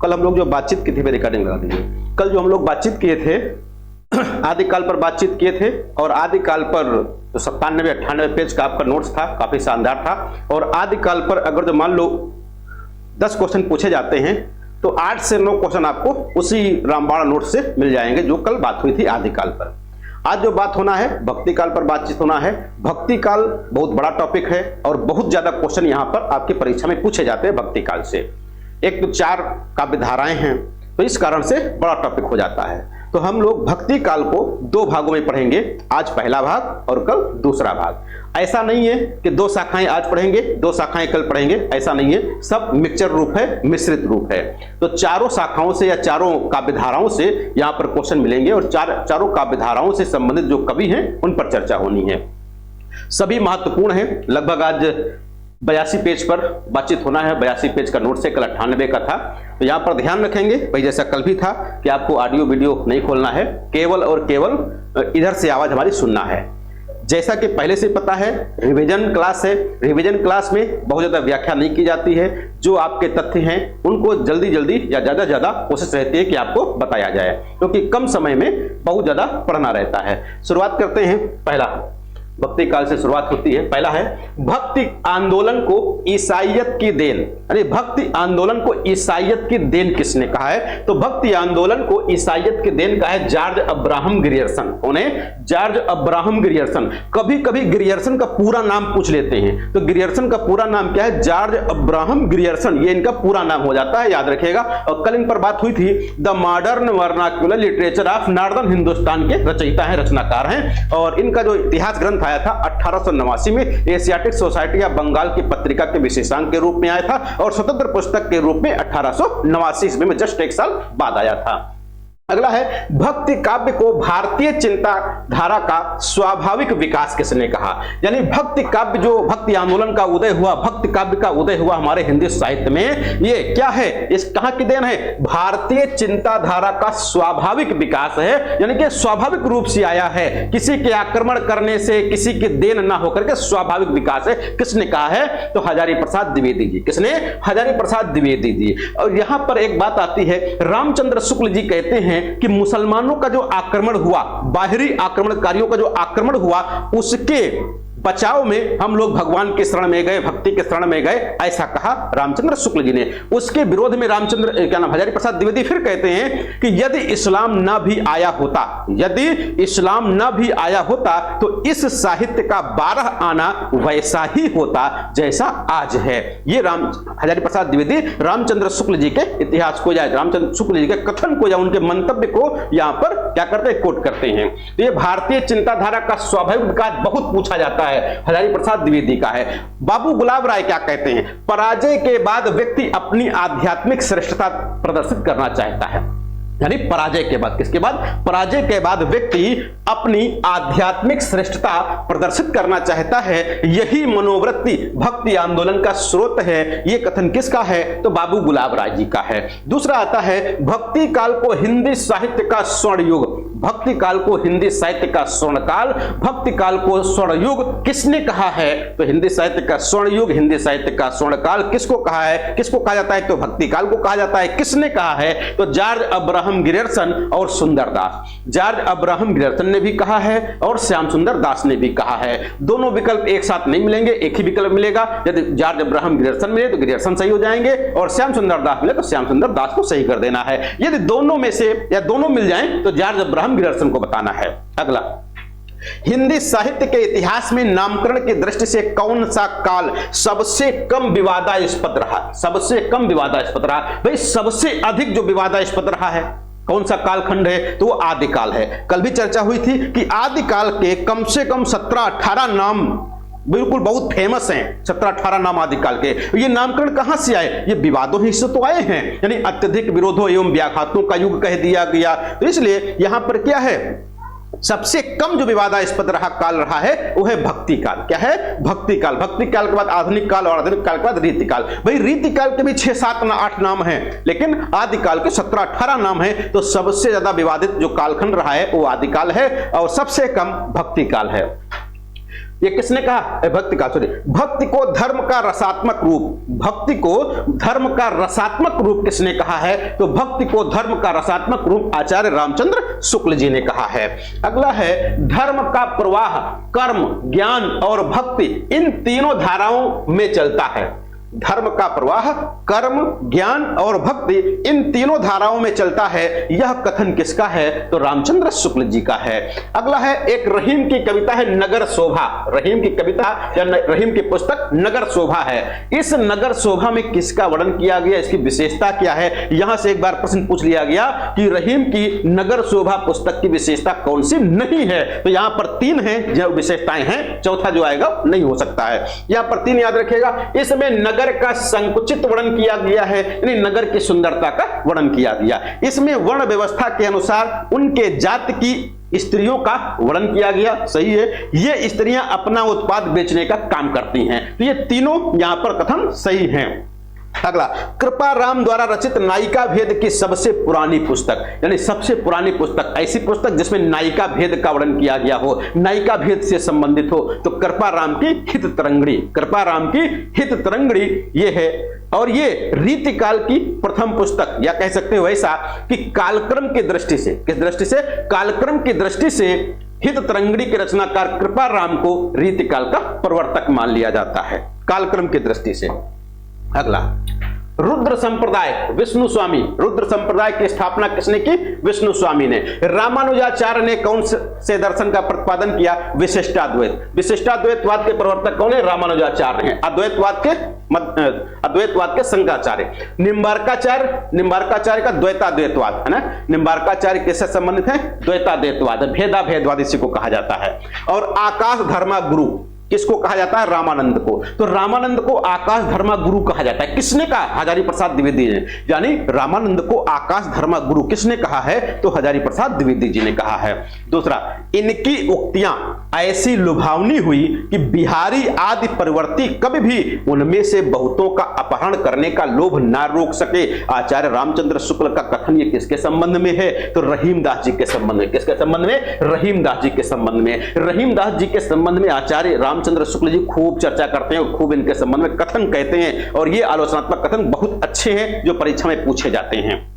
कल हम लोग जो बातचीत की थी, मैं रिकॉर्डिंग लगा दीजिए, कल जो हम लोग बातचीत किए थे आदिकाल पर बातचीत किए थे, और आदिकाल पर जो 97-98 पेज का आपका नोट्स था काफी शानदार था। और आदिकाल पर अगर जो मान लो 10 क्वेश्चन पूछे जाते हैं तो 8 से 9 क्वेश्चन आपको उसी रामबाण नोट से मिल जाएंगे जो कल बात हुई थी आदिकाल पर। आज जो बात होना है भक्ति काल पर बातचीत होना है। भक्ति काल बहुत बड़ा टॉपिक है और बहुत ज्यादा क्वेश्चन यहां पर आपकी परीक्षा में पूछे जाते हैं भक्ति काल से। एक तो 4 काव्य धाराएं हैं तो इस कारण से बड़ा टॉपिक हो जाता है। तो हम लोग भक्ति काल को 2 भागों में पढ़ेंगे, आज पहला भाग और कल दूसरा भाग। ऐसा नहीं है कि 2 शाखाएं आज पढ़ेंगे 2 शाखाएं कल पढ़ेंगे, ऐसा नहीं है, सब मिक्सचर रूप है, मिश्रित रूप है। तो चारों शाखाओं से या चारों काव्य धाराओं से यहां पर क्वेश्चन मिलेंगे और चारों काव्य धाराओं से संबंधित जो कवि हैं उन पर चर्चा होनी है। सभी महत्वपूर्ण है। लगभग आज 82 पेज पर बातचीत होना है। 82 पेज का नोट से कल 98 का था। तो यहां पर ध्यान रखेंगे भाई, जैसा कल भी था कि आपको ऑडियो वीडियो नहीं खोलना है, केवल और केवल इधर से आवाज हमारी सुनना है। जैसा कि पहले से पता है रिवीजन क्लास है, रिवीजन क्लास में बहुत ज्यादा व्याख्या नहीं की जाती है। जो आपके तथ्य हैं उनको जल्दी जल्दी या ज्यादा ज्यादा कोशिश रहती है कि आपको बताया जाए, क्योंकि कम समय में बहुत ज्यादा पढ़ना रहता है। शुरुआत करते हैं। पहला भक्ति काल से शुरुआत होती है। पहला है भक्ति आंदोलन को ईसाइयत की देन। अरे भक्ति आंदोलन को ईसाइयत की देन किसने कहा है? तो भक्ति आंदोलन को ईसाइयत की देन कहा है जॉर्ज अब्राहम ग्रियर्सन। कौन है? George Abraham Grierson. कभी कभी ग्रियर्सन का पूरा नाम पूछ लेते हैं, तो ग्रियर्सन का पूरा नाम क्या है? जॉर्ज अब्राहम ग्रियर्सन, ये इनका पूरा नाम हो जाता है, याद रखिएगा। और कल इन पर बात हुई थी। The modern vernacular literature of northern Hindustan के रचयिता हैं, रचनाकार हैं। और इनका जो इतिहास ग्रंथ आया था 1889 में एशियाटिक सोसाइटी या बंगाल की पत्रिका के विशेषांक के रूप में आया था और स्वतंत्र पुस्तक के रूप में 1889 ईस्वी में जस्ट 1 साल बाद आया था। अगला है भक्ति काव्य को भारतीय चिंताधारा का स्वाभाविक विकास किसने कहा? यानी भक्ति काव्य, जो भक्ति आंदोलन का उदय हुआ, भक्ति काव्य का उदय हुआ हमारे हिंदी साहित्य में, ये क्या है? इस कहां की देन है? भारतीय चिंताधारा का स्वाभाविक विकास है, यानी कि स्वाभाविक रूप से आया है, किसी के आक्रमण करने से, किसी की देन ना होकर के स्वाभाविक विकास है। किसने कहा है? तो हजारी प्रसाद द्विवेदी जी। किसने? हजारी प्रसाद द्विवेदी जी। और यहां पर एक बात आती है, रामचंद्र शुक्ल जी कहते हैं कि मुसलमानों का जो आक्रमण हुआ, बाहरी आक्रमणकारियों का जो आक्रमण हुआ, उसके बचाव में हम लोग भगवान के शरण में गए, भक्ति के शरण में गए, ऐसा कहा रामचंद्र शुक्ल जी ने। उसके विरोध में रामचंद्र क्या नाम हजारी प्रसाद द्विवेदी फिर कहते हैं कि यदि इस्लाम ना भी आया होता, यदि इस्लाम ना भी आया होता तो इस साहित्य का 12 आना वैसा ही होता जैसा आज है। ये हजारी प्रसाद द्विवेदी रामचंद्र शुक्ल जी के इतिहास को या रामचंद्र शुक्ल जी के कथन को या उनके मंतव्य को यहां पर क्या करते हैं? कोट करते हैं। तो ये भारतीय चिंताधारा का स्वाभाविक विकास बहुत पूछा जाता है, हजारी प्रसाद द्विवेदी का है। बाबू गुलाब राय क्या कहते हैं? पराजय के बाद व्यक्ति अपनी आध्यात्मिक श्रेष्ठता प्रदर्शित करना चाहता है। यानी पराजय के बाद, किसके बाद? पराजय के बाद व्यक्ति अपनी आध्यात्मिक श्रेष्ठता प्रदर्शित करना चाहता है, यही मनोवृत्ति भक्ति आंदोलन का स्रोत है। यह कथन किसका है? तो बाबू गुलाब राय जी का है। दूसरा आता है भक्ति काल को हिंदी साहित्य का स्वर्ण युग। भक्ति काल को हिंदी साहित्य का स्वर्ण काल, भक्ति काल को स्वर्ण युग किसने कहा है? तो हिंदी साहित्य का स्वर्ण युग, हिंदी साहित्य का स्वर्ण काल किसको कहा है? किसको कहा जाता है? तो भक्ति काल को कहा जाता है। किसने कहा है? तो जॉर्ज अब्राहम ग्रियर्सन और सुंदरदास। जॉर्ज अब्राहम ग्रियर्सन ने भी कहा है और श्याम सुंदर दास ने भी कहा है। दोनों विकल्प एक साथ नहीं मिलेंगे, एक ही विकल्प मिलेगा। यदि जॉर्ज अब्राहम ग्रियर्सन मिले तो ग्रियर्सन सही हो जाएंगे और श्याम सुंदर दास मिले तो श्याम सुंदर दास को सही कर देना है। यदि दोनों में से या दोनों मिल जाएं तो जॉर्ज अब्राहम ग्रियर्सन को बताना है। अगला, हिंदी साहित्य के इतिहास में नामकरण की दृष्टि से कौन सा काल सबसे कम विवादास्पद रहा? सबसे कम विवादास्पद रहा। भाई सबसे अधिक जो विवादास्पद रहा है कौन सा कालखंड है? तो वो आदिकाल है। कल भी चर्चा हुई थी कि आदिकाल के कम से कम 17-18 नाम बिल्कुल बहुत फेमस हैं। 17-18 नाम आदिकाल के। ये नामकरण कहां से आए? ये विवादों ही से तो आए हैं, यानी अत्यधिक विरोधों एवं व्याघातों का युग कह दिया गया। तो इसलिए यहां पर क्या है? सबसे कम जो विवादास्पद रहा काल रहा है वो है भक्ति काल। क्या है? भक्ति काल। भक्ति काल के बाद आधुनिक काल और आधुनिक काल के बाद रीति काल। भाई रीति काल के भी 6-7-8 नाम हैं, लेकिन आदिकाल के 17-18 नाम हैं। तो सबसे ज्यादा विवादित जो कालखंड रहा है वो आदिकाल है और सबसे कम भक्ति काल है। ये किसने कहा? भक्ति का, सॉरी, भक्ति को धर्म का रसात्मक रूप, भक्ति को धर्म का रसात्मक रूप किसने कहा है? तो भक्ति को धर्म का रसात्मक रूप आचार्य रामचंद्र शुक्ल जी ने कहा है। अगला है धर्म का प्रवाह कर्म, ज्ञान और भक्ति इन तीनों धाराओं में चलता है। धर्म का प्रवाह कर्म, ज्ञान और भक्ति इन तीनों धाराओं में चलता है। यह कथन किसका है? तो रामचंद्र शुक्ल जी का है। अगला है एक रहीम की कविता है नगर शोभा। रहीम की कविता या रहीम की पुस्तक नगर शोभा है। इस नगर शोभा में किसका वर्णन किया गया, इसकी विशेषता क्या है? यहां से एक बार प्रश्न पूछ लिया गया कि रहीम की नगर शोभा पुस्तक की विशेषता कौन सी नहीं है। तो यहां पर 3 हैं जो विशेषताएं हैं, चौथा जो आएगा नहीं हो सकता है। यहां पर 3 याद रखिएगा। इसमें नगर का संकुचित वर्णन किया गया है, यानी नगर की सुंदरता का वर्णन किया गया। इसमें वर्ण व्यवस्था के अनुसार उनके जाति की स्त्रियों का वर्णन किया गया, सही है। ये स्त्रियां अपना उत्पाद बेचने का काम करती हैं। तो ये तीनों यहां पर कथन सही हैं। अगला, कृपा राम द्वारा रचित नायिका भेद की सबसे पुरानी पुस्तक, यानी सबसे पुरानी पुस्तक, ऐसी पुस्तक जिसमें नायिका भेद का वर्णन किया गया हो, नायिका भेद से संबंधित हो, तो कृपा राम की हित तरंगिणी, कृपा राम की हित तरंगिणी ये है। और ये रीतिकाल की प्रथम पुस्तक, या कह सकते हो ऐसा कि कालक्रम की दृष्टि से, किस दृष्टि से? कालक्रम की दृष्टि से हित तरंगिणी के रचनाकार कृपा राम को रीतिकाल का प्रवर्तक मान लिया जाता है, कालक्रम की दृष्टि से। अगला, रुद्र संप्रदाय विष्णु स्वामी, रुद्र संप्रदाय की स्थापना किसने की? विष्णु स्वामी ने। रामानुजाचार्य ने कौन से दर्शन का प्रतिपादन किया? विशिष्टाद्वैत। विशिष्टाद्वैतवाद के प्रवर्तक कौन है? रामानुजाचार्य हैं। अद्वैतवाद के शंकराचार्य। निम्बार्काचार्य का द्वैताद्वैतवाद है ना। निम्बार्काचार्य किससे संबंधित है? द्वैताद्वैतवाद, भेदाभेदवाद इसी को कहा जाता है। और आकाश धर्मा गुरु किसको कहा जाता है? रामानंद को। तो रामानंद को आकाश धर्मा गुरु कहा जाता है। किसने कहा? हजारी प्रसाद द्विवेदी ने। यानी रामानंद को आकाश धर्मा गुरु किसने कहा है? तो हजारी प्रसाद द्विवेदी जी ने कहा है। दूसरा, इनकी उक्तियां ऐसी लुभावनी हुई कि बिहारी आदि परिवर्ती कभी भी उनमें से बहुतों का अपहरण करने का लोभ ना रोक सके। आचार्य रामचंद्र शुक्ल का कथन ये किसके संबंध में है? तो रहीमदास जी के संबंध में। किसके संबंध में? रहीमदास जी के संबंध में। रहीमदास जी के संबंध में आचार्य रामचंद्र शुक्ल जी खूब चर्चा करते हैं और खूब इनके संबंध में कथन कहते हैं। और ये आलोचनात्मक कथन बहुत अच्छे हैं जो परीक्षा में पूछे जाते हैं।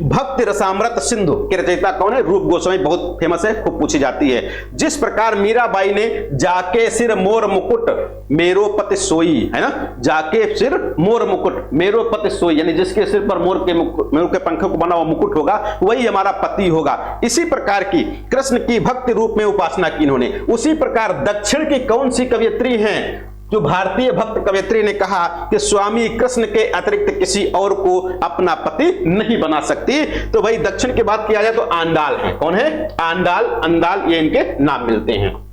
भक्ति रसामृत सिंधु के रचयिता कौन है? रूप गोस्वामी, बहुत फेमस है, खूब पूछी जाती है। जिस प्रकार मीराबाई ने जाके सिर मोर मुकुट मेरो पति सोई, है ना, जाके सिर मोर मुकुट मेरो पति सोई, यानी जिसके सिर पर मोर के पंखों को बना हुआ मुकुट होगा वही हमारा पति होगा। इसी प्रकार की कृष्ण की भक्ति रूप में उपासना की इन्होंने। उसी प्रकार दक्षिण की कौन सी कवयित्री हैं जो भारतीय भक्त कवयित्री ने कहा कि स्वामी कृष्ण के अतिरिक्त किसी और को अपना पति नहीं बना सकती? तो भाई दक्षिण की बात किया जाए तो आंडाल है। कौन है? आंडाल, अंदाल, ये इनके नाम मिलते हैं।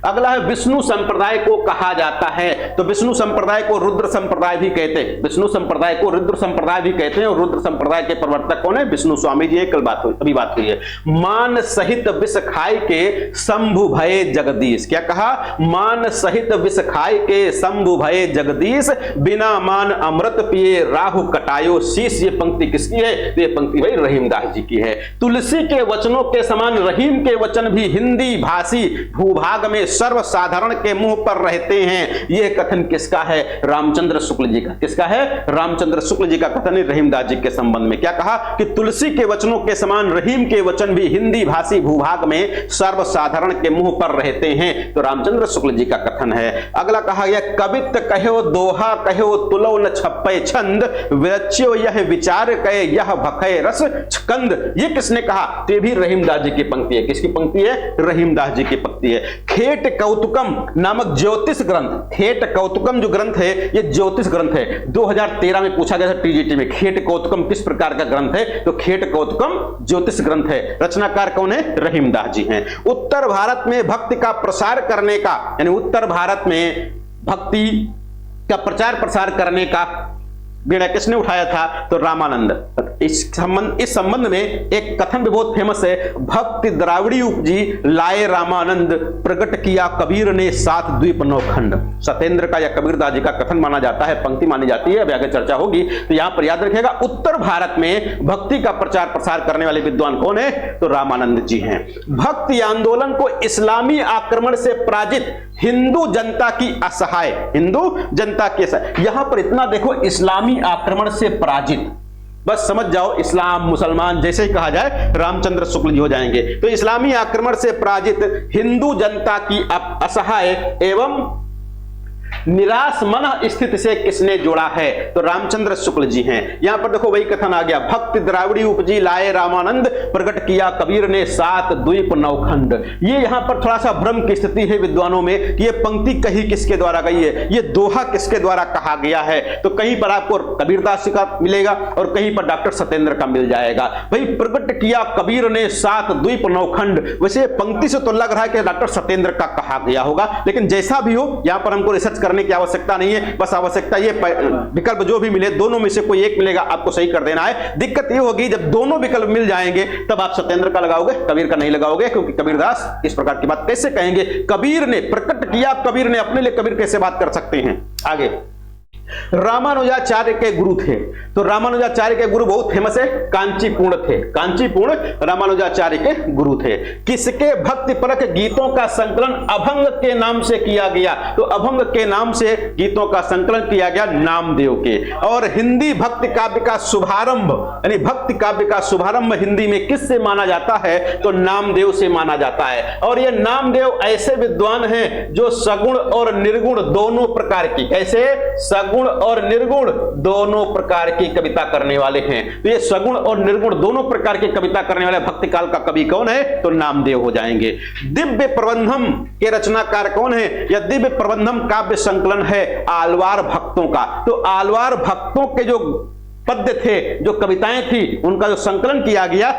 अगला है विष्णु संप्रदाय को कहा जाता है। तो विष्णु संप्रदाय को रुद्र संप्रदाय भी कहते हैं। विष्णु संप्रदाय को रुद्र संप्रदाय भी कहते हैं। और रुद्र संप्रदाय के प्रवर्तक कौन है? विष्णु स्वामी जी। कल बात हुई, अभी बात हुई है। मान सहित विष खाए के शंभु भये जगदीश। क्या कहा? मान सहित विष खाए के शंभु भये जगदीश, बिना मान अमृत पिए राहु कटायो शीश। ये पंक्ति किसकी है? ये पंक्ति भाई रहीमदास जी की है। तुलसी के वचनों के समान रहीम के वचन भी हिंदी भाषी भूभाग में सर्वसाधारण के मुंह पर रहते हैं। यह कथन किसका है? रामचंद्र शुक्ल जी का। किसका है? रामचंद्र शुक्ल जी का कथन है रहीमदास जी के संबंध में। क्या कहा? कि तुलसी के वचनों के समान रहीम के वचन भी हिंदी भाषी भूभाग में सर्वसाधारण के मुंह पर रहते हैं। तो रामचंद्र शुक्ल जी का कथन है। अगला कहा गया कवित कहो दोहा कहो तुलो न छप्पे छंद, विरच्यो यह विचार कहे यह भखे रस छकंद। ये किसने कहा? तो भी रहीमदास जी की पंक्ति है। किसकी पंक्ति है? रहीमदास जी की पंक्ति है। खेट कौतुकम नामक ज्योतिष ग्रंथ, खेट कौतुकम जो ग्रंथ है ये ज्योतिष ग्रंथ है। 2013 में पूछा गया था टीजीटी में, खेट कौतुकम किस प्रकार का ग्रंथ है? तो खेट कौतुकम ज्योतिष ग्रंथ है। रचनाकार कौन है? रहीमदास जी हैं। उत्तर भारत में भक्ति का प्रसार करने का, यानी उत्तर भारत में भक्ति का प्रचार प्रसार करने का बीड़ा किसने उठाया था? तो रामानंद। इस संबंध में एक कथन भी बहुत फेमस है, भक्ति द्राविड़ी उपजी लाए रामानंद, प्रकट किया कबीर ने सात द्वीप नौखंड। सत्येंद्र का या कबीरदास जी का कथन माना जाता है, पंक्ति मानी जाती है, अभी आगे चर्चा होगी। तो यहां पर याद रखिएगा, उत्तर भारत में भक्ति का प्रचार प्रसार करने वाले विद्वान कौन है? तो रामानंद जी हैं। भक्ति आंदोलन को इस्लामी आक्रमण से पराजित हिंदू जनता की असहाय, हिंदू जनता की असहाय, यहां पर इतना देखो, इस्लामी आक्रमण से पराजित, बस समझ जाओ, इस्लाम मुसलमान जैसे ही कहा जाए रामचंद्र शुक्ल जी हो जाएंगे। तो इस्लामी आक्रमण से पराजित हिंदू जनता की असहाय एवं निराश मन स्थिति से किसने जोड़ा है? तो रामचंद्र शुक्ल जी हैं। यहां पर देखो वही कथन आ गया, भक्ति द्राविड़ी उपजी लाए रामानंद, प्रकट किया कबीर ने सात द्वीप नौखंड। ये यहां पर थोड़ा सा भ्रम की स्थिति है विद्वानों में कि ये पंक्ति कही किसके द्वारा गई है, ये दोहा किसके द्वारा कहा गया है। तो कहीं पर आपको कबीरदास जी का मिलेगा और कहीं पर डॉक्टर सत्येंद्र का मिल जाएगा। भाई प्रकट किया कबीर ने सात द्वीप नौखंड, वैसे पंक्ति से तो लग रहा है कि डॉक्टर सत्येंद्र का कहा गया होगा, लेकिन जैसा भी हो यहां पर हमको रिसर्च करने की आवश्यकता नहीं है। बस आवश्यकता ये, विकल्प जो भी मिले दोनों में से कोई एक मिलेगा, आपको सही कर देना है। दिक्कत ये होगी जब दोनों विकल्प मिल जाएंगे तब आप सत्येंद्र का लगाओगे, कबीर का नहीं लगाओगे, क्योंकि कबीरदास इस प्रकार की बात कैसे कहेंगे? कबीर ने प्रकट किया, कबीर ने अपने लिए कबीर कैसे बात कर सकते हैं? आगे रामानुजाचार्य के गुरु थे, तो रामानुजाचार्य के गुरु बहुत फेमस है, कांचीपूर्ण थे। कांचीपूर्ण रामानुजाचार्य के गुरु थे। किसके भक्ति परक गीतों का संकलन अभंग के नाम से किया गया? तो अभंग के नाम से गीतों का संकलन किया गया नामदेव के। और हिंदी भक्ति काव्य का शुभारंभ, यानी भक्ति काव्य का शुभारंभ हिंदी में किससे माना जाता है? तो नामदेव से माना जाता है। और ये नामदेव ऐसे विद्वान हैं जो सगुण और निर्गुण दोनों प्रकार की, कैसे? सगुण और निर्गुण दोनों प्रकार की कविता करने वाले हैं। तो ये सगुण और निर्गुण दोनों प्रकार की कविता करने वाले भक्ति काल का कवि कौन है? तो नामदेव हो जाएंगे। दिव्य प्रबंधम के रचनाकार कौन है? या दिव्य प्रबंधम काव्य संकलन है आलवार भक्तों का। तो आलवार भक्तों के जो पद्य थे, जो कविताएं थी, उनका जो संकलन किया गया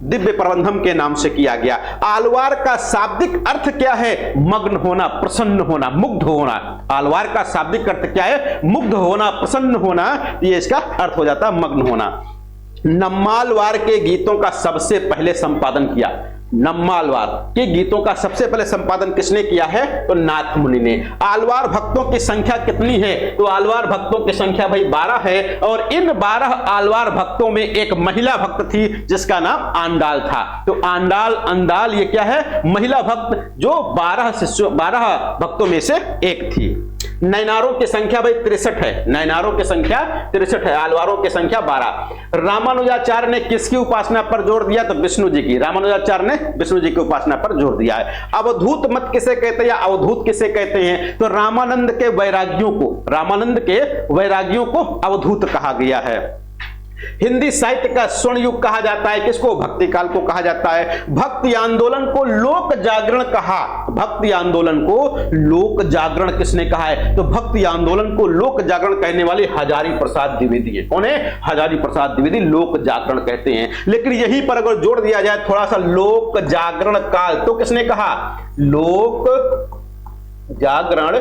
दिव्य प्रबंधम के नाम से किया गया। आलवार का शाब्दिक अर्थ क्या है? मग्न होना, प्रसन्न होना, मुग्ध होना। आलवार का शाब्दिक अर्थ क्या है? मुग्ध होना, प्रसन्न होना, ये इसका अर्थ हो जाता है मग्न होना। नम्मालवार के गीतों का सबसे पहले संपादन किया, नम्मालवार के गीतों का सबसे पहले संपादन किसने किया है? तो नाथ मुनि ने। आलवार भक्तों की संख्या कितनी है? तो आलवार भक्तों की संख्या भाई 12 है। और इन 12 आलवार भक्तों में एक महिला भक्त थी जिसका नाम आंडाल था। तो आंडाल, अंदाल, ये क्या है? महिला भक्त, जो 12 भक्तों में से एक थी। नैनारों की संख्या भाई 63 है, नैनारों की संख्या 63 है, आलवारों की संख्या 12। रामानुजाचार्य ने किसकी उपासना पर जोर दिया? तो विष्णु जी की। रामानुजाचार्य ने विष्णु जी की उपासना पर जोर दिया है। अवधूत मत किसे कहते हैं या अवधूत किसे कहते हैं? तो रामानंद के वैरागियों को अवधूत कहा गया है। हिंदी साहित्य का स्वर्ण युग कहा जाता है किसको? भक्ति काल को कहा जाता है। भक्ति आंदोलन को लोक जागरण कहा, भक्ति आंदोलन को लोक जागरण किसने कहा है? तो भक्ति आंदोलन को लोक जागरण कहने वाले हजारी प्रसाद द्विवेदी है। कौन है? हजारी प्रसाद द्विवेदी लोक जागरण कहते हैं। लेकिन यहीं पर अगर जोड़ दिया जाए थोड़ा सा, लोक जागरण काल, तो किसने कहा? लोक जागरण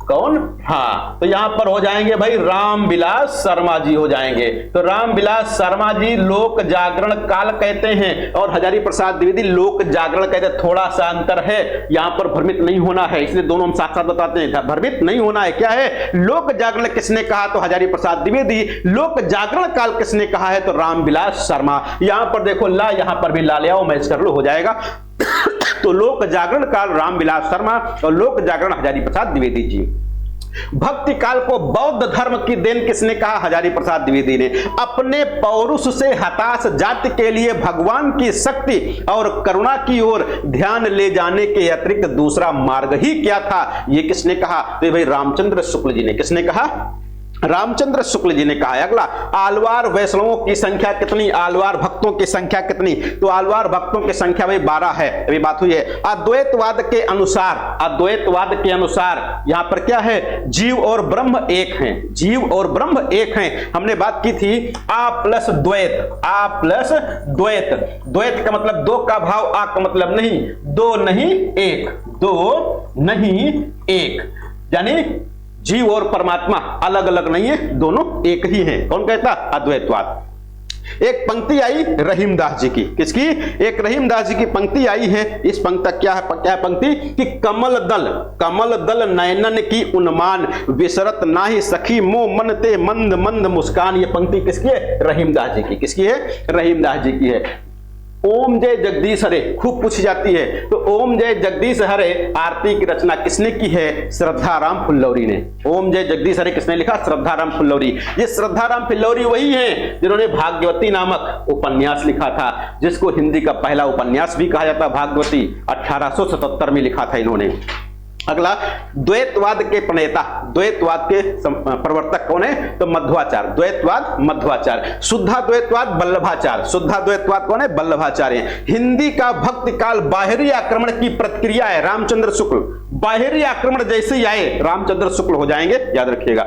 कौन? हाँ, तो यहां पर हो जाएंगे भाई रामविलास शर्मा जी हो जाएंगे। तो रामविलास शर्मा जी लोक जागरण काल कहते हैं और हजारी प्रसाद द्विवेदी लोक जागरण कहते हैं। थोड़ा सा अंतर है, यहां पर भ्रमित नहीं होना है, इसलिए दोनों हम साथ साथ बताते हैं, भ्रमित नहीं होना है। क्या है? लोक जागरण किसने कहा? तो हजारी प्रसाद द्विवेदी। लोक जागरण काल किसने कहा है? तो रामविलास शर्मा। यहां पर देखो ला, यहां पर भी ला ले आओ, मैच कर लो, हो जाएगा। तो लोक जागरण काल रामविलास शर्मा और लोक जागरण हजारी प्रसाद द्विवेदी जी। भक्ति काल को बौद्ध धर्म की देन किसने कहा? हजारी प्रसाद द्विवेदी ने। अपने पौरुष से हताश जाति के लिए भगवान की शक्ति और करुणा की ओर ध्यान ले जाने के अतिरिक्त दूसरा मार्ग ही क्या था? ये किसने कहा? तो भाई रामचंद्र शुक्ल जी ने। किसने कहा? रामचंद्र शुक्ल जी ने कहा है। अगला, आलवार वैष्णवों की संख्या कितनी? आलवार भक्तों की संख्या कितनी? तो आलवार भक्तों की संख्या भाई 12 है, अभी बात हुई है। अद्वैतवाद के अनुसार यहां पर क्या है? जीव और ब्रह्म एक हैं, जीव और ब्रह्म एक हैं। हमने बात की थी आ प्लस द्वैत, आ प्लस द्वैत। द्वैत का मतलब दो का भाव, आ का मतलब नहीं, दो नहीं एक, दो नहीं एक, यानी जीव और परमात्मा अलग अलग नहीं है, दोनों एक ही हैं। कौन कहता? अद्वैतवाद। एक पंक्ति आई रहीमदास जी की, किसकी? एक रहीमदास जी की पंक्ति आई है। इस पंक्ति क्या है पंक्ति कि कमल दल नयनन की उन्मान, विसरत नाहि सखी मोह मन ते मंद मंद मुस्कान। ये पंक्ति किसकी है? रहीमदास जी की। किसकी है? रहीमदास जी की है। ओम जय जगदीश हरे खूब पूछी जाती है, तो ओम जय जगदीश हरे आरती की रचना किसने की है? श्रद्धाराम फुल्लौरी ने। ओम जय जगदीश हरे किसने लिखा? श्रद्धाराम फुल्लौरी। ये श्रद्धाराम फुल्लौरी वही हैं जिन्होंने भाग्यवती नामक उपन्यास लिखा था, जिसको हिंदी का पहला उपन्यास भी कहा जाता। भाग्यवती 1877 में लिखा था इन्होंने। अगला, द्वैतवाद के प्रणेता, द्वैतवाद के प्रवर्तक कौन है? तो मध्वाचार्य। द्वैतवाद मध्वाचार्य। शुद्धा द्वैतवाद वल्लभाचार्य। शुद्धा द्वैतवाद कौन है? वल्लभाचार्य। हिंदी का भक्ति काल बाहरी आक्रमण की प्रतिक्रिया है, रामचंद्र शुक्ल। बाहरी आक्रमण जैसे ही आए रामचंद्र शुक्ल हो जाएंगे, याद रखिएगा।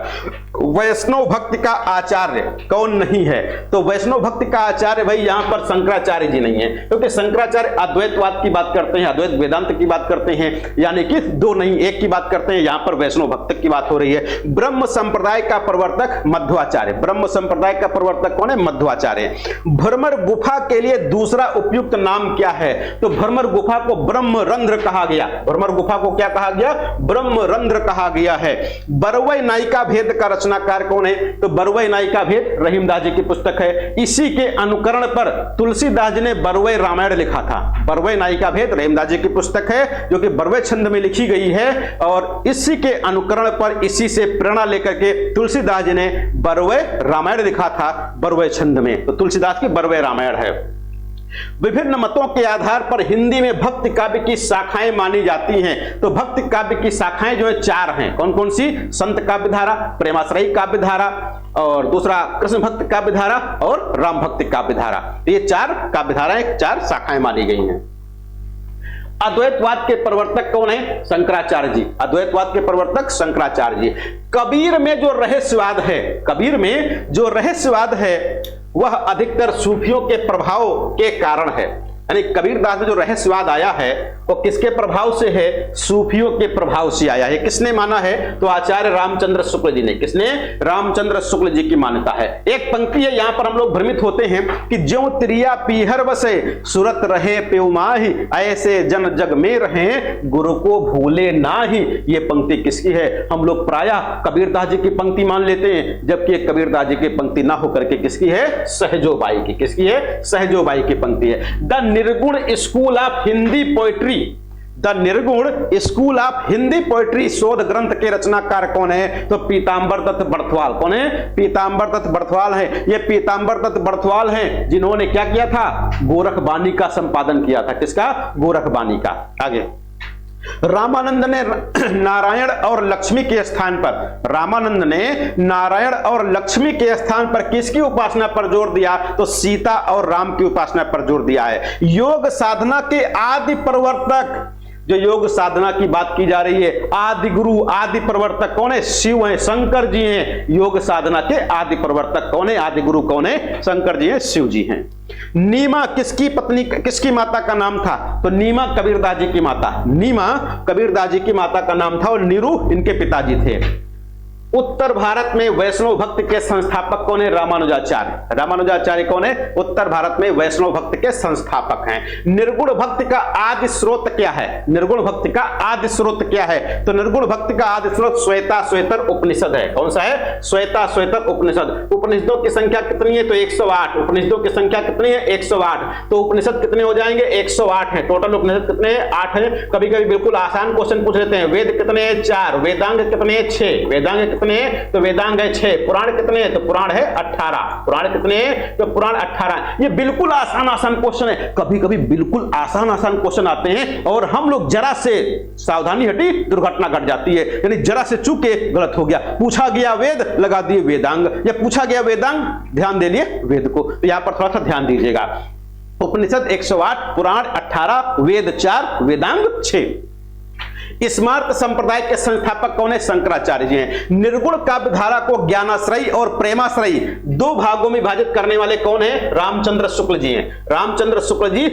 वैष्णव भक्ति का आचार्य कौन नहीं है? तो वैष्णव भक्ति का आचार्य भाई यहां पर शंकराचार्य जी नहीं है, क्योंकि शंकराचार्य अद्वैतवाद की बात करते हैं, अद्वैत वेदांत की बात करते हैं, यानी कि दो नहीं एक की बात करते हैं। यहां पर वैष्णव भक्त की बात हो रही है। ब्रह्म संप्रदाय का प्रवर्तक मध्वाचार्य। ब्रह्म संप्रदाय का प्रवर्तक कौन है? मध्वाचार्य। भ्रमर गुफा के लिए दूसरा उपयुक्त नाम क्या है? तो भ्रमर गुफा को ब्रह्मरंध्र कहा गया। भ्रमर गुफा को क्या कहा गया? ब्रह्मरंध्र कहा गया है। बरवई नायिका भेद का रचनाकार कौन है? तो बरवई नायिका भेद रहीमदास जी की पुस्तक है। इसी के अनुकरण पर तुलसीदास जी ने बरवई रामायण लिखा था। बरवई नायिका भेद रहीमदास जी की पुस्तक है, जो कि बरवई छंद में लिखी गई है, और इसी के अनुकरण पर, इसी से प्रेरणा लेकर के तुलसीदास जी ने बरवई रामायण लिखा था बरवई छंद में। तो तुलसीदास की बरवई रामायण है। विभिन्न मतों के आधार पर हिंदी में भक्ति काव्य की शाखाएं मानी जाती हैं। तो भक्ति काव्य की शाखाएं जो है 4 हैं। कौन कौन सी? संत काव्य धारा, प्रेमाश्रयी काव्य धारा, और दूसरा कृष्ण भक्त काव्य धारा, और राम भक्ति काव्य धारा। ये 4 काव्य धाराएं, 4 शाखाएं मानी गई हैं। अद्वैतवाद के प्रवर्तक कौन है? शंकराचार्य जी। अद्वैतवाद के प्रवर्तक शंकराचार्य जी। कबीर में जो रहस्यवाद है, कबीर में जो रहस्यवाद है वह अधिकतर सूफियों के प्रभाव के कारण है। यानी कबीरदास में जो रहस्यवाद आया है वो किसके प्रभाव से है? सूफियों के प्रभाव से आया है। किसने माना है? तो आचार्य रामचंद्र शुक्ल जी ने। किसने? रामचंद्र शुक्ल जी की मान्यता है। एक पंक्ति है, यहां पर हम लोग भ्रमित होते हैं कि ज्यों त्रिया पीहर बसे सुरत रहे प्युमाही, ऐसे जन जग में रहे गुरु को भूले नाही। ये पंक्ति किसकी है? हम लोग प्रायः कबीरदास जी की पंक्ति मान लेते हैं, जबकि कबीरदास जी की पंक्ति ना होकर के किसकी है? सहजोबाई की। किसकी है? सहजोबाई की पंक्ति है। द निर्गुण school of Hindi poetry, the निर्गुण स्कूल ऑफ हिंदी पोएट्री शोध ग्रंथ के रचनाकार कौन है? तो पीतांबर दत्त बर्थवाल। कौन है? पीतांबर दत्त बर्थवाल है। ये पीतांबर दत्त बर्थवाल हैं जिन्होंने क्या किया था? गोरखबानी का संपादन किया था। किसका? गोरखबानी का। आगे, रामानंद ने नारायण और लक्ष्मी के स्थान पर, रामानंद ने नारायण और लक्ष्मी के स्थान पर किसकी उपासना पर जोर दिया? तो सीता और राम की उपासना पर जोर दिया है। योग साधना के आदि प्रवर्तक, जो योग साधना की बात की जा रही है, आदि गुरु आदि प्रवर्तक कौन है? शिव है, शंकर जी हैं। योग साधना के आदि प्रवर्तक कौन है? आदि गुरु कौन है? शंकर जी हैं, शिव जी हैं। नीमा किसकी पत्नी, किसकी माता का नाम था? तो नीमा कबीरदास जी की माता। नीमा कबीरदास जी की माता का नाम था, और नीरू इनके पिताजी थे। उत्तर भारत में वैष्णव भक्त के संस्थापक कौन है? रामानुजाचार्य। रामानुजाचार्य कौन है? उत्तर भारत में वैष्णव भक्त के संस्थापक हैं। निर्गुण भक्ति का आदि स्रोत क्या है? निर्गुण भक्ति का आदि स्रोत क्या है? तो निर्गुण भक्ति का आदि स्रोत श्वेता श्वेतर उपनिषद है। कौन सा है? श्वेता श्वेतर उपनिषद। उपनिषदों की संख्या कितनी है? तो 108। उपनिषदों की संख्या कितनी है? 108। तो उपनिषद कितने हो जाएंगे? 108 है। टोटल उपनिषद कितने हैं? 8 है। कभी कभी बिल्कुल आसान क्वेश्चन पूछ लेते हैं। वेद कितने हैं? 4। वेदांग कितने हैं? 6। वेदांग कितने हैं? तो वेदांग है 6। पुराण कितने हैं? तो पुराण है 18। पुराण कितने हैं? तो पुराण 18। ये बिल्कुल आसान आसान क्वेश्चन है। कभी कभी बिल्कुल आसान आसान क्वेश्चन आते हैं और हम लोग जरा से सावधानी हटी दुर्घटना घट जाती है, यानी जरा से चूके गलत हो गया। पूछा गया वेद, लगा दिए वेदांग, या पूछा गया वेदांग, ध्यान दे लिए वेद को। तो यहां पर थोड़ा सा ध्यान दीजिएगा। उपनिषद 108, पुराण 18, वेद 4, वेदांग 6। स्मार्त संप्रदाय के संस्थापक कौन है? शंकराचार्य जी हैं। निर्गुण काव्य धारा को ज्ञानाश्रयी और प्रेमाश्रयी 2 भागों में विभाजित करने वाले कौन है? रामचंद्र शुक्ल जी हैं। रामचंद्र शुक्ल जी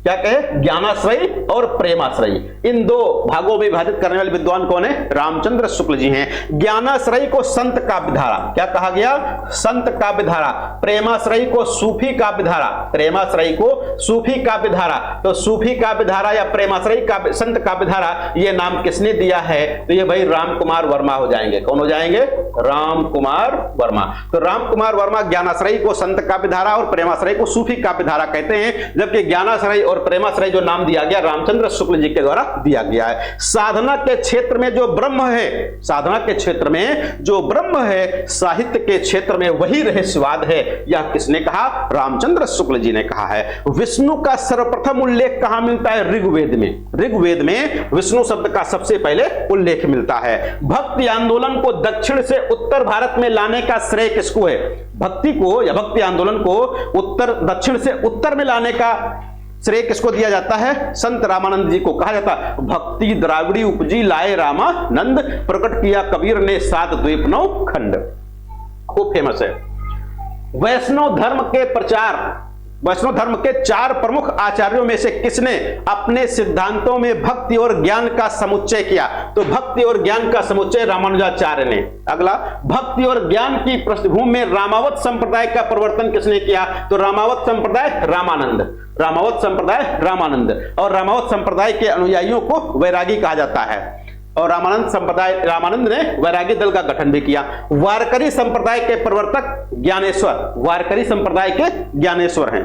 क्या कहे, ज्ञानाश्रयी और प्रेमाश्रयी, इन दो भागों में विभाजित करने वाले विद्वान कौन है, रामचंद्र शुक्ल जी हैं। ज्ञानाश्रयी को संत काव्यधारा, क्या कहा गया, संत काव्यधारा। प्रेमाश्रयी को सूफी काव्यधारा, प्रेमाश्रयी को सूफी काव्यधारा। तो सूफी काव्यधारा या प्रेमाश्रयी संत काव्यधारा, ये नाम किसने दिया है, तो ये भाई राम कुमार वर्मा हो जाएंगे। कौन हो जाएंगे, राम कुमार वर्मा। तो राम कुमार वर्मा ज्ञानाश्रयी को संत काव्यधारा और प्रेमाश्रयी को सूफी काव्यधारा कहते हैं, जबकि ज्ञानाश्रयी और प्रेमाश्रयी जो नाम दिया गया रामचंद्र शुक्ल जी के द्वारा दिया गया है। साधना के क्षेत्र में जो ब्रह्म है, साधना के क्षेत्र में जो ब्रह्म है, साहित्य के क्षेत्र में वही रहस्यवाद है, यह किसने कहा, रामचंद्र शुक्ल जी ने कहा है। विष्णु का सर्वप्रथम उल्लेख कहां मिलता है, ऋग्वेद में। ऋग्वेद में विष्णु शब्द का सबसे पहले उल्लेख मिलता है। भक्ति आंदोलन को दक्षिण से उत्तर भारत में लाने का श्रेय किसको है, भक्ति को या भक्ति आंदोलन को उत्तर दक्षिण से उत्तर में लाने का श्रेय किसको दिया जाता है, संत रामानंद जी को कहा जाता है। भक्ति द्राविड़ी उपजी लाए रामानंद, प्रकट किया कबीर ने 7 द्वीप 9 खंड, खूब फेमस है। वैष्णव धर्म के प्रचार, वैष्णव धर्म के 4 प्रमुख आचार्यों में से किसने अपने सिद्धांतों में भक्ति और ज्ञान का समुच्चय किया, तो भक्ति और ज्ञान का समुच्चय रामानुजाचार्य ने। अगला, भक्ति और ज्ञान की पृष्ठभूमि में रामावत संप्रदाय का प्रवर्तन किसने किया, तो रामावत संप्रदाय रामानंद, रामावत संप्रदाय रामानंद। और रामावत संप्रदाय के अनुयायियों को वैरागी कहा जाता है, और रामानंद संप्रदाय, रामानंद ने वैरागी दल का गठन भी किया। वारकरी संप्रदाय के प्रवर्तक ज्ञानेश्वर, वारकरी संप्रदाय के ज्ञानेश्वर हैं।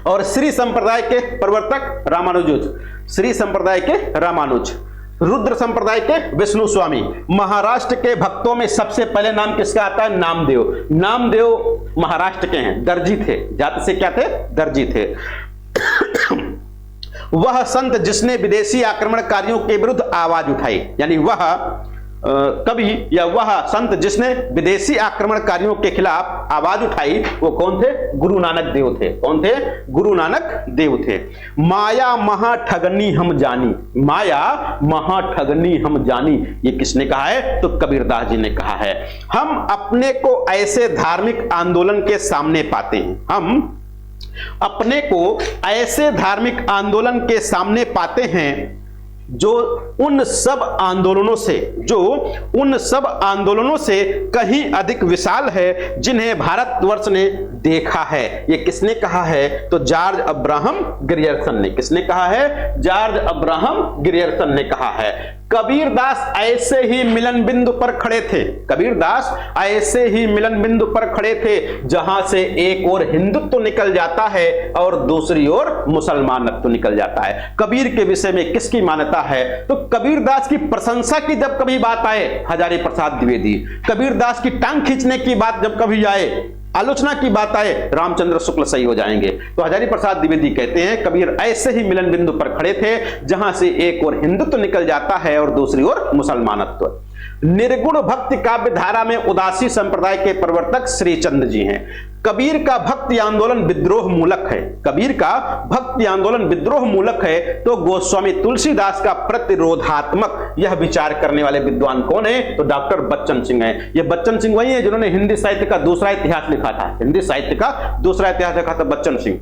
और श्री संप्रदाय के प्रवर्तक रामानुज, श्री संप्रदाय के रामानुज। रुद्र संप्रदाय के विष्णु स्वामी। महाराष्ट्र के भक्तों में सबसे पहले नाम किसका आता है, नामदेव। नामदेव महाराष्ट्र के हैं, दर्जी थे, जाति से क्या थे, दर्जी थे। वह संत जिसने विदेशी आक्रमणकारियों के विरुद्ध आवाज उठाई, यानी वह कवि या वह संत जिसने विदेशी आक्रमणकारियों के खिलाफ आवाज उठाई, वो कौन थे, गुरु नानक देव थे। कौन थे, गुरु नानक देव थे। माया महाठगनी हम जानी, माया महाठगनी हम जानी, ये किसने कहा है, तो कबीरदास जी ने कहा है। हम अपने को ऐसे धार्मिक आंदोलन के सामने पाते हैं, हम अपने को ऐसे धार्मिक आंदोलन के सामने पाते हैं जो उन सब आंदोलनों से कहीं अधिक विशाल है जिन्हें भारतवर्ष ने देखा है। ये किसने कहा है, तो जॉर्ज अब्राहम ग्रियर्सन ने। किसने कहा है, जॉर्ज अब्राहम ग्रियर्सन ने कहा है। कबीरदास ऐसे ही मिलन बिंदु पर खड़े थे, कबीरदास ऐसे ही मिलन बिंदु पर खड़े थे जहां से एक ओर हिंदुत्व निकल जाता है और दूसरी ओर मुसलमानत्व निकल जाता है। कबीर के विषय में किसकी मान्यता है, तो कबीरदास की प्रशंसा की जब कभी बात आए, हजारी प्रसाद द्विवेदी। कबीरदास की टांग खींचने की बात जब कभी आए, आलोचना की बात आए, रामचंद्र शुक्ल सही हो जाएंगे। तो हजारी प्रसाद द्विवेदी कहते हैं कबीर ऐसे ही मिलन बिंदु पर खड़े थे जहां से एक ओर हिंदुत्व निकल जाता है और दूसरी ओर मुसलमानत्व। निर्गुण भक्ति काव्य धारा में उदासी संप्रदाय के प्रवर्तक श्रीचंद जी हैं। कबीर का भक्ति आंदोलन विद्रोह मूलक है, कबीर का भक्ति आंदोलन विद्रोह मूलक है, तो गोस्वामी तुलसीदास का प्रतिरोधात्मक यह विचार करने वाले विद्वान कौन है, तो डॉक्टर बच्चन सिंह हैं। ये बच्चन सिंह वही है जिन्होंने हिंदी साहित्य का दूसरा इतिहास लिखा था, हिंदी साहित्य का दूसरा इतिहास लिखा था बच्चन सिंह।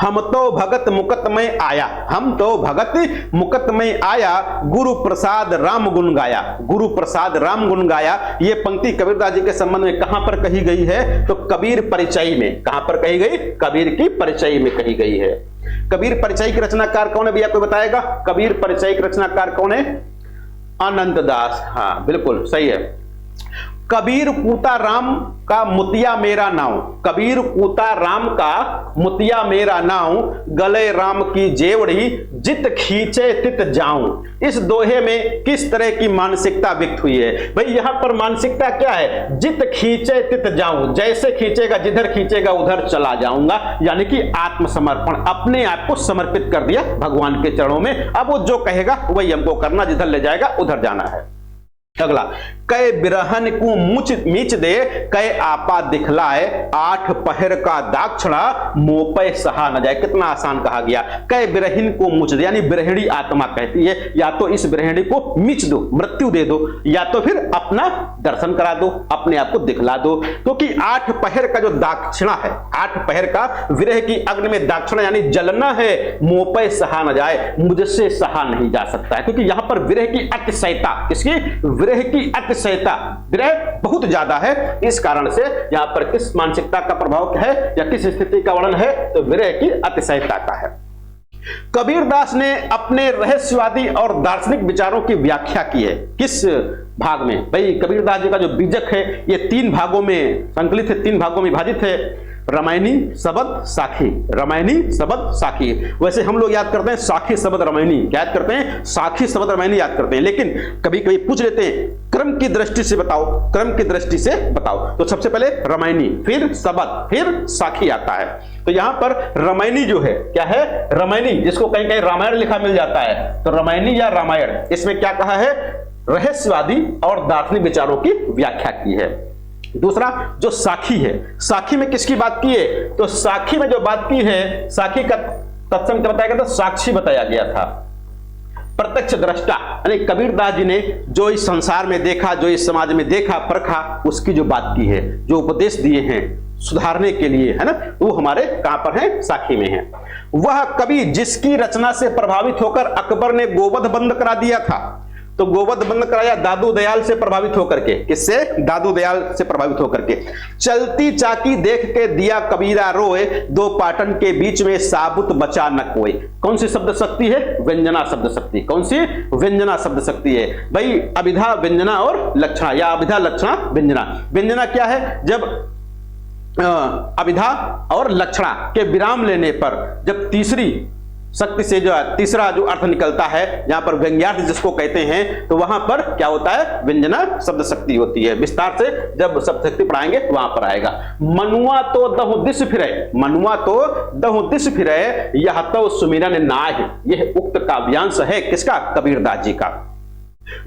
हम तो भगत मुकत में आया, हम तो भगत मुकत में आया, गुरु प्रसाद राम गुण गाया, गुरु प्रसाद राम गुण गाया। ये पंक्ति कबीरदास जी के संबंध में कहां पर कही गई है, तो कबीर परिचय में। कहां पर कही गई, कबीर की परिचय में कही गई है। कबीर परिचय की रचनाकार कौन है भैया, कोई बताएगा, कबीर परिचय की रचनाकार कौन है, अनंत दास। हाँ बिल्कुल सही है। कबीर कूता राम का मुतिया मेरा नाव, कबीर कूता राम का मुतिया मेरा नाव, गले राम की जेवड़ी जित खींचे तित जाऊं। इस दोहे में किस तरह की मानसिकता व्यक्त हुई है भाई, यहां पर मानसिकता क्या है, जित खींचे तित जाऊं, जैसे खींचेगा जिधर खींचेगा उधर चला जाऊंगा, यानी कि आत्मसमर्पण, अपने आप को समर्पित कर दिया भगवान के चरणों में। अब वो जो कहेगा वही हमको करना, जिधर ले जाएगा उधर जाना है। अगला, कै बिरहन को मुच मीच दे, कै आपा दिखलाए, 8 पहर का दाक्षिणा, मोपे सहा न जाए। कितना आसान कहा गया। कै बिरहिन को मुच दे, यानी बिरहिणी आत्मा कहती है या तो इस बिरहिणी को मीच दो, मृत्यु दे दो, या तो फिर अपना दर्शन करा दो, अपने आप को दिखला दो। क्योंकि 8 पहर का जो दाक्षिणा है, 8 पहर का विरह की अग्नि में दाक्षिणा यानी जलना है, मोपे सहा न जाए, मुझसे सहा नहीं जा सकता है। क्योंकि यहां पर विरह की अतिशयता, इसकी विरह की अतिशयता, विरह बहुत ज्यादा है, इस कारण से यहां पर किस मानसिकता का प्रभाव है या किस स्थिति का वर्णन है, तो विरह की अतिशयता का है। कबीरदास ने अपने रहस्यवादी और दार्शनिक विचारों की व्याख्या की है। किस भाग में? भाई कबीरदास जी का जो बीजक है ये 3 भागों में संकलित है, 3 भागों में विभाजित है, रामायणी, शबद, साखी। रामायणी, शबद, साखी। वैसे हम लोग याद करते हैं साखी, शबद, रामायणी, याद करते हैं साखी, शबद, रामायणी याद करते हैं, लेकिन कभी कभी पूछ लेते हैं क्रम की दृष्टि से बताओ, क्रम की दृष्टि से बताओ। तो सबसे पहले रामायणी, फिर शबद, फिर साखी आता है। तो यहां पर रामायणी जो है, क्या है? रामायणी, जिसको कहीं कहीं रामायण लिखा मिल जाता है, तो रामायणी या रामायण, इसमें क्या कहा है? रहस्यवादी और दार्शनिक विचारों की व्याख्या की है। दूसरा जो साखी है, साखी में किसकी बात की है? तो साखी में जो बात की है, साखी का तत्सम क्या बताया गया था? साक्षी बताया गया था, प्रत्यक्ष दृष्टा, यानी कबीरदास जी ने जो इस संसार में देखा, जो इस समाज में देखा, परखा, उसकी जो बात की है, जो उपदेश दिए हैं सुधारने के लिए, है ना, वो हमारे कहां पर है? साखी में है। वह कवि जिसकी रचना से प्रभावित होकर अकबर ने गोवध बंद करा दिया था, तो गोवध बंद कराया दादू दयाल से प्रभावित होकर के। किससे? दादू दयाल से प्रभावित होकर के। चलती चाकी देख के दिया कबीरा रोए, 2 पाटन के बीच में साबुत बचा न कोई। कौन सी शब्द शक्ति है? व्यंजना शब्द शक्ति। कौन सी? व्यंजना शब्द शक्ति है भाई। अभिधा, व्यंजना और लक्षणा, या अभिधा, लक्षणा, व्यंजना। व्यंजना क्या है? जब अभिधा और लक्षणा के विराम लेने पर जब तीसरी शक्ति से जो तीसरा जो अर्थ निकलता है, यहां पर व्यंग्यार्थ जिसको कहते हैं, तो वहां पर क्या होता है? व्यंजना शब्द शक्ति होती है। विस्तार से जब शब्द शक्ति पढ़ाएंगे तो वहां पर आएगा। मनुआ तो दहु दिस फिरे, मनुआ तो दहु दिस फिरे, यह तो सुमिरन नाह। यह उक्त काव्यांश है किसका? कबीरदास जी का।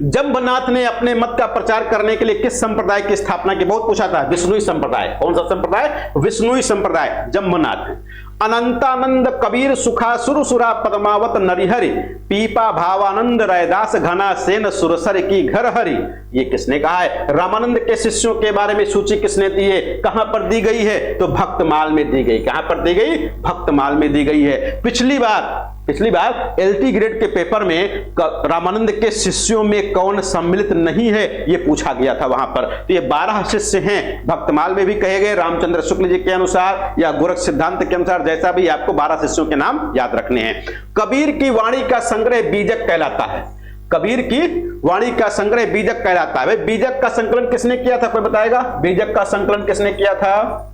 जम्बनाथ ने अपने मत का प्रचार करने के लिए किस संप्रदाय की स्थापना की? बहुत पूछा था। विष्णुई संप्रदाय। कौन सा संप्रदाय? विष्णुई संप्रदाय, जम्बनाथ। अनंतानंद कबीर सुखा सुरसुरा पद्मावत नरिहरि, पीपा भावानंद रैदास घना सेन सुरसर की घर हरि। ये किसने कहा है? रामानंद के शिष्यों के बारे में सूची किसने दी है? कहां पर दी गई है? तो भक्तमाल में दी गई। कहां पर दी गई? भक्तमाल में दी गई है। पिछली बार एलटी ग्रेड के पेपर में रामानंद के शिष्यों में कौन सम्मिलित नहीं है, यह पूछा गया था वहां पर। तो ये 12 शिष्य हैं, भक्तमाल में भी कहे गए रामचंद्र शुक्ल जी के अनुसार या गोरख सिद्धांत के अनुसार, जैसा भी आपको 12 शिष्यों के नाम याद रखने हैं। कबीर की वाणी का संग्रह बीजक कहलाता है। कबीर की वाणी का संग्रह बीजक कहलाता है। बीजक का संकलन किसने किया था? कोई बताएगा? बीजक का संकलन किसने किया था?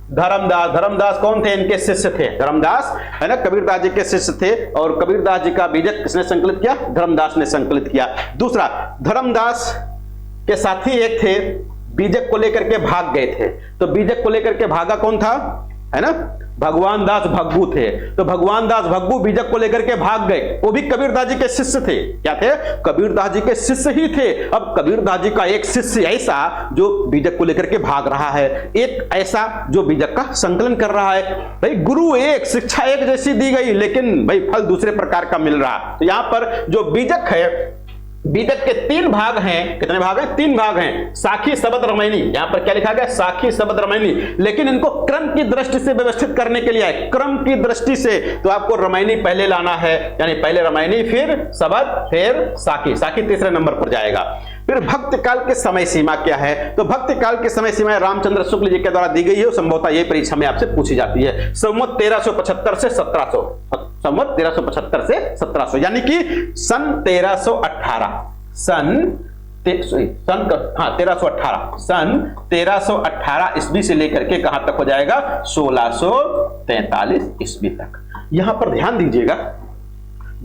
धर्मदास। धर्मदास कौन थे? इनके शिष्य थे। धर्मदास, है ना, कबीरदास जी के शिष्य थे। और कबीरदास जी का बीजक किसने संकलित किया? धर्मदास ने संकलित किया। दूसरा, धर्मदास के साथी एक थे, बीजक को लेकर के भाग गए थे। तो बीजक को लेकर के भागा कौन था? है ना, भगवान दास भग्गू थे। तो भगवान दास भग्गू बीजक को लेकर के भाग गए, वो भी कबीरदास जी के शिष्य थे। क्या थे? कबीरदास जी के शिष्य ही थे। अब कबीरदास जी का एक शिष्य ऐसा जो बीजक को लेकर के भाग रहा है, एक ऐसा जो बीजक का संकलन कर रहा है। भाई गुरु एक, शिक्षा एक जैसी दी गई, लेकिन भाई फल दूसरे प्रकार का मिल रहा। तो यहां पर जो बीजक है, बीजक के 3 भाग हैं। कितने भाग हैं? 3 भाग हैं। साखी, शबद, रामायणी। यहां पर क्या लिखा गया? साखी, शबद, रामायणी। लेकिन इनको क्रम की दृष्टि से व्यवस्थित करने के लिए आए, क्रम की दृष्टि से। तो आपको रामायणी पहले लाना है, यानी पहले रामायणी, फिर शबद, फिर साखी। साखी तीसरे नंबर पर जाएगा। फिर भक्ति काल के समय सीमा क्या है? तो भक्ति काल की समय सीमा रामचंद्र शुक्ल जी के द्वारा दी गई है। संभवतः यह परीक्षा में आपसे पूछी जाती है। संवत 1375 से 1700, संवत 1375 से 1700, यानी कि सन 1318, सन 1318 ईस्वी से लेकर के कहां तक हो जाएगा? 1643 ईस्वी तक। यहां पर ध्यान दीजिएगा,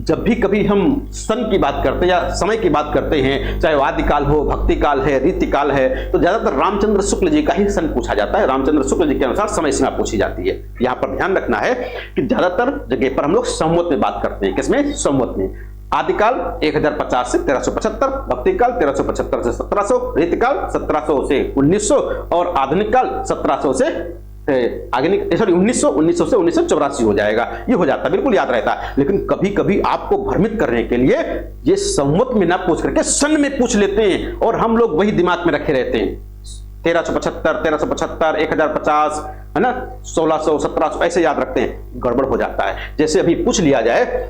जब भी कभी हम सन की बात करते हैं या समय की बात करते हैं, चाहे आदिकाल हो, भक्ति काल है, रीति काल है, तो ज्यादातर रामचंद्र शुक्ल जी का ही सन पूछा जाता है। रामचंद्र शुक्ल जी के अनुसार समय सीमा पूछी जाती है। यहां पर ध्यान रखना है कि ज्यादातर जगह पर हम लोग संवत में बात करते हैं। किसमें? संवत में। आदिकाल 1050 से 1375, भक्ति काल 1375 से 1700, रीतिकाल 1700 से 1900 और आधुनिक काल 1700 से सॉरी 1900 से 1984 हो जाएगा। ये हो जाता है, बिल्कुल याद रहता है। लेकिन कभी कभी आपको भ्रमित करने के लिए ये संवत में ना पूछ करके सन में पूछ लेते हैं और हम लोग वही दिमाग में रखे रहते हैं। 1375, 1050, है ना, 1600, 1700 ऐसे याद रखते हैं, गड़बड़ हो जाता है। जैसे अभी पूछ लिया जाए,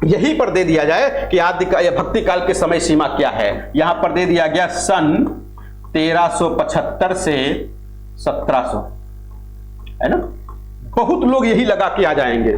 यहीं पर दे दिया जाए कि आदि का या भक्ति काल की समय सीमा क्या है, यहां पर दे दिया गया सन 1375 से 1700, है ना। बहुत लोग यही लगा के आ जाएंगे,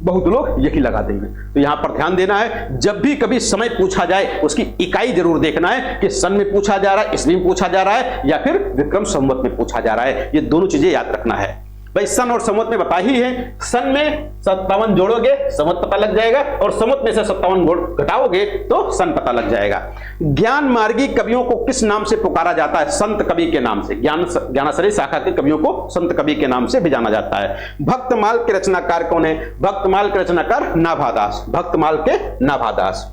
बहुत लोग यही लगा देंगे। तो यहां पर ध्यान देना है, जब भी कभी समय पूछा जाए उसकी इकाई जरूर देखना है कि सन में पूछा जा रहा है, ईस्वी में पूछा जा रहा है या फिर विक्रम संवत में पूछा जा रहा है। ये दोनों चीजें याद रखना है भाई। सन और संवत में बता ही है, सन में 57 जोड़ोगे संवत पता लग जाएगा और संवत में से 57 घटाओगे तो सन पता लग जाएगा। ज्ञान मार्गी कवियों को किस नाम से पुकारा जाता है? संत कवि के नाम से। ज्ञानाश्रय शाखा के कवियों को संत कवि के नाम से भी जाना जाता है। भक्तमाल के रचनाकार कौन है? भक्तमाल के रचनाकार नाभादास, भक्तमाल के नाभादास।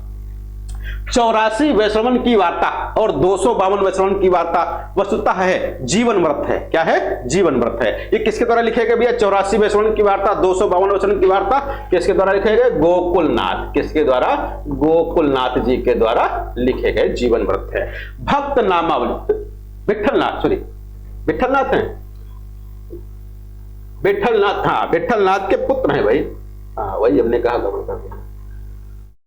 84 वैश्रवण की वार्ता और 252 वैश्रवण की वार्ता वस्तुतः है जीवन व्रत है। क्या है? जीवन व्रत है। ये किसके द्वारा लिखे गए भैया? 84 वैश्रवण की वार्ता, 252 वैश्रवण की वार्ता किसके द्वारा लिखे गए? गोकुलनाथ। किसके द्वारा? गोकुलनाथ जी के द्वारा लिखे गए जीवन व्रत है। भक्त नामावली, विठलनाथ, सॉरी विठलनाथ है, विठलनाथ, हाँ विठलनाथ के पुत्र हैं भाई, हाँ वही हमने कहा।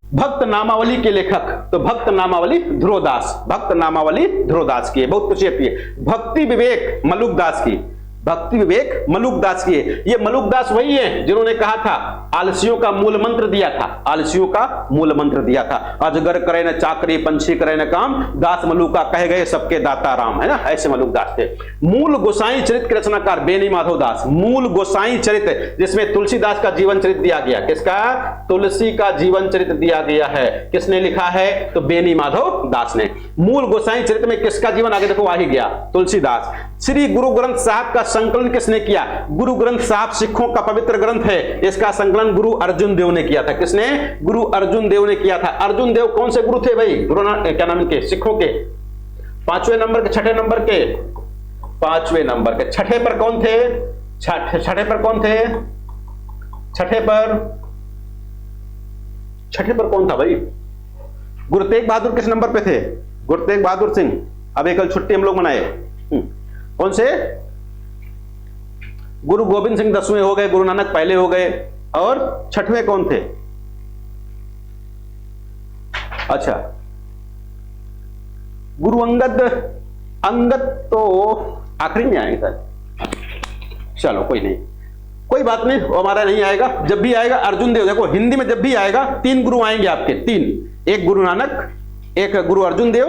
भक्त नामावली के लेखक, तो भक्त नामावली ध्रुवदास, भक्त नामावली ध्रुवदास की है। बहुत कुछ है। भक्ति विवेक मलुकदास की, भक्ति विवेक मलुकदास की है। ये मलुकदास वही है जिन्होंने कहा था, आलसियों का मूल मंत्र दिया था, आलसियों का मूल मंत्र दिया था, अजगर करे न चाकरी पंछी करे न काम, दास मलुका कह गए सबके दाता राम, है ना, ऐसे मलुकदास थे। मूल गोसाई चरित्र के रचनाकार बेनी माधव दास, मूल गोसाई चरित्र जिसमें तुलसीदास का जीवन चरित्र दिया गया। किसका? तुलसी का जीवन चरित्र दिया गया है। किसने लिखा है? तो बेनी माधव दास ने। मूल गोसाई चरित्र में किसका जीवन? आगे देखो आ ही गया, तुलसीदास। श्री गुरु ग्रंथ साहब का संकलन किसने किया? गुरु ग्रंथ साहब सिखों का पवित्र ग्रंथ है, इसका संकलन गुरु अर्जुन देव ने किया था। किसने? गुरु अर्जुन देव ने किया था। अर्जुन देव कौन से गुरु थे भाई? गुरु क्या नाम इनके? सिखों के 5वें नंबर के, 6ठे नंबर के, 5वें नंबर के। छठे पर कौन थे? छठे पर कौन थे? छठे पर कौन था भाई? गुरु तेग बहादुर किस नंबर पे थे? गुरु तेग बहादुर सिंह। अब एक कल छुट्टी हम लोग मनाए, कौन से? गुरु गोविंद सिंह 10वें हो गए, गुरु नानक पहले हो गए, और 6ठवें कौन थे? अच्छा, गुरु अंगद, अंगद तो आखिरी में आएंगे सर। चलो कोई नहीं, कोई बात नहीं, हमारा नहीं आएगा, जब भी आएगा अर्जुन देव। देखो हिंदी में जब भी आएगा 3 गुरु आएंगे आपके, 3, एक गुरु नानक, एक गुरु अर्जुन देव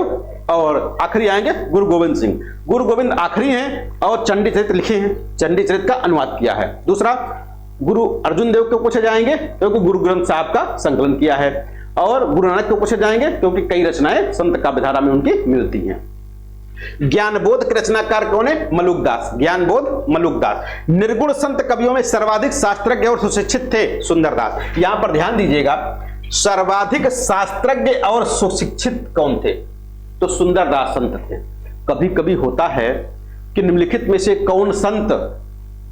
और आखिरी आएंगे गुरु गोविंद सिंह। गुरु गोविंद आखिरी हैं और चंडी चरित्र लिखे हैं, चंडी चरित्र का अनुवाद किया है। दूसरा गुरु अर्जुन देव को पूछे जाएंगे क्योंकि गुरु ग्रंथ साहब का संकलन किया है, और गुरु नानक को पूछे जाएंगे क्योंकि कई रचनाएं संत काव्यधारा में उनकी मिलती हैं। ज्ञानबोध के रचनाकार कौन है? मलुकदास, ज्ञानबोध मलुकदास। निर्गुण संत कवियों में सर्वाधिक शास्त्रज्ञ और सुशिक्षित थे सुंदरदास। यहां पर ध्यान दीजिएगा, सर्वाधिक शास्त्रज्ञ और सुशिक्षित कौन थे? तो सुंदरदास संत थे। कभी कभी होता है कि निम्नलिखित में से कौन संत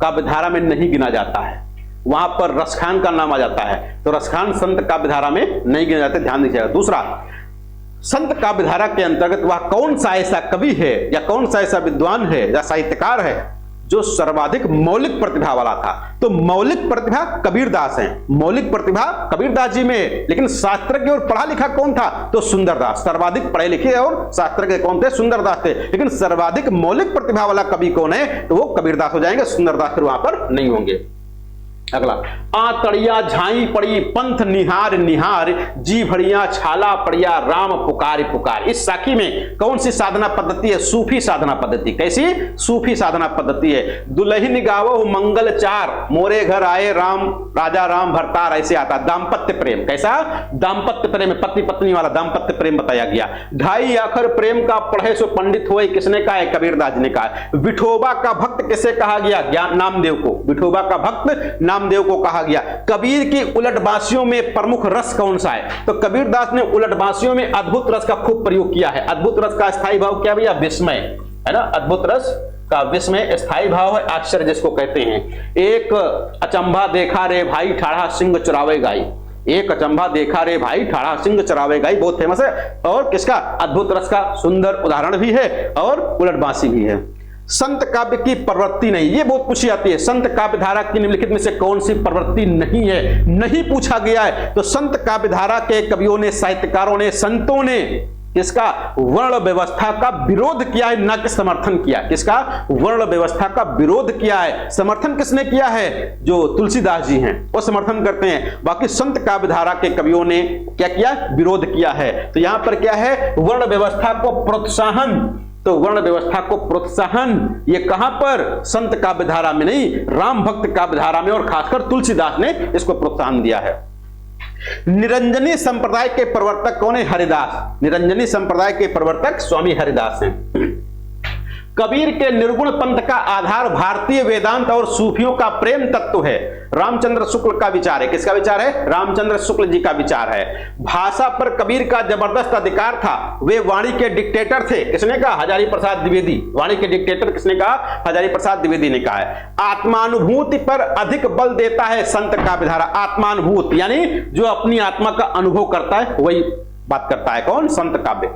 काव्यधारा में नहीं गिना जाता है, वहां पर रसखान का नाम आ जाता है, तो रसखान संत काव्यधारा में नहीं गिना जाते, ध्यान दीजिएगा। दूसरा, संत काव्यधारा के अंतर्गत वह कौन सा ऐसा कवि है या कौन सा ऐसा विद्वान है या साहित्यकार है जो सर्वाधिक मौलिक प्रतिभा वाला था? तो मौलिक प्रतिभा कबीरदास हैं, मौलिक प्रतिभा कबीरदास जी में, लेकिन शास्त्रज्ञ और पढ़ा लिखा कौन था? तो सुंदरदास। सर्वाधिक पढ़े लिखे और शास्त्रज्ञ कौन थे? सुंदरदास थे। लेकिन सर्वाधिक मौलिक प्रतिभा वाला कवि कौन है? तो वो कबीरदास हो जाएंगे, सुंदरदास फिर वहां पर नहीं होंगे। अगला, तड़िया झाई पड़ी पंथ निहार निहार, जी भड़िया छाला पड़िया राम पुकार पुकार। इस साखी में कौन सी साधना पद्धति है? सूफी साधना पद्धति। कैसी? सूफी साधना पद्धति है। दुल्हन गावो मंगल चार, मोरे घर आए राम राजा राम भरतार, ऐसे आता। दाम्पत्य प्रेम, कैसा? दाम्पत्य प्रेम, पति पत्नी वाला दाम्पत्य प्रेम बताया गया। ढाई आखर प्रेम का पढ़े सो पंडित होए, किसने कहा है? कबीरदास जी ने कहा। विठोबा का भक्त किसे कहा गया? ज्ञान नामदेव को। विठोबा का भक्त नामदेव को कहा गया। कबीर की उलटबासियों में प्रमुख रस कौन सा है? तो कबीरदास ने उलटबासियों में अद्भुत रस का खूब प्रयोग किया है। अद्भुत रस का स्थायी भाव क्या भैया? विस्मय, है ना। अद्भुत रस का विस्मय स्थायी भाव है, आश्चर्य जिसको कहते हैं। एक अचंभा देखा रे भाई, ठाढ़ा सिंह चुरावे गाई। एक अचंभा देखा रे भाई, ठाढ़ा सिंह चरावे गाई, बहुत फेमस है। और किसका? अद्भुत रस का सुंदर उदाहरण भी है और उलटबांसी भी है। संत काव्य की प्रवृत्ति नहीं, ये बहुत पूछी जाती है। संत काव्य धारा की निम्नलिखित में से कौन सी प्रवृत्ति नहीं है? नहीं पूछा गया है। तो संत काव्य धारा के कवियों ने, साहित्यकारों ने, संतों ने किसका? वर्ण व्यवस्था का विरोध किया है, ना कि समर्थन किया। किसका? वर्ण व्यवस्था का विरोध किया है। समर्थन किसने किया है? जो तुलसीदास जी हैं वो समर्थन करते हैं। बाकी संत काव्य धारा के कवियों ने क्या किया? विरोध किया है। तो यहां पर क्या है? वर्ण व्यवस्था को प्रोत्साहन। तो वर्ण व्यवस्था को प्रोत्साहन ये कहां पर? संत काव्य धारा में नहीं, राम भक्त काव्य धारा में, और खासकर तुलसीदास ने इसको प्रोत्साहन दिया है। निरंजनी संप्रदाय के प्रवर्तक कौन है? हरिदास। निरंजनी संप्रदाय के प्रवर्तक स्वामी हरिदास हैं। कबीर के निर्गुण पंथ का आधार भारतीय वेदांत और सूफियों का प्रेम तत्व है। रामचंद्र शुक्ल का विचार है। किसका विचार है? रामचंद्र शुक्ल जी का विचार है। भाषा पर कबीर का जबरदस्त अधिकार था। वे वाणी के डिक्टेटर थे। किसने कहा? हजारी प्रसाद द्विवेदी। वाणी के डिक्टेटर किसने कहा? हजारी प्रसाद द्विवेदी ने कहा है। आत्मानुभूति पर अधिक बल देता है संत काव्य धारा। आत्मानुभूति यानी जो अपनी आत्मा का अनुभव करता है वही बात करता है। कौन? संत काव्य।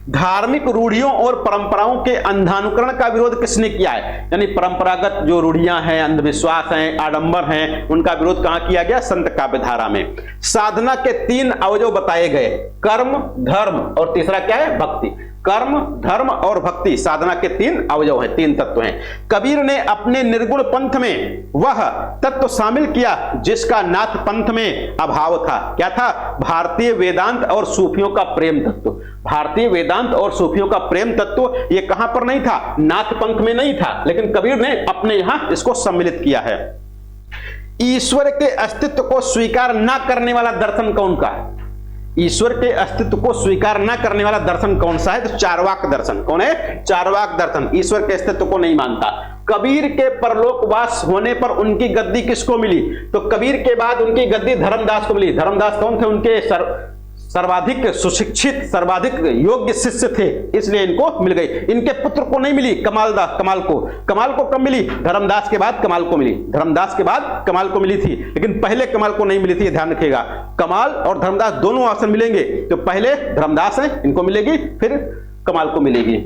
धार्मिक रूढ़ियों और परंपराओं के अंधानुकरण का विरोध किसने किया है? यानी परंपरागत जो रूढ़ियां हैं, अंधविश्वास हैं, आडंबर हैं, उनका विरोध कहां किया गया? संत काव्य धारा में। साधना के 3 अवयव बताए गए, कर्म, धर्म और तीसरा क्या है? भक्ति। कर्म, धर्म और भक्ति साधना के 3 अवयव हैं, 3 तत्व हैं। कबीर ने अपने निर्गुण पंथ में वह तत्व शामिल किया जिसका नाथ पंथ में अभाव था। क्या था? भारतीय वेदांत और सूफियों का प्रेम तत्व। भारतीय वेदांत और सूफियों का प्रेम तत्व ये कहां पर नहीं था? नाथ पंथ में नहीं था, लेकिन कबीर ने अपने यहां इसको सम्मिलित किया है। ईश्वर के अस्तित्व को स्वीकार न करने वाला दर्शन कौन का है? ईश्वर के अस्तित्व को स्वीकार न करने वाला दर्शन कौन सा है? तो चार्वाक दर्शन। कौन है? चार्वाक दर्शन। ईश्वर के अस्तित्व को नहीं मानता। कबीर के परलोकवास होने पर उनकी गद्दी किसको मिली? तो कबीर के बाद उनकी गद्दी धर्मदास को मिली। धर्मदास कौन थे? उनके सर्वाधिक सुशिक्षित, सर्वाधिक योग्य शिष्य थे, इसलिए इनको मिल गई। इनके पुत्र को नहीं मिली। कमाल को कब मिली? धर्मदास के बाद कमाल को मिली। धर्मदास के बाद कमाल को मिली थी, लेकिन पहले कमाल को नहीं मिली थी। ध्यान रखिएगा, कमाल और धर्मदास दोनों ऑप्शन मिलेंगे। तो पहले धर्मदास है, इनको मिलेगी, फिर कमाल को मिलेगी।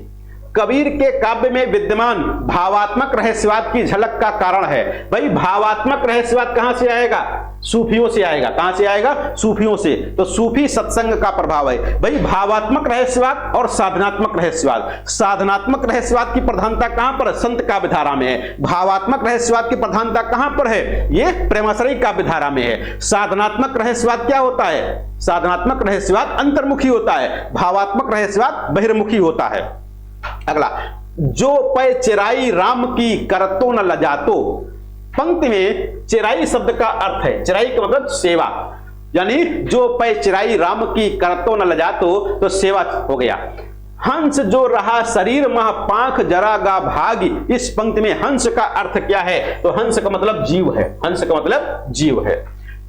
कबीर के काव्य में विद्यमान भावात्मक रहस्यवाद की झलक का कारण है। भाई भावात्मक रहस्यवाद कहां से आएगा? सूफियों से आएगा। कहां से आएगा? सूफियों से। तो सूफी सत्संग का प्रभाव है। भाई भावात्मक रहस्यवाद और साधनात्मक रहस्यवाद। साधनात्मक रहस्यवाद की प्रधानता कहां पर? संत काव्य धारा में है। भावात्मक रहस्यवाद की प्रधानता कहां पर है? ये प्रेमाश्रयी काव्य धारा में है। साधनात्मक रहस्यवाद क्या होता है? साधनात्मक रहस्यवाद अंतर्मुखी होता है, भावात्मक रहस्यवाद बहिर्मुखी होता है। अगला, जो पै चिराई राम की करतो न लजातो। पंक्ति में चिराई शब्द का अर्थ है, चिराई का मतलब सेवा, यानी जो पै चिराई राम की करतो न लजातो, तो सेवा हो गया। हंस जो रहा शरीर मह पांख जरा गा भागी। इस पंक्ति में हंस का अर्थ क्या है? तो हंस का मतलब जीव है। हंस का मतलब जीव है।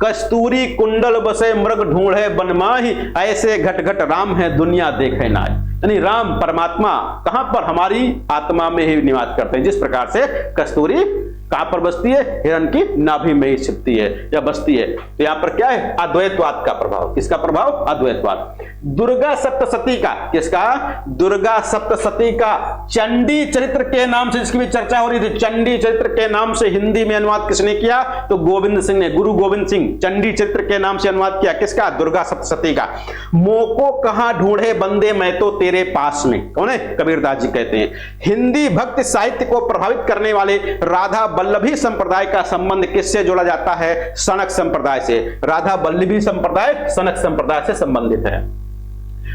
कस्तूरी कुंडल बसे मृग ढूंढे बनमाही, ऐसे घट घट राम है दुनिया देखे नाई। यानी राम परमात्मा कहां पर? हमारी आत्मा में ही निवास करते हैं। जिस प्रकार से कस्तूरी कहां पर बसती है? हिरण की नाभि में ही छिपती है या बसती है। तो यहां पर क्या है? अद्वैतवाद का प्रभाव। किसका प्रभाव? अद्वैतवाद। दुर्गा सप्तशती का, किसका? दुर्गा सप्तशती का चंडी चरित्र के नाम से जिसकी भी चर्चा हो रही थी, चंडी चरित्र के नाम से हिंदी में अनुवाद किसने किया? तो गोविंद सिंह ने, गुरु गोविंद सिंह चंडी चरित्र के नाम से अनुवाद किया। किसका? दुर्गा सप्तशती का। मोको कहां ढूंढे बंदे मैं तो तेरे पास में। कौन है? कबीरदास जी कहते हैं। हिंदी भक्ति साहित्य को प्रभावित करने वाले राधा वल्लभी संप्रदाय का संबंध किससे जोड़ा जाता है? सनक संप्रदाय से। राधा वल्लभी संप्रदाय सनक संप्रदाय से संबंधित है।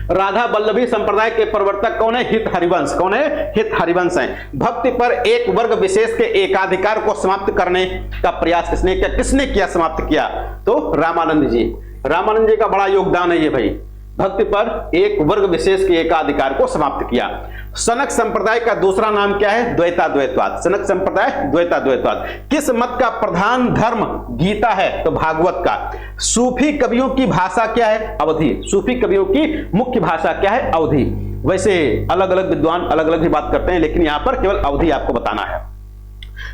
राधा वल्लभी संप्रदाय के प्रवर्तक कौन है? हित हरिवंश। कौन है? हित हरिवंश है। भक्ति पर एक वर्ग विशेष के एकाधिकार को समाप्त करने का प्रयास किसने किया? किसने किया? समाप्त किया तो रामानंद जी। रामानंद जी का बड़ा योगदान है ये भाई। भक्ति पर एक वर्ग विशेष के एकाधिकार को समाप्त किया। सनक संप्रदाय का दूसरा नाम क्या है? द्वैताद्वैतवाद। सनक संप्रदाय द्वैताद्वैतवाद। किस मत का प्रधान धर्म गीता है? तो भागवत का। सूफी कवियों की भाषा क्या है? अवधी। सूफी कवियों की मुख्य भाषा क्या है? अवधी। वैसे अलग अलग विद्वान अलग अलग भी बात करते हैं, लेकिन यहां पर केवल अवधी आपको बताना है।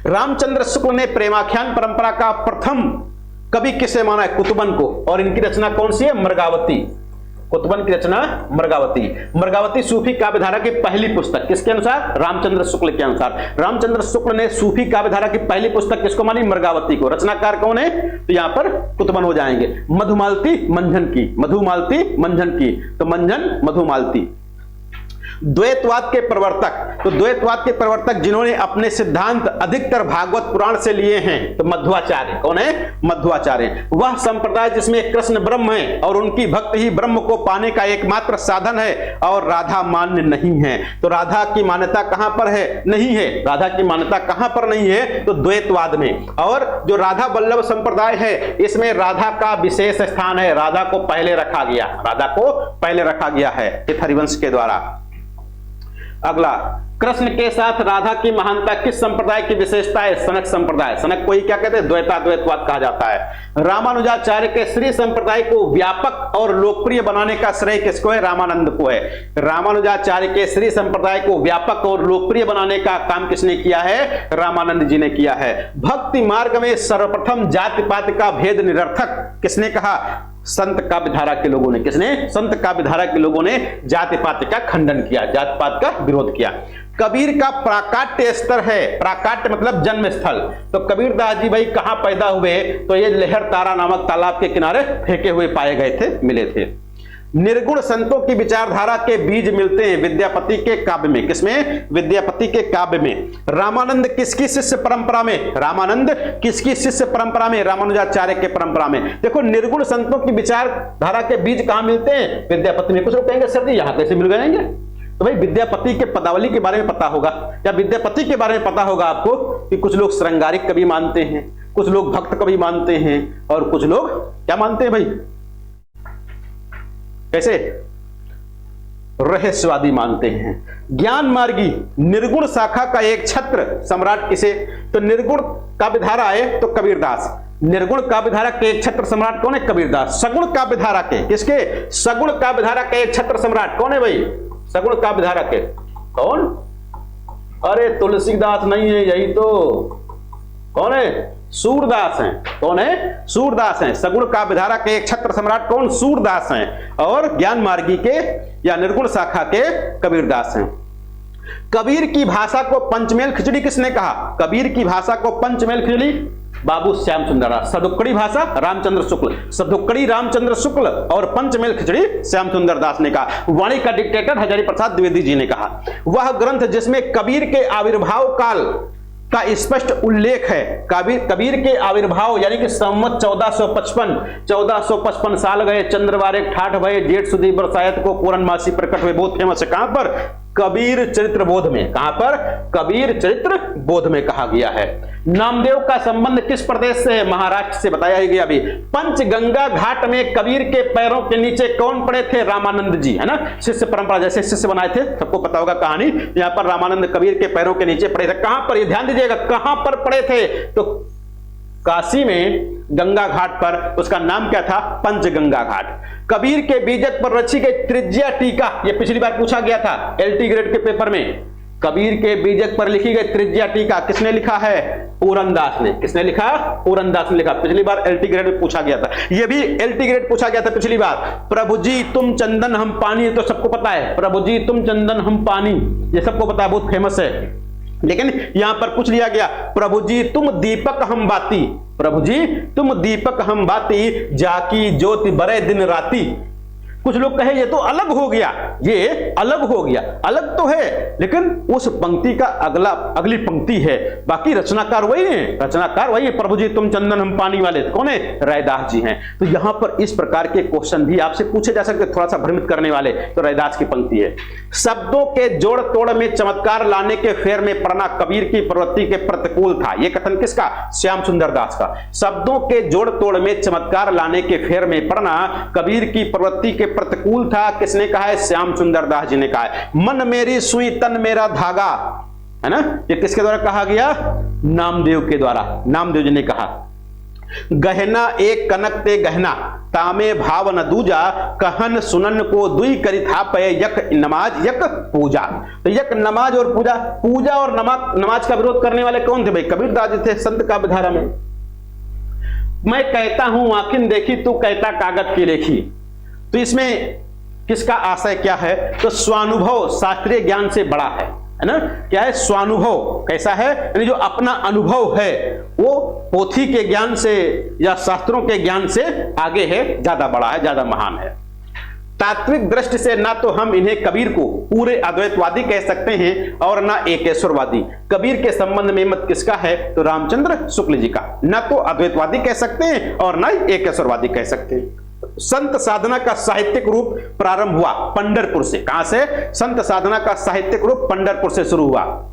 रामचंद्र शुक्ल ने प्रेमाख्यान परंपरा का प्रथम कवि किसे माना है? कुतुबन को। और इनकी रचना कौन सी है? मृगावती। कुतुबन की रचना मृगावती। मृगावती सूफी काव्यधारा की पहली पुस्तक किसके अनुसार? रामचंद्र शुक्ल के अनुसार। रामचंद्र शुक्ल ने सूफी काव्यधारा की पहली पुस्तक किसको मानी? मृगावती को। रचनाकार कौन है? तो यहां पर कुतुबन हो जाएंगे। मधुमालती मंझन की। मधुमालती मंझन की, तो मंझन मधुमालती। द्वैतवाद के प्रवर्तक, तो द्वैतवाद के प्रवर्तक जिन्होंने अपने सिद्धांत अधिकतर भागवत पुराण से लिए हैं, तो मध्वाचार्य। कौन है? मध्वाचार्य। वह संप्रदाय जिसमें कृष्ण ब्रह्म है और उनकी भक्ति ही ब्रह्म को पाने का एकमात्र साधन है और राधा मान्य नहीं है। तो राधा की मान्यता कहां पर है? नहीं है। राधा की मान्यता कहां पर नहीं है? तो द्वैतवाद में। और जो राधा वल्लभ संप्रदाय है, इसमें राधा का विशेष स्थान है। राधा को पहले रखा गया, राधा को पहले रखा गया है हरिवंश के द्वारा। अगला, कृष्ण के साथ राधा की महानता किस संप्रदाय की विशेषता है? सनक संप्रदाय। सनक को ही क्या कहते हैं? द्वैताद्वैतवाद कहा जाता है। रामानुजाचार्य के श्री संप्रदाय को व्यापक और लोकप्रिय बनाने का श्रेय किसको है? रामानंद को है। रामानुजाचार्य के श्री संप्रदाय को व्यापक और लोकप्रिय बनाने का काम किसने किया है? रामानंद जी ने किया है। भक्ति मार्ग में सर्वप्रथम जाति पाति का भेद निरर्थक किसने कहा? संत काव्यधारा के लोगों ने। किसने? संत काव्यधारा के लोगों ने जाति पाति का खंडन किया, जाति पात का विरोध किया। कबीर का प्राकाट्य स्तर है। प्राकाट्य मतलब जन्म स्थल। तो कबीरदास जी भाई कहां पैदा हुए? तो ये लहर तारा नामक तालाब के किनारे फेंके हुए पाए गए थे, मिले थे। निर्गुण संतों की विचारधारा के बीज मिलते हैं विद्यापति के काव्य में। किसमें? विद्यापति के काव्य में। रामानंद किसकी शिष्य परंपरा में? रामानंद किसकी शिष्य परंपरा में? रामानुजाचार्य के परंपरा में। देखो, निर्गुण संतों की विचारधारा के बीज कहां मिलते हैं? विद्यापति में। कुछ लोग कहेंगे सर जी यहां कैसे मिल जाएंगे? तो भाई विद्यापति के पदावली के बारे में पता होगा, या विद्यापति के बारे में पता होगा आपको कि कुछ लोग श्रृंगारिक कवि मानते हैं, कुछ लोग भक्त कवि मानते हैं, और कुछ लोग क्या मानते हैं भाई? कैसे? रहस्यवादी मानते हैं। ज्ञान मार्गी निर्गुण शाखा का एक छत्र सम्राट किसे? तो निर्गुण काव्यधारा है तो कबीरदास। निर्गुण काव्यधारा के एक छत्र सम्राट कौन है? कबीरदास। सगुण काव्यधारा के, किसके? सगुण काव्यधारा के एक छत्र सम्राट कौन है भाई? सगुण काव्यधारा के कौन? अरे तुलसीदास नहीं है, यही तो। कौन है? सूरदास हैं। कौन है? सूरदास हैं। सगुण काव्यधारा के एक छत्र सम्राट कौन? सूरदास हैं। और ज्ञान मार्गी के या निर्गुण शाखा के कबीरदास हैं। कबीर की भाषा को पंचमेल खिचड़ी किसने कहा? कबीर की भाषा को पंचमेल खिचड़ी बाबू श्याम सुंदर दास। सदुक्कड़ी भाषा रामचंद्र शुक्ल, सदुक्कड़ी रामचंद्र शुक्ल, और पंचमेल खिचड़ी श्याम सुंदर दास ने कहा। वाणी का डिक्टेटर हजारी प्रसाद द्विवेदी जी ने कहा। वह ग्रंथ जिसमें कबीर के आविर्भाव काल का स्पष्ट उल्लेख है। कबीर के आविर्भाव यानी कि संवत 1455 साल गए, चंद्रवारे ठाठ भये, जेठ सुदी बरसायत को पूर्णमासी प्रकट हुए। बहुत फेमस है। कहां पर? कबीर चरित्र बोध में। कहां पर? कबीर चरित्र बोध में कहा गया है। नामदेव का संबंध किस प्रदेश से है? महाराष्ट्र से। बताया ही गया अभी। पंचगंगा घाट में कबीर के पैरों के नीचे कौन पड़े थे? रामानंद जी, है ना। शिष्य परंपरा जैसे शिष्य बनाए थे, सबको पता होगा कहानी। यहां पर रामानंद कबीर के पैरों के नीचे पड़े थे। कहां पर? ये ध्यान दीजिएगा, कहां पर पड़े थे? तो काशी में गंगा घाट पर। उसका नाम क्या था? पंचगंगा घाट। कबीर के बीजक पर रची गई त्रिज्या टीका, यह पिछली बार पूछा गया था एलटी ग्रेड के पेपर में। कबीर के बीजक पर लिखी गई त्रिज्या टीका किसने लिखा है? पूरनदास ने। किसने लिखा? पूरनदास ने लिखा। पिछली बार एलटी ग्रेड में पूछा गया था, यह भी एलटी ग्रेड पूछा गया था पिछली बार। प्रभु जी तुम चंदन हम पानी, तो सबको पता है। प्रभु जी तुम चंदन हम पानी, ये सबको पता है, बहुत फेमस है। लेकिन यहां पर पूछ लिया गया, प्रभु जी तुम दीपक हम बाती, प्रभु जी तुम दीपक हम बाती, जाकी ज्योति बरे दिन राती। कुछ लोग कहे ये तो अलग हो गया, ये अलग हो गया। अलग तो है, लेकिन उस पंक्ति का अगली पंक्ति है, बाकी रचनाकार वही है। रचनाकार वही है। प्रभु जी तुम चंदन हम पानी वाले कौन है? रैदास जी हैं। तो यहां पर इस प्रकार के क्वेश्चन भी आपसे पूछे जा सकते, थोड़ा सा भ्रमित करने वाले। तो रैदास की पंक्ति है। शब्दों के जोड़ तोड़ में चमत्कार लाने के फेर में पड़ना कबीर की प्रवृत्ति के प्रतिकूल था। यह कथन किसका? श्याम सुंदर दास का। शब्दों के जोड़ तोड़ में चमत्कार लाने के फेर में पड़ना कबीर की प्रवृत्ति के प्रतिकूल था, किसने कहा है? श्याम सुंदर दास जी ने कहा है। मन मेरी सुई तन मेरा धागा, है ना, ये किसके द्वारा कहा गया? नामदेव के द्वारा। नामदेव जी ने कहा गहना एक कनक ते गहना तामे भाव न दूजा कहन सुनन को दुई करी था पे यक नमाज यक पूजा। तो यक नमाज और पूजा, पूजा और नमाज का विरोध करने वाले कौन थे भाई? कबीरदास जी थे संत काव्य धारा में। मैं कहता हूं आखिन देखी तू कहता कागज की लेखी। तो इसमें किसका आशय क्या है? तो स्वानुभव शास्त्रीय ज्ञान से बड़ा है ना। क्या है? स्वानुभव। कैसा है? यानी जो अपना अनुभव है वो पोथी के ज्ञान से या शास्त्रों के ज्ञान से आगे है, ज्यादा बड़ा है, ज्यादा महान है। तात्विक दृष्टि से ना तो हम इन्हें कबीर को पूरे अद्वैतवादी कह सकते हैं और ना एकेश्वरवादी। कबीर के संबंध में मत किसका है? तो रामचंद्र शुक्ल जी का। ना तो अद्वैतवादी कह सकते हैं और ना एकेश्वरवादी कह सकते हैं। संत साधना का साहित्यिक रूप प्रारंभ हुआ पंढरपुर से। कहां से? संत साधना का साहित्यिक रूप पंढरपुर से शुरू हुआ।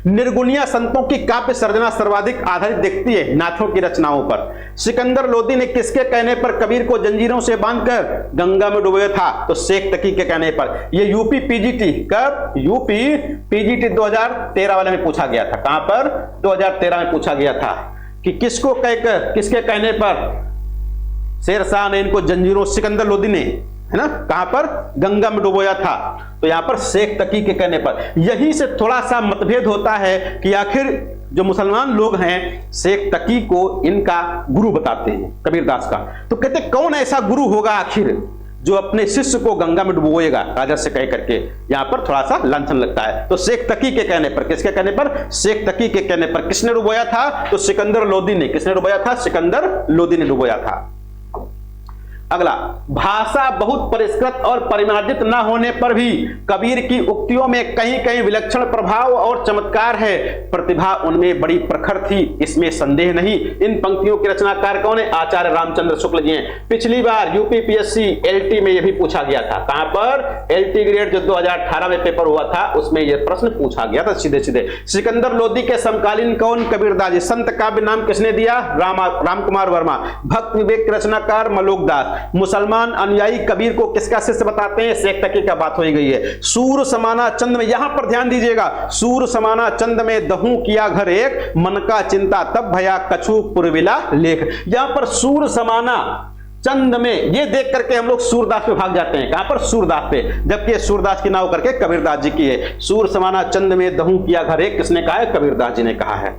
निर्गुणिया संतों की काव्य सर्जना सर्वाधिक आधारित दिखती है नाथों की रचनाओं पर। सिकंदर लोदी ने किसके कहने पर कबीर को जंजीरों से बांधकर गंगा में डुबोया था? तो शेख तकी के कहने पर। यह यूपी पीजीटी कब? यूपी पीजीटी 2013 वाले में पूछा गया था। कहां पर? 2013 में पूछा गया था कि किसको कहकर, किसके कहने पर शेरशाह ने इनको जंजीरों, सिकंदर लोदी ने, है ना, कहां पर? गंगा में डुबोया था। तो यहां पर शेख तकी के कहने पर। यहीं से थोड़ा सा मतभेद होता है कि आखिर जो मुसलमान लोग हैं शेख तकी को इनका गुरु बताते हैं कबीरदास का। तो कहते कौन ऐसा गुरु होगा आखिर जो अपने शिष्य को गंगा में डुबोएगा राजा से कह करके। यहां पर थोड़ा सा लांछन लगता है। तो शेख तकी के कहने पर, किसके कहने पर? शेख तकी के कहने पर। किसने डुबोया था? तो सिकंदर लोदी ने। किसने डुबोया था? सिकंदर लोदी ने डुबोया था। अगला, भाषा बहुत परिष्कृत और परिमार्जित न होने पर भी कबीर की उक्तियों में कहीं कहीं विलक्षण प्रभाव और चमत्कार है। प्रतिभा उनमें बड़ी प्रखर थी, इसमें संदेह नहीं। इन पंक्तियों के रचनाकार कौन है? आचार्य रामचंद्र शुक्ल जी हैं। पिछली बार यूपीपीएससी एलटी में यह भी पूछा गया था। कहां पर? एलटी ग्रेड जो 2018 में पेपर हुआ था उसमें यह प्रश्न पूछा गया था सीधे सीधे। सिकंदर लोदी के समकालीन कौन? कबीरदास जी। संत काव्य नाम किसने दिया? राम कुमार वर्मा। भक्त विवेक के रचनाकार मलोकदास। मुसलमान अनुयायी कबीर को किसका शिष्य बताते हैं? शेख तकी का बात हो गई है। सूर समाना चंद में, यहां पर ध्यान दीजिएगा, सूर समाना चंद में दहू किया घर एक, मन का चिंता तब भया कछु पुरविला लेख। यहां पर सूर समाना चंद में, ये देख करके हम लोग सूरदास पे भाग जाते हैं। कहां पर? सूरदास पे, जबकि सूरदास की नाव करके कबीरदास जी की है। सूर समाना चंद में दहू किया घर एक, किसने कहा है? कबीरदास जी ने कहा है।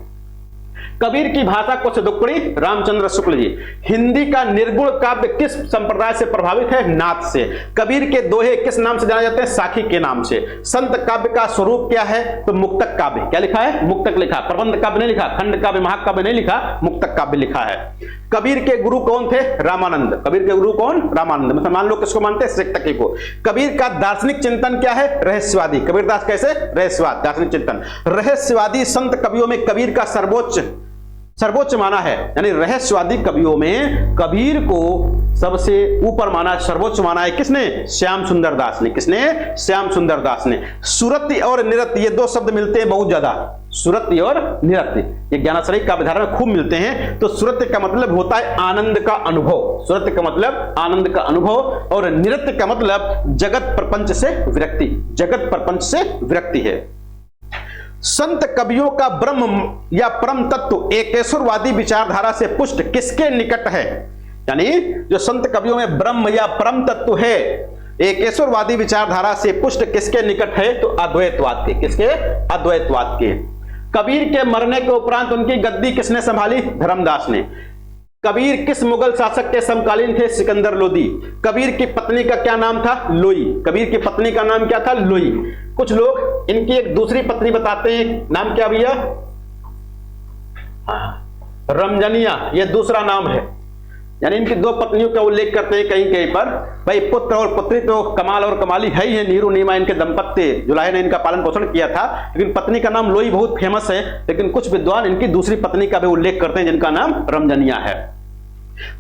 कबीर की भाषा को सदुक्कड़ी रामचंद्र शुक्ल जी। हिंदी का निर्गुण काव्य किस संप्रदाय से प्रभावित है? नाथ से। कबीर के दोहे किस नाम से जाने जाते हैं? साखी के नाम से। संत काव्य का स्वरूप क्या है? तो मुक्तक काव्य। क्या लिखा है? मुक्तक लिखा। प्रबंध काव्य नहीं लिखा, खंड काव्य महाकाव्य नहीं लिखा, मुक्तक काव्य लिखा है। कबीर के गुरु कौन थे? रामानंद। कबीर के गुरु कौन? रामानंद। मुसलमान लोग किसको मानते हैं? शेख तकी को। कबीर का दार्शनिक चिंतन क्या है? रहस्यवादी। कबीरदास कैसे? रहस्यवाद, दार्शनिक चिंतन। रहस्यवादी संत कवियों में कबीर का सर्वोच्च माना है। यानी रहस्यवादी कवियों में कबीर को सबसे ऊपर माना, सर्वोच्च माना है। किसने? श्याम सुंदर दास ने। किसने? श्याम सुंदर दास ने। सुरति और निरति, ये दो शब्द मिलते हैं बहुत ज्यादा। सुरति और निरति ये ज्ञानाश्रय काव्य धारा में खूब मिलते हैं। तो सुरति का मतलब होता है आनंद का अनुभव। सुरति का मतलब आनंद का अनुभव और निरति का मतलब जगत प्रपंच से विरक्ति। जगत प्रपंच से विरक्ति है। संत कवियों का ब्रह्म या परम तत्व एकेश्वरवादी विचारधारा से पुष्ट किसके निकट है? यानी जो संत कवियों में ब्रह्म या परम तत्व है एकेश्वरवादी विचारधारा से पुष्ट किसके निकट है? तो अद्वैतवाद के। किसके? अद्वैतवाद के। कबीर के मरने के उपरांत उनकी गद्दी किसने संभाली? धर्मदास ने। कबीर किस मुगल शासक के समकालीन थे? सिकंदर लोदी। कबीर की पत्नी का क्या नाम था? लोई। कबीर की पत्नी का नाम क्या था? लोई। कुछ लोग इनकी एक दूसरी पत्नी बताते हैं, नाम क्या भैया? रमजनिया, ये दूसरा नाम है। यानी इनकी दो पत्नियों का उल्लेख करते हैं कहीं कहीं पर। भाई पुत्र और पुत्री तो कमाल और कमाली है ही है। नीरू नीमा इनके दंपत्ति, जुलाहे ने इनका पालन पोषण किया था, लेकिन पत्नी का नाम लोई बहुत फेमस है। लेकिन कुछ विद्वान इनकी दूसरी पत्नी का भी उल्लेख करते हैं जिनका नाम रमजनिया है।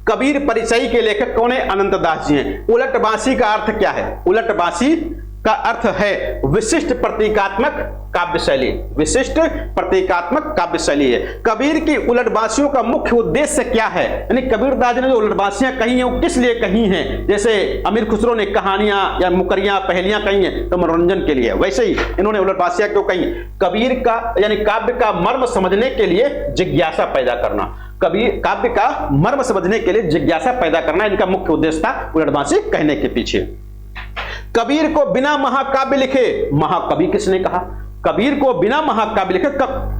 कबीर परिचय के लेखक कौन है? अनंत दास जी हैं। उलट बांसी का अर्थ क्या है? उलट बांसी का अर्थ है विशिष्ट प्रतीकात्मक काव्य शैली। विशिष्ट प्रतीकात्मक काव्य शैली है। कबीर की उलटबासियों का मुख्य उद्देश्य क्या है, यानी कबीरदास जी ने जो उलटबासियां कही हैं वो किस लिए कही हैं। जैसे अमीर खुसरो ने कहानियां या मुकरियां पहेलियां कही हैं तो मनोरंजन के लिए, वैसे ही इन्होंने उलटबासियां क्यों कही? कबीर का यानी काव्य का मर्म समझने के लिए जिज्ञासा पैदा करना। कबीर काव्य का मर्म समझने के लिए जिज्ञासा पैदा करना इनका मुख्य उद्देश्य था उलटबासी कहने के पीछे। कबीर को बिना महाकाव्य लिखे महाकवि किसने कहा? कबीर को बिना महाकाव्य लिखे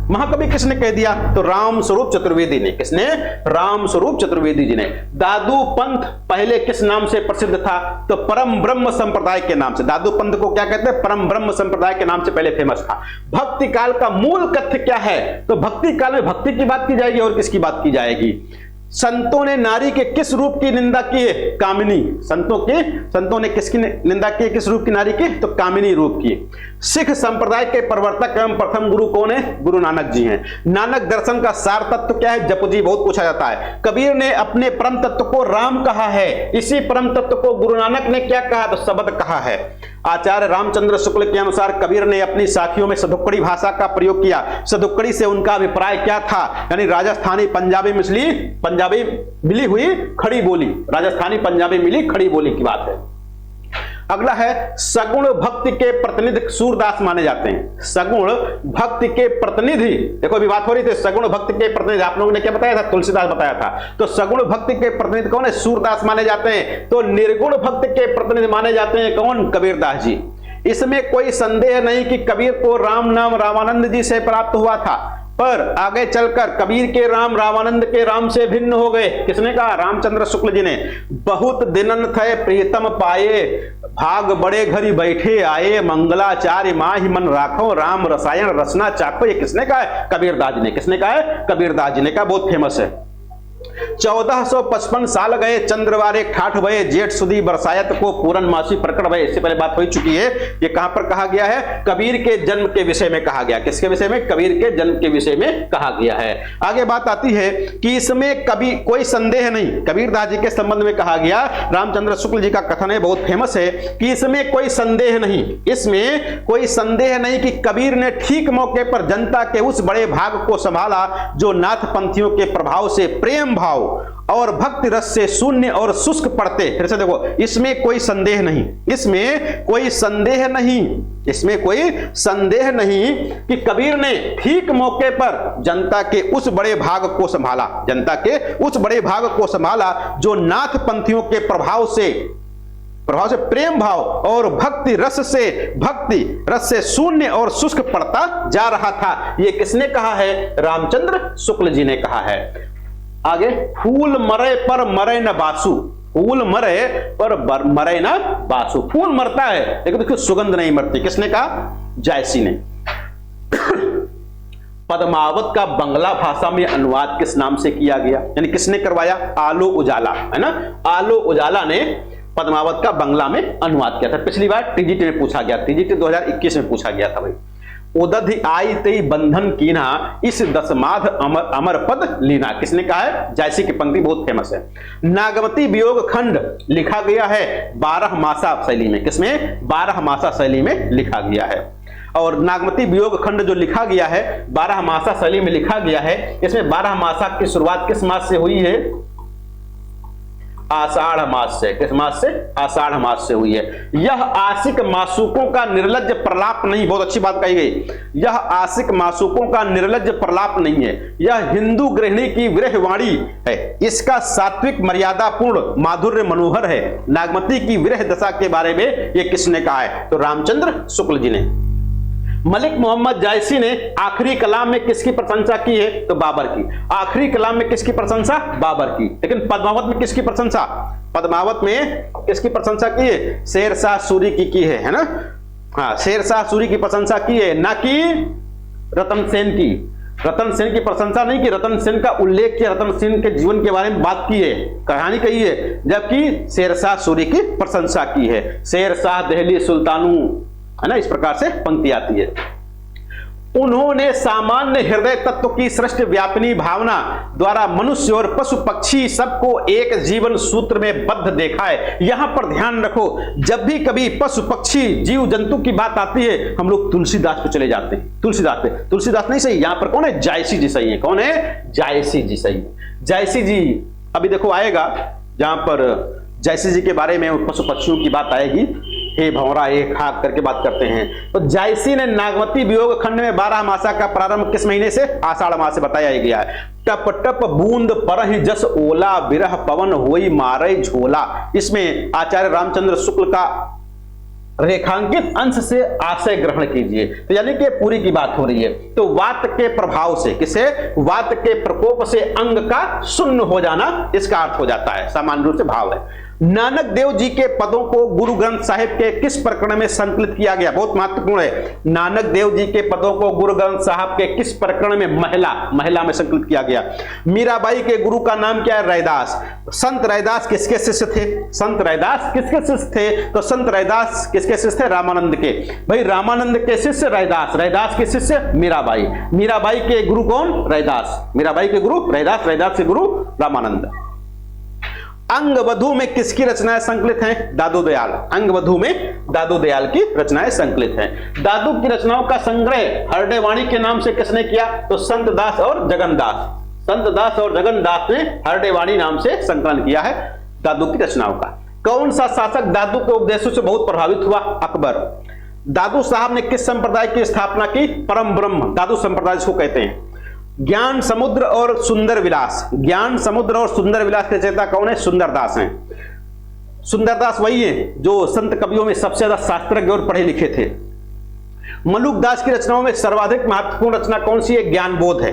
महाकवि किसने कह दिया? तो राम स्वरूप चतुर्वेदी ने। किसने? राम स्वरूप चतुर्वेदी जी ने। दादू पंथ पहले किस नाम से प्रसिद्ध था? तो परम ब्रह्म संप्रदाय के नाम से। दादू पंथ को क्या कहते हैं? परम ब्रह्म संप्रदाय के नाम से पहले फेमस था। भक्ति काल का मूल कथ्य क्या है? तो भक्ति काल में भक्ति की बात की जाएगी और किसकी बात की जाएगी? संतों ने नारी के किस रूप की निंदा की है? कामिनी। संतों ने किसकी निंदा की है? किस रूप की नारी की? तो कामिनी रूप की। सिख संप्रदाय के प्रवर्तक एवं प्रथम गुरु कौन है? गुरु नानक जी हैं। नानक दर्शन का सार तत्व क्या है? जपजी बहुत पूछा जाता है। कबीर ने अपने परम तत्व को राम कहा है, इसी परम तत्व को गुरु नानक ने क्या कहा? तो शब्द कहा है। आचार्य रामचंद्र शुक्ल के अनुसार कबीर ने अपनी साखियों में सदुक्कड़ी भाषा का प्रयोग किया। सदुक्कड़ी से उनका अभिप्राय क्या था? यानी राजस्थानी पंजाबी मिली हुई खड़ी बोली। राजस्थानी पंजाबी मिली खड़ी बोली की बात है। अगला है सगुण भक्ति के प्रतिनिधि सूरदास माने जाते हैं। सगुण भक्ति के प्रतिनिधि, देखो अभी बात हो रही थी सगुण भक्ति के प्रतिनिधि, आप लोगों ने क्या बताया था? तुलसीदास बताया था। तो सगुण भक्ति के प्रतिनिधि कौन है? सूरदास माने जाते हैं। तो निर्गुण भक्ति के प्रतिनिधि माने जाते हैं कौन? कबीरदास जी। इसमें कोई संदेह नहीं कि कबीर को राम नाम रामानंद जी से प्राप्त हुआ था, पर आगे चलकर कबीर के राम रामानंद के राम से भिन्न हो गए। किसने कहा? रामचंद्र शुक्ल जी ने। बहुत दिनन थे प्रीतम पाए, भाग बड़े घरी बैठे आए, मंगलाचार्य माहि मन राखो, राम रसायन रसना चाखो। ये किसने कहा है? कबीरदास जी ने। किसने कहा है? कबीरदास जी ने कहा। बहुत फेमस है। 1455 साल गए चंद्रवारे ठाठ भये, जेठ सुदी बरसायत को पूरन मासी प्रकट भये। इससे पहले बात हो चुकी है। ये कहां पर कहा गया है? कबीर के जन्म के विषय में कहा गया। किसके विषय में? कबीर के जन्म के विषय में कहा गया है। आगे बात आती है कि इसमें कभी कोई संदेह नहीं, कबीरदास जी के संबंध में कहा गया। रामचंद्र शुक्ल जी का कथन है, बहुत फेमस है, कि इसमें कोई संदेह नहीं, इसमें कोई संदेह नहीं कि कबीर ने ठीक मौके पर जनता के उस बड़े भाग को संभाला जो नाथ पंथियों के प्रभाव से प्रेम भाव और भक्ति रस से शून्य और शुष्क पड़ते। फिर से देखो, इसमें कोई संदेह नहीं, इसमें कोई संदेह नहीं, इसमें कोई संदेह नहीं कि कबीर ने ठीक मौके पर जनता के उस बड़े भाग को संभाला, जनता के उस बड़े भाग को संभाला जो नाथ पंथियों के प्रभाव से प्रेम भाव और भक्ति रस से शून्य और शुष्क पड़ता जा रहा था। यह किसने कहा है? रामचंद्र शुक्ल जी ने कहा है। आगे, फूल मरे पर मरे न बासु, फूल मरे पर मरे न बासु। फूल मरता है लेकिन उसकी सुगंध नहीं मरती। किसने कहा? जायसी ने। पद्मावत का बंगला भाषा में अनुवाद किस नाम से किया गया? यानी किसने करवाया? आलो उजाला, है ना। आलो उजाला ने पद्मावत का बंगला में अनुवाद किया था। पिछली बार टीजीटी में पूछा गया, टीजीटी 2021 में पूछा गया था भाई। उदधि आई तेई बंधन कीना, इस दसमाध अमर पद लीना। किसने कहा है? जायसी की पंक्ति बहुत फेमस है। नागमती वियोग खंड लिखा गया है 12 मासा शैली में। किसमें? 12 मासा शैली में लिखा गया है। और नागमती वियोग खंड जो लिखा गया है 12 मासा शैली में लिखा गया है, इसमें 12 मासा की शुरुआत किस मास से हुई है? आषाढ़ मास से। किस मास से? आषाढ़ मास से हुई है। यह आशिक मासूकों का निर्लज्ज प्रलाप नहीं, बहुत अच्छी बात कही गई। यह आशिक मासूकों का निर्लज्ज प्रलाप नहीं है, यह हिंदू गृहिणी की विरहवाणी है। इसका सात्विक मर्यादापूर्ण माधुर्य मनोहर है। नागमती की विरह दशा के बारे में यह किसने कहा है? तो रामचंद्र शुक्ल जी ने। मलिक मोहम्मद जायसी ने आखिरी कलाम में किसकी प्रशंसा की है? तो बाबर की। आखिरी कलाम में किसकी प्रशंसा? बाबर की। लेकिन पद्मावत में किसकी प्रशंसा? पद्मावत में किसकी प्रशंसा की है? शेरशाह सूरी की है ना। हाँ, शेरशाह सूरी की प्रशंसा की है, ना कि रतन सेन की। रतन सेन की प्रशंसा नहीं की, रतन सेन का उल्लेख किया, रतन सेन के जीवन के बारे में बात की है, कहानी कही है, जबकि शेरशाह सूरी की प्रशंसा की है। शेरशाह दहली सुल्तानू, है ना, इस प्रकार से पंक्ति आती है। उन्होंने सामान्य हृदय तत्व की सृष्टि व्यापिनी भावना द्वारा मनुष्य और पशु पक्षी सबको एक जीवन सूत्र में बद्ध देखा है। यहां पर ध्यान रखो, जब भी कभी पशु पक्षी जीव जंतु की बात आती है हम लोग तुलसीदास पे चले जाते हैं। तुलसीदास पे, तुलसीदास नहीं सही, यहां पर कौन है? जायसी जी सही है। कौन है? जायसी जी सही है। जायसी जी अभी देखो आएगा, जहां पर जायसी जी के बारे में पशु पक्षियों की बात आएगी, हे भंवरा हे खाक करके बात करते हैं। तो जायसी ने नागवती वियोग खंड में 12 मासा का प्रारंभ किस महीने से? आषाढ़ मास से बताया गया है। टप टप बूंद परहि जस ओला, विरह पवन होई मारे झोला। इसमें आचार्य रामचंद्र शुक्ल का रेखांकित अंश से आशय ग्रहण कीजिए। तो यानी कि पूरी की बात हो रही है। तो वात के प्रभाव से, किसे? वात के प्रकोप से अंग का सुन्न हो जाना, इसका अर्थ हो जाता है, सामान्य रूप से भाव है। नानक देव जी के पदों को गुरु ग्रंथ साहिब के किस प्रकरण में संकलित किया गया? बहुत महत्वपूर्ण है। नानक देव जी के पदों को गुरु ग्रंथ साहब के किस प्रकरण में? महिला में संकलित किया गया। मीराबाई के गुरु का नाम क्या है? रैदास। संत रैदास किसके शिष्य थे? संत रैदास किसके शिष्य थे? तो संत रैदास किसके शिष्य थे? रामानंद के। भाई रामानंद के शिष्य रैदास, रैदास के शिष्य मीराबाई। मीराबाई के गुरु कौन? रैदास। मीराबाई के गुरु रैदास, रैदास के गुरु रामानंद। अंगवधू में किसकी रचनाएं संकलित हैं? दादू दयाल। अंगवधू में दादू दयाल की रचनाएं संकलित हैं। दादू की रचनाओं का संग्रह हरडेवाणी के नाम से किसने किया? तो संत दास और जगन्दास। संत दास और जगन्दास ने हरडेवाणी नाम से संकलन किया है दादू की रचनाओं का। कौन सा शासक दादू के उपदेशों से बहुत प्रभावित हुआ? अकबर। दादू साहब ने किस संप्रदाय की स्थापना की? परम ब्रह्म दादू संप्रदाय जिसको कहते हैं। ज्ञान समुद्र और सुंदर विलास, ज्ञान समुद्र और सुंदर विलास के रचयिता कौन है? सुंदरदास हैं। सुंदरदास वही है जो संत कवियों में सबसे ज्यादा शास्त्रज्ञ और पढ़े लिखे थे। मलुकदास की रचनाओं में सर्वाधिक महत्वपूर्ण रचना कौन सी है? ज्ञानबोध है।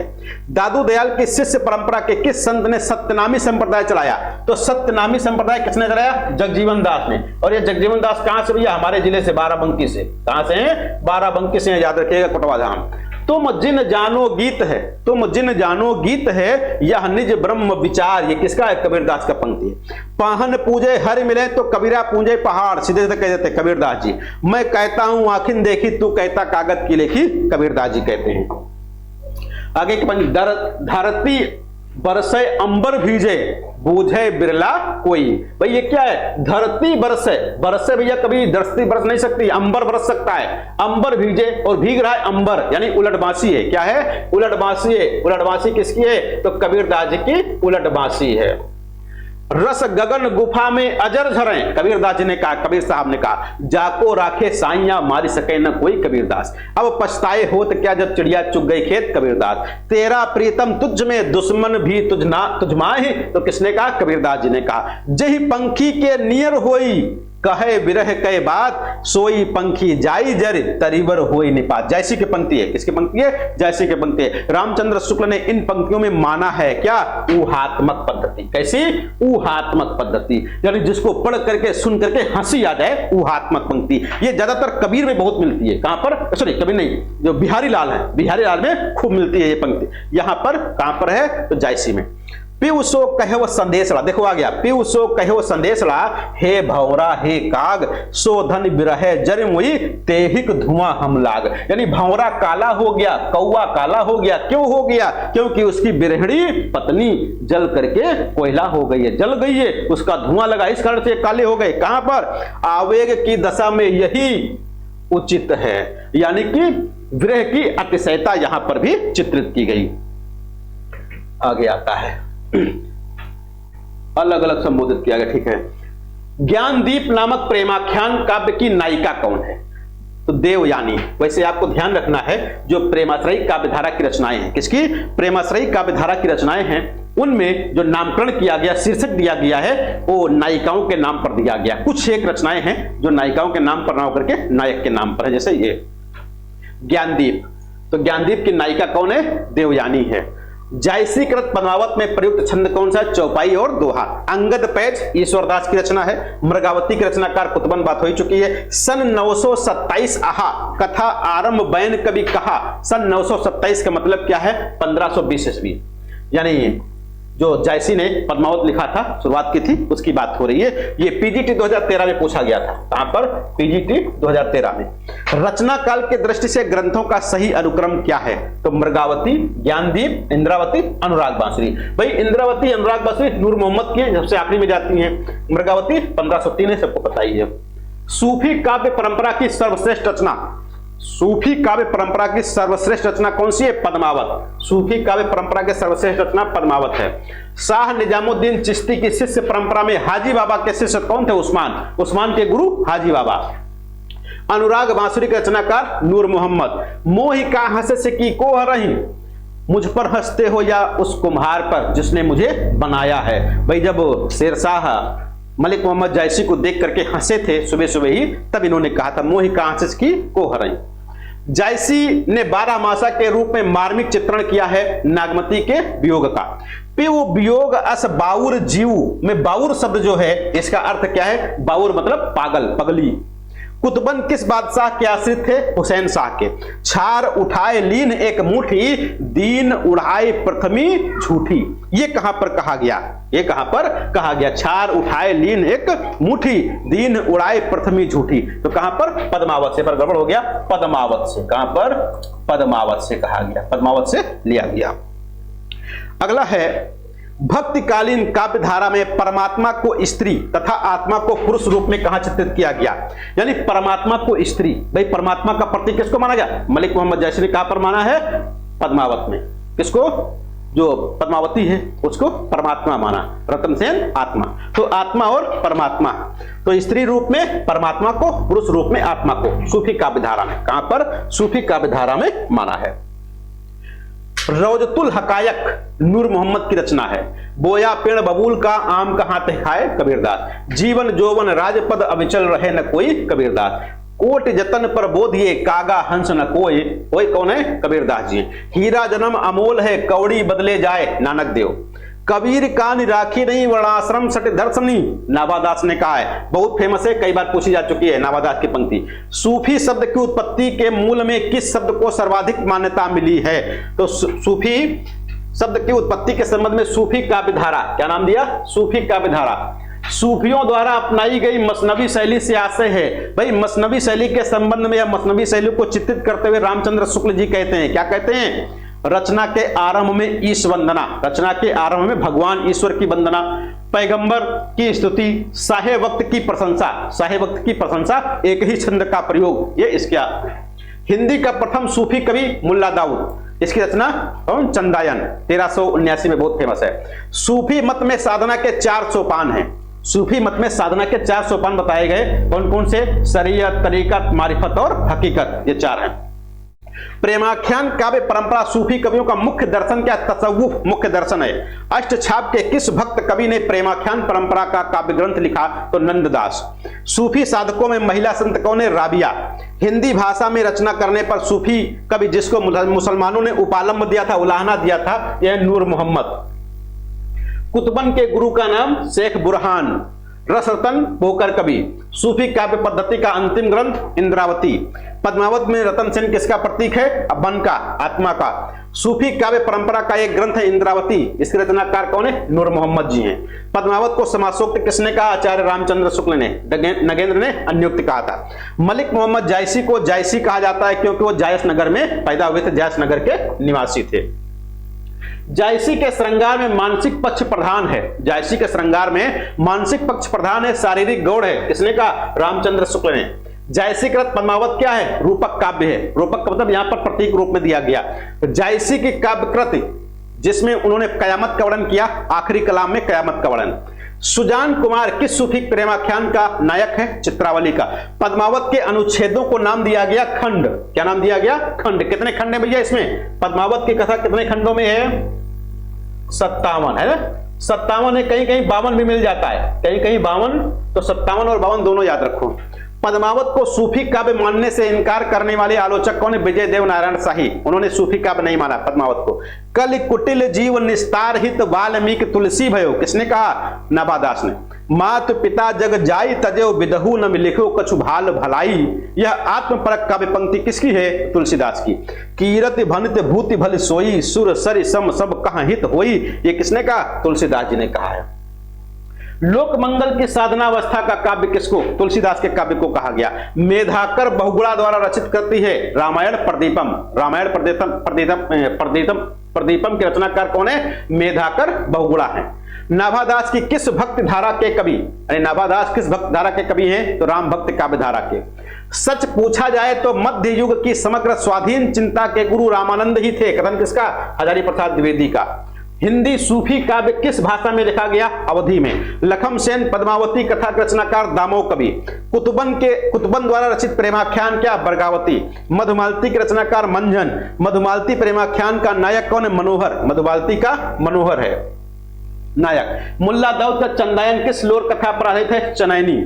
दादू दयाल की शिष्य परंपरा के किस संत ने सत्यनामी संप्रदाय चलाया? तो सत्यनामी संप्रदाय किसने चलाया? जगजीवन दास ने। और ये जगजीवन दास कहां से? भैया हमारे जिले से, बाराबंकी से। कहां से हैं? बाराबंकी से, याद रखिएगा, कोटवा धाम। तुम जिन जानो गीत है, तुम जिन जानो गीत है, यह निज ब्रह्म विचार। ये किसका है? कबीरदास का पंक्ति है। पाहन पूजे हर मिले तो कबीरा पूजे पहाड़, सीधे सीधे कह देते कबीरदास जी। मैं कहता हूं आखिन देखी, तू कहता कागज की लेखी, कबीरदास जी कहते हैं। आगे की पंक्ति, धरती बरसे अंबर भीजे, बूझे बिरला कोई। भाई ये क्या है? धरती बरसे, बरसे भैया कभी धरती बरस नहीं सकती, अंबर बरस सकता है। अंबर भीजे, और भीग रहा है अंबर, यानी उलटबांसी है। क्या है? उलटबांसी है। उलटबांसी किसकी है? तो कबीरदास जी की उलटबांसी है। रस गगन गुफा में अजर झरे, कबीरदास जी ने कहा, कबीर साहब ने कहा, जाको राखे साइया मारी सके न कोई, कबीरदास। अब पछताए होत क्या जब चिड़िया चुग गई खेत, कबीरदास। तेरा प्रीतम तुझ में दुश्मन भी तुझ माहे, तो किसने कहा? कबीरदास जी ने कहा। जही पंखी के नियर होई, कहे विरह कहे बात, सोई पंखी जाई जर, तरीबर होई निपात। जैसी की पंक्ति है। किसकी पंक्ति है? जैसी की पंक्ति है। रामचंद्र शुक्ल ने इन पंक्तियों में माना है क्या? ऊहात्मक पद्धति। कैसी? ऊहात्मक पद्धति, यानी जिसको पढ़ करके सुन करके हंसी आ जाए, ऊहात्मक पंक्ति। ये ज्यादातर कबीर में बहुत मिलती है। कहां पर? सॉरी कबीर नहीं, जो बिहारी लाल है, बिहारी लाल में खूब मिलती है ये पंक्ति। यहां पर कहां पर है? तो जायसी में। पीऊ सो कहो संदेशला, देखो आ गया, पीऊ सो कहो संदेशला, हे भंवरा हे काग, सो धन बिरहे जर मुई, तेहिक धुआं हम लाग। यानी भंवरा काला हो गया, कौवा काला हो गया। क्यों हो गया? क्योंकि उसकी बिरहड़ी पत्नी जल करके कोयला हो गई है, जल गई है, उसका धुआं लगा, इस कारण से काले हो गए। कहां पर? आवेग की दशा में यही उचित है, यानी कि विरह की अतिशयता यहां पर भी चित्रित की गई। आगे आता है, अलग अलग संबोधित किया गया। ठीक है। ज्ञानदीप नामक प्रेमाख्यान काव्य की नायिका कौन है? तो देवयानी। वैसे आपको ध्यान रखना है, जो प्रेमाश्रयी काव्यधारा की रचनाएं हैं, किसकी? प्रेमाश्रयी काव्यधारा की रचनाएं हैं, उनमें जो नामकरण किया गया, शीर्षक दिया गया है, वो नायिकाओं के नाम पर दिया गया। कुछ एक रचनाएं हैं जो नायिकाओं के नाम पर ना होकर के नायक के नाम पर है, जैसे ये ज्ञानदीप। तो ज्ञानदीप की नायिका कौन है? देवयानी है। जायसीकृत पद्मावत में प्रयुक्त छंद कौन सा? चौपाई और दोहा। अंगद पैज ईश्वरदास की रचना है। मृगावती की रचनाकार कुतुबन बात हो चुकी है। सन 927 आहा, कथा आरंभ बैन कभी कहा। सन 927 का मतलब क्या है? 1520 ईस्वी, यानी जो जायसी ने पद्मावत लिखा था, शुरुआत की थी, उसकी बात हो रही है। ये पीजीटी 2013 में पूछा गया था। कहां पर? पीजीटी 2013 में। रचना काल के दृष्टि से ग्रंथों का सही अनुक्रम क्या है? तो मृगावती, ज्ञानदीप, इंद्रावती, अनुराग बांसुरी। भाई इंद्रावती, अनुराग बांसुरी नूर मोहम्मद की सबसे आखिरी में जाती है। मृगावती 1503 है, सबको पता ही है। सूफी काव्य परंपरा की सर्वश्रेष्ठ रचना, सूफी काव्य परंपरा की सर्वश्रेष्ठ रचना कौन सी है? पद्मावत। सूफी काव्य परंपरा की सर्वश्रेष्ठ रचना पद्मावत है। शाह निजामुद्दीन चिश्ती की शिष्य परंपरा में हाजी बाबा के शिष्य कौन थे? उस्मान। उस्मान के गुरु हाजी बाबा। अनुराग बांसुरी के रचनाकार नूर मोहम्मद। मोहि का हंसे से की को रही, मुझ पर हंसते हो या उस कुम्हार पर जिसने मुझे बनाया है। भाई जब शेरशाह मलिक मोहम्मद जायसी को देख करके हंसे थे सुबह सुबह ही, तब इन्होंने कहा था मोहि का हंसे से की को हरई। जायसी ने 12 मासा के रूप में मार्मिक चित्रण किया है नागमती के वियोग का। पे वो वियोग अस बाउर जीव में बाउर शब्द जो है इसका अर्थ क्या है? बाउर मतलब पागल, पगली। कुतुबन किस बादशाह के आश्रित थे? हुसैन शाह के। छार उठाए लीन एक मुट्ठी, दीन उड़ाए प्रथमी झूठी। ये कहां पर कहा गया? ये कहां पर कहा गया? छार उठाए लीन एक मुट्ठी, दीन उड़ाए प्रथमी झूठी। तो कहां पर? पद्मावत से। पर गड़बड़ हो गया, पद्मावत से। कहां पर? पद्मावत से कहा गया, पद्मावत से लिया गया। अगला है भक्तिकालीन काव्य धारा में परमात्मा को स्त्री तथा आत्मा को पुरुष रूप में कहां चित्रित किया गया? यानी परमात्मा को स्त्री, भाई परमात्मा का प्रतीक किसको माना गया? मलिक मोहम्मद जायसी ने कहां पर माना है? पद्मावत में। किसको? जो पद्मावती है उसको परमात्मा माना, रतन सेन आत्मा। तो आत्मा और परमात्मा, तो स्त्री रूप में परमात्मा को, पुरुष रूप में आत्मा को सूफी काव्य धारा में, कहां पर? सूफी काव्य धारा में माना है। रौजतुल हकायक नूर मोहम्मद की रचना है। बोया पेड़ बबूल का, आम कहां ते खाए कबीरदास। जीवन जोवन राजपद अविचल रहे न कोई कबीरदास। कोट जतन पर बोध ये, कागा हंस न कोई। कोई कौन है? कबीरदास जी। हीरा जन्म अमोल है, कौड़ी बदले जाए नानक देव। कबीर कान राखी नहीं, वर्णाश्रम सट दर्शनी। नाभादास ने कहा है, बहुत फेमस है, कई बार पूछी जा चुकी है नाभादास की पंक्ति। सूफी शब्द की उत्पत्ति के मूल में किस शब्द को सर्वाधिक मान्यता मिली है? तो सूफी शब्द की उत्पत्ति के संबंध में सूफी काव्य धारा, क्या नाम दिया? सूफी काव्य धारा। सूफियों द्वारा अपनाई गई मसनवी शैली से आशय है। भाई मसनवी शैली के संबंध में या मसनवी शैली को चित्रित करते हुए रामचंद्र शुक्ल जी कहते हैं, क्या कहते हैं? रचना के आरंभ में ईश वंदना, रचना के आरंभ में भगवान ईश्वर की वंदना, पैगंबर की स्तुति, साहे वक्त की प्रशंसा, साहे वक्त की प्रशंसा, एक ही छंद का प्रयोग, ये इसका। हिंदी का प्रथम सूफी कवि मुल्ला दाऊद, इसकी रचना कौन? चंदायन, 1379 में, बहुत फेमस है। सूफी मत में साधना के 4 सोपान हैं। सूफी मत में साधना के 4 सोपान बताए गए, कौन कौन से? शरीयत, तरीकत, मारिफत और हकीकत, ये 4 हैं। प्रेमाख्यान काव्य परंपरा सूफी कवियों का मुख्य दर्शन क्या? तसव्वुफ मुख्य दर्शन है। अष्टछाप के किस भक्त कवि ने प्रेमाख्यान परंपरा का काव्य ग्रंथ लिखा? तो नंददास। सूफी साधकों में महिला संत कौन है? राबिया। हिंदी भाषा में रचना करने पर सूफी कवि जिसको मुसलमानों ने उपालंब दिया था, उलाहना दिया था, यह नूर मोहम्मद। कुतुबन के गुरु का नाम शेख बुरहान। रसरतन पोकर कवि। सूफी काव्य पद्धति का अंतिम ग्रंथ इंद्रावती। पद्मावत में रतन सेन किसका प्रतीक है? मन का, आत्मा का। सूफी काव्य परंपरा का एक ग्रंथ है इंद्रावती, इसके रचनाकार कौन है? नूर मोहम्मद जी हैं। पद्मावत को समासोक्त किसने कहा? आचार्य रामचंद्र शुक्ल ने, नगेंद्र ने अन्युक्त कहा था। मलिक मोहम्मद जायसी को जायसी कहा जाता है क्योंकि वो जायस नगर में पैदा हुए थे, जायस नगर के निवासी थे। जायसी के श्रृंगार में मानसिक पक्ष प्रधान है। जायसी के श्रृंगार में मानसिक पक्ष प्रधान है, शारीरिक गौड़ है, किसने कहा? रामचंद्र शुक्ल ने। जायसी कृत पद्मावत क्या है? रूपक काव्य है। रूपक का मतलब यहां पर प्रतीक रूप में दिया गया। जायसी की काव्य कृति जिसमें उन्होंने कयामत का वर्णन किया, आखिरी कलाम में कयामत का वर्णन। सुजान कुमार किस सूफी प्रेमाख्यान का नायक है? चित्रावली का। पद्मावत के अनुच्छेदों को नाम दिया गया खंड। क्या नाम दिया गया? खंड। कितने खंड है भैया इसमें? पद्मावत की कथा कितने खंडों में है? 57 है ना? 57 है, कहीं कहीं 52 भी मिल जाता है, कहीं कहीं 52, तो 57 और 52 दोनों याद रखो। पद्मावत को सूफी काव्य मानने से इनकार करने वाले आलोचक कौन है? विजय देव नारायण शाही। उन्होंने सूफी काव्य नहीं माना पद्मावत को। कल कुटिल जीव निस्तार हित वाल्मीकि तुलसी भयो, किसने कहा? नाभादास ने। मात पिता जग जाई तजेव विदहु न मिलिखो कछु भाल भलाई। यह आत्मपरक काव्य पंक्ति किसकी है? तुलसीदास की। कीरति भनित भूति भल सोई, सुर सरि सम सब कहाँ हित होई। ये किसने कहा? तुलसीदास जी ने कहा है। लोक मंगल की साधनावस्था का काव्य किसको? तुलसीदास के काव्य को कहा गया। मेधाकर बहुगुणा द्वारा रचित करती है रामायण प्रदीपम। रामायण प्रदीपम के रचनाकार कौन है? मेधाकर बहुगुणा है। नाभादास की किस भक्ति धारा के कवि? नाभादास किस भक्ति धारा के कवि हैं? तो राम भक्त काव्य धारा के। सच पूछा जाए तो मध्य युग की समग्र स्वाधीन चिंता के गुरु रामानंद ही थे। कथन किसका? हजारी प्रसाद द्विवेदी का। हिंदी सूफी काव्य किस भाषा में लिखा गया? अवधी में। लखम सेन पद्मावती कथा के रचनाकार दामोह कवि। कुतुबन द्वारा रचित प्रेमाख्यान क्या? बरगावती। मधुमालती के रचनाकार मंझन। मधुमालती प्रेमाख्यान का नायक कौन है? मनोहर। मधुमालती का मनोहर है नायक। मुल्ला दाऊद का चंदायन किस लोर कथा पर आधारित है? चनैनी।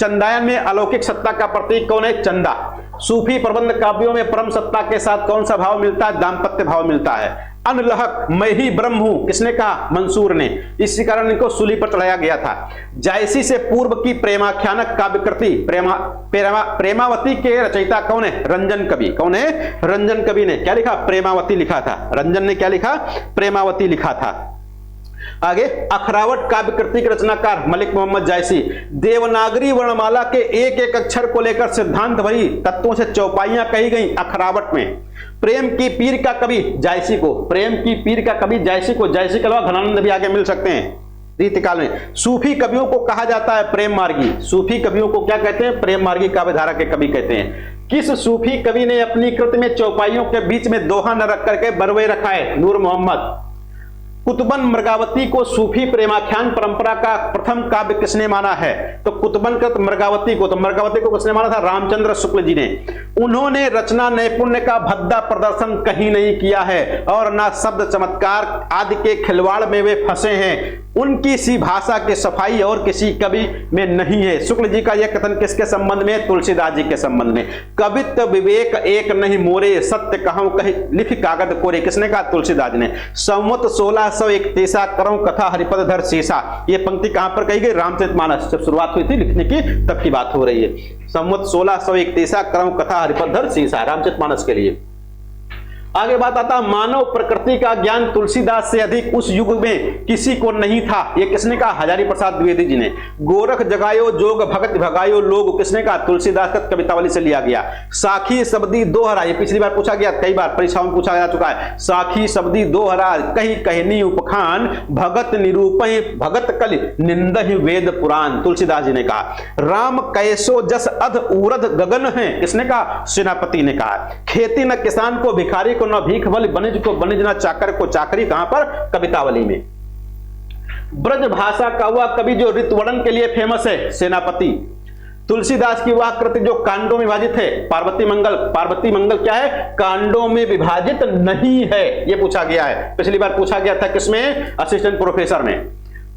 चंदायन में अलौकिक सत्ता का प्रतीक कौन है? चंदा। सूफी प्रबंध काव्यों में परम सत्ता के साथ कौन सा भाव मिलता है? दाम्पत्य भाव मिलता है। अनलहक मैं ही ब्रह्म हूं किसने कहा? मंसूर ने। इसी कारण इनको सूली पर चढ़ाया गया था। जायसी से पूर्व की प्रेमाख्यानक काव्यकृति प्रेमावती के रचयिता कौन है? रंजन कवि। कौन है? रंजन कवि ने क्या लिखा? प्रेमावती लिखा था। रंजन ने क्या लिखा? प्रेमावती लिखा था। आगे अखरावट काव्य कृति के रचनाकार मलिक मोहम्मद जायसी। देवनागरी वर्णमाला के एक एक अक्षर को लेकर सिद्धांत भरी तत्वों से चौपाइयां कही गई अखरावट में। प्रेम की पीर का कवि जायसी को। प्रेम की पीर का कवि जायसी को। जायसी के अलावा घनानंद भी आगे मिल सकते हैं रीतिकाल में। सूफी कवियों को कहा जाता है प्रेम मार्गी। सूफी कवियों को क्या कहते हैं? प्रेम मार्गी काव्य धारा के कवि कहते हैं। किस सूफी कवि ने अपनी कृति में चौपाइयों के बीच में दोहा न रख करके बरवे रखा है? नूर मोहम्मद। कुतुबन मृगावती को सूफी प्रेमाख्यान परंपरा का प्रथम काव्य किसने माना है? तो कुतुबन कृत मृगावती को। तो मृगावती को किसने माना था? रामचंद्र शुक्ल जी ने। उन्होंने रचना नैपुण्य का भद्दा प्रदर्शन कहीं नहीं किया है और ना शब्द चमत्कार आदि के खिलवाड़ में वे फंसे हैं। उनकी सी भाषा की सफाई और किसी कवि में नहीं है। शुक्ल जी का यह कथन किसके संबंध में? तुलसीदास जी के संबंध में। कवित्व विवेक एक नहीं मोरे, सत्य कहूं कही लिख कागज कोरे। किसने कहा? तुलसीदास जी ने। संवत 1631 करऊं कथा हरिपद धर शीशा। यह पंक्ति कहां पर कही गई? रामचरितमानस जब शुरुआत हुई थी लिखने की तब की बात हो रही है। संवत 1631 करऊं कथा हरिपद धर शीशा रामचरितमानस के लिए। आगे बात आता मानव प्रकृति का ज्ञान तुलसीदास से अधिक उस युग में किसी को नहीं था। ये किसने कहा? हजारी प्रसाद द्विवेदी जी ने। गोरख जगायो जोग भगत भगायो लोग किसने कहा? तुलसीदास का कवितावली से लिया गया। साखी शब्दी दोहरा, ये पिछली बार पूछा गया, कई बार परीक्षाओं में पूछा जा चुका है। साखी शब्दी दोहरा कही कहनी उपखान भगत निरूपय भगत कलि निंदहि वेद पुराण। तुलसीदास जी ने कहा। राम कैसो जस अध उरध गगन है किसने कहा? सेनापति ने कहा। खेती न किसान को भिखारी को न भीख बल बनिज को बनिज न चाकर को चाकरी। कहां पर? कवितावली में। ब्रज भाषा का वह कवि जो ऋतुवर्णन के लिए फेमस है? सेनापति। तुलसीदास की वह कृति जो कांडों में विभाजित है? पार्वती मंगल। पार्वती मंगल क्या है? कांडों में विभाजित नहीं है, यह पूछा गया है। पिछली बार पूछा गया था किसमें? असिस्टेंट प्रोफेसर में।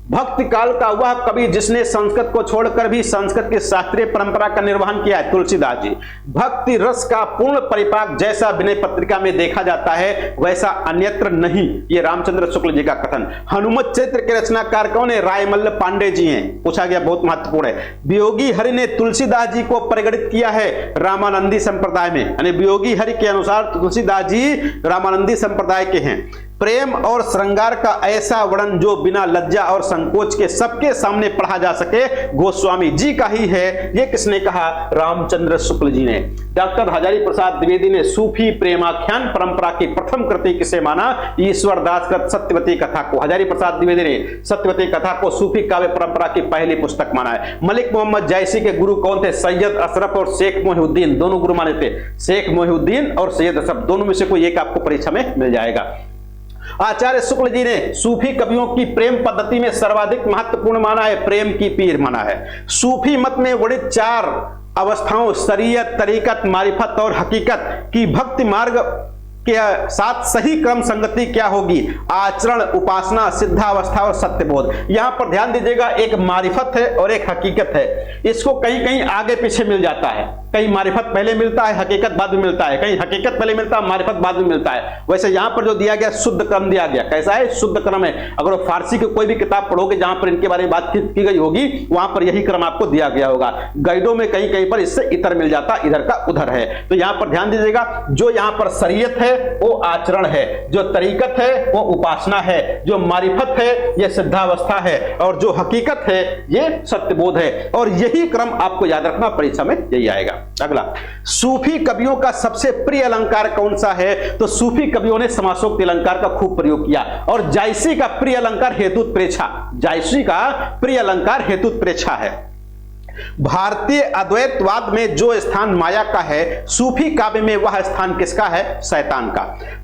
भक्ति काल का वह कवि जिसने संस्कृत को छोड़कर भी संस्कृत की शास्त्रीय परंपरा का निर्वहन किया है? तुलसीदास जी। भक्ति रस का पूर्ण परिपाक जैसा विनय पत्रिका में देखा जाता है वैसा अन्यत्र नहीं, ये रामचंद्र शुक्ल जी का कथन। हनुमत चरित्र के रचनाकार कौन है? रायमल्ल पांडे जी हैं। पूछा गया, बहुत महत्वपूर्ण है। वियोगी हरि ने तुलसीदास जी को परिगणित किया है रामानंदी संप्रदाय में, यानी वियोगी हरि के अनुसार तुलसीदास जी रामानंदी संप्रदाय के हैं। प्रेम और श्रृंगार का ऐसा वर्णन जो बिना लज्जा और संकोच के सबके सामने पढ़ा जा सके गोस्वामी जी का ही है। यह किसने कहा? रामचंद्र शुक्ल जी ने। डॉक्टर हजारी प्रसाद द्विवेदी ने सूफी प्रेमाख्यान परंपरा की प्रथम कृति किसे माना? ईश्वर दास का सत्यवती कथा को। हजारी प्रसाद द्विवेदी ने सत्यवती कथा को सूफी काव्य परंपरा की पहली पुस्तक माना है। मलिक मोहम्मद जायसी के गुरु कौन थे? सैयद अशरफ और शेख मोहिउद्दीन, दोनों गुरु माने थे। शेख मोहिउद्दीन और सैयद अशरफ, दोनों में से कोई एक आपको परीक्षा में मिल जाएगा। आचार्य शुक्ल जी ने सूफी कवियों की प्रेम पद्धति में सर्वाधिक महत्वपूर्ण माना है प्रेम की पीर माना है। सूफी मत में वर्णित 4 अवस्थाओं शरीयत, तरीकत, मारिफत और हकीकत की भक्ति मार्ग के साथ सही क्रम संगति क्या होगी? आचरण, उपासना, सिद्धावस्था और सत्यबोध। यहां पर ध्यान दीजिएगा, एक मारिफत है और एक हकीकत है। इसको कहीं कहीं आगे पीछे मिल जाता है, कहीं मारिफत पहले मिलता है, हकीकत बाद में मिलता है, कहीं हकीकत पहले मिलता है, मारिफत बाद में मिलता है। वैसे यहां पर जो दिया गया शुद्ध क्रम दिया गया, कैसा है? शुद्ध क्रम है। अगर फारसी की कोई भी किताब पढ़ोगे जहां पर इनके बारे में बात की गई होगी, वहां पर यही क्रम आपको दिया गया होगा। गाइडों में कहीं कहीं पर इससे इतर मिल जाता, इधर का उधर है। तो यहां पर ध्यान दीजिएगा, जो यहां पर शरीयत है वो आचरण है, जो तरीकत है वो उपासना है, जो मारिफत है ये सिद्धावस्था है, और जो हकीकत है ये सत्यबोध है। और यही क्रम आपको याद रखना, परीक्षा में यही आएगा। अगला, सूफी कवियों का सबसे प्रिय अलंकार कौन सा है? तो सूफी कवियों ने समासोक्ति अलंकार का खूब प्रयोग किया। और जायसी का प्रिय अलंकार हेतुत्प्रेक्षा, जायसी का प्रिय अलंकार हेतुत्प्रेक्षा है। भारतीय अद्वैतवाद में जो स्थान माया का है, सूफी काव्य में वह स्थान किसका है? शैतान का।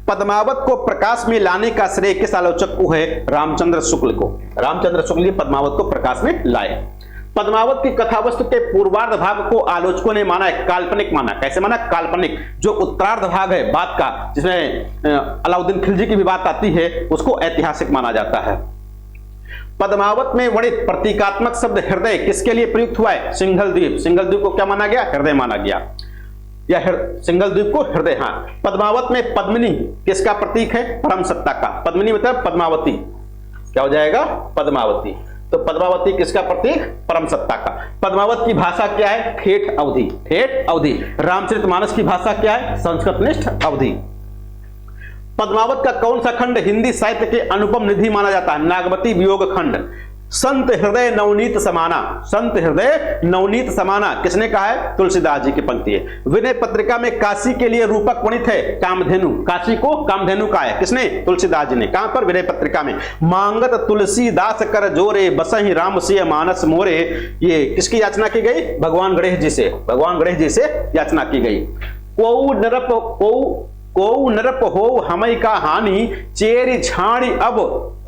पद्मावत को प्रकाश में लाने का श्रेय किस आलोचक को है? रामचंद्र शुक्ल को। रामचंद्र शुक्ल पद्मावत को प्रकाश में लाए। पद्मावत की कथावस्तु के पूर्वार्ध भाग को आलोचकों ने माना है काल्पनिक माना। कैसे माना? काल्पनिक। जो उत्तरार्ध भाग है बात का, जिसमें अलाउद्दीन खिलजी की भी बात आती है, उसको ऐतिहासिक माना जाता है। पद्मावत में वर्णित प्रतीकात्मक शब्द हृदय किसके लिए प्रयुक्त हुआ है? सिंघल द्वीप। सिंघल द्वीप को क्या माना गया? हृदय माना गया, या सिंघल द्वीप को हृदय। हाँ, पद्मावत में पद्मिनी किसका प्रतीक है? परम सत्ता का। पद्मिनी मतलब पद्मावती, क्या हो जाएगा? पद्मावती। तो पद्मावती किसका प्रतीक? परम सत्ता का। पद्मावत की भाषा क्या है? ठेठ अवधि। ठेठ अवधि। रामचरितमानस की भाषा क्या है? संस्कृतनिष्ठ अवधि। पद्मावत का कौन सा खंड हिंदी साहित्य के अनुपम निधि माना जाता है? नागवती वियोग खंड। संत हृदय नवनीत समाना, संत हृदय नवनीत समाना किसने कहा है? तुलसीदास जी की पंक्ति है। विनय पत्रिका में काशी के लिए रूपक वर्णित है कामधेनु। काशी को कामधेनु कहा है, किसने? तुलसीदास जी ने। कहां पर? विनय पत्रिका में। मांगत तुलसीदास कर जोरे, बसहि राम सिय मानस मोरे। ये किसकी याचना की गई? भगवान गणेश जी से। भगवान गणेश जी से याचना की गई। को नरप हो हमई का हानि, चेरी छाणी अब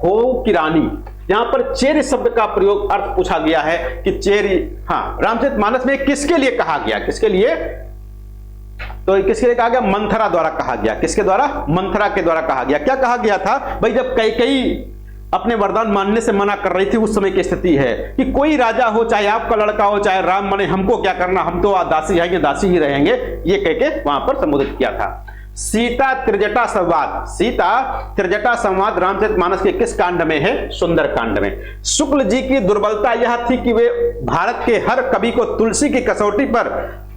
हो किरानी। यहां पर चेरी शब्द का प्रयोग अर्थ पूछा गया है कि चेरी। हाँ, रामचरितमानस में किसके लिए कहा गया? किसके लिए? तो किसके लिए कहा गया? मंथरा द्वारा कहा गया। किसके द्वारा? मंथरा के द्वारा कहा गया। क्या कहा गया था भाई? जब कैकेयी अपने वरदान मानने से मना कर रही थी, उस समय की स्थिति है कि कोई राजा हो, चाहे आपका लड़का हो, चाहे राम माने, हमको क्या करना, हम तो दासी रहेंगे, दासी ही रहेंगे, ये कह के वहां पर संबोधित किया था। सीता त्रिजटा संवाद, सीता त्रिजटा संवाद रामचरितमानस के किस कांड में है? सुंदर कांड में। शुक्ल जी की दुर्बलता यह थी कि वे भारत के हर कवि को तुलसी की कसौटी पर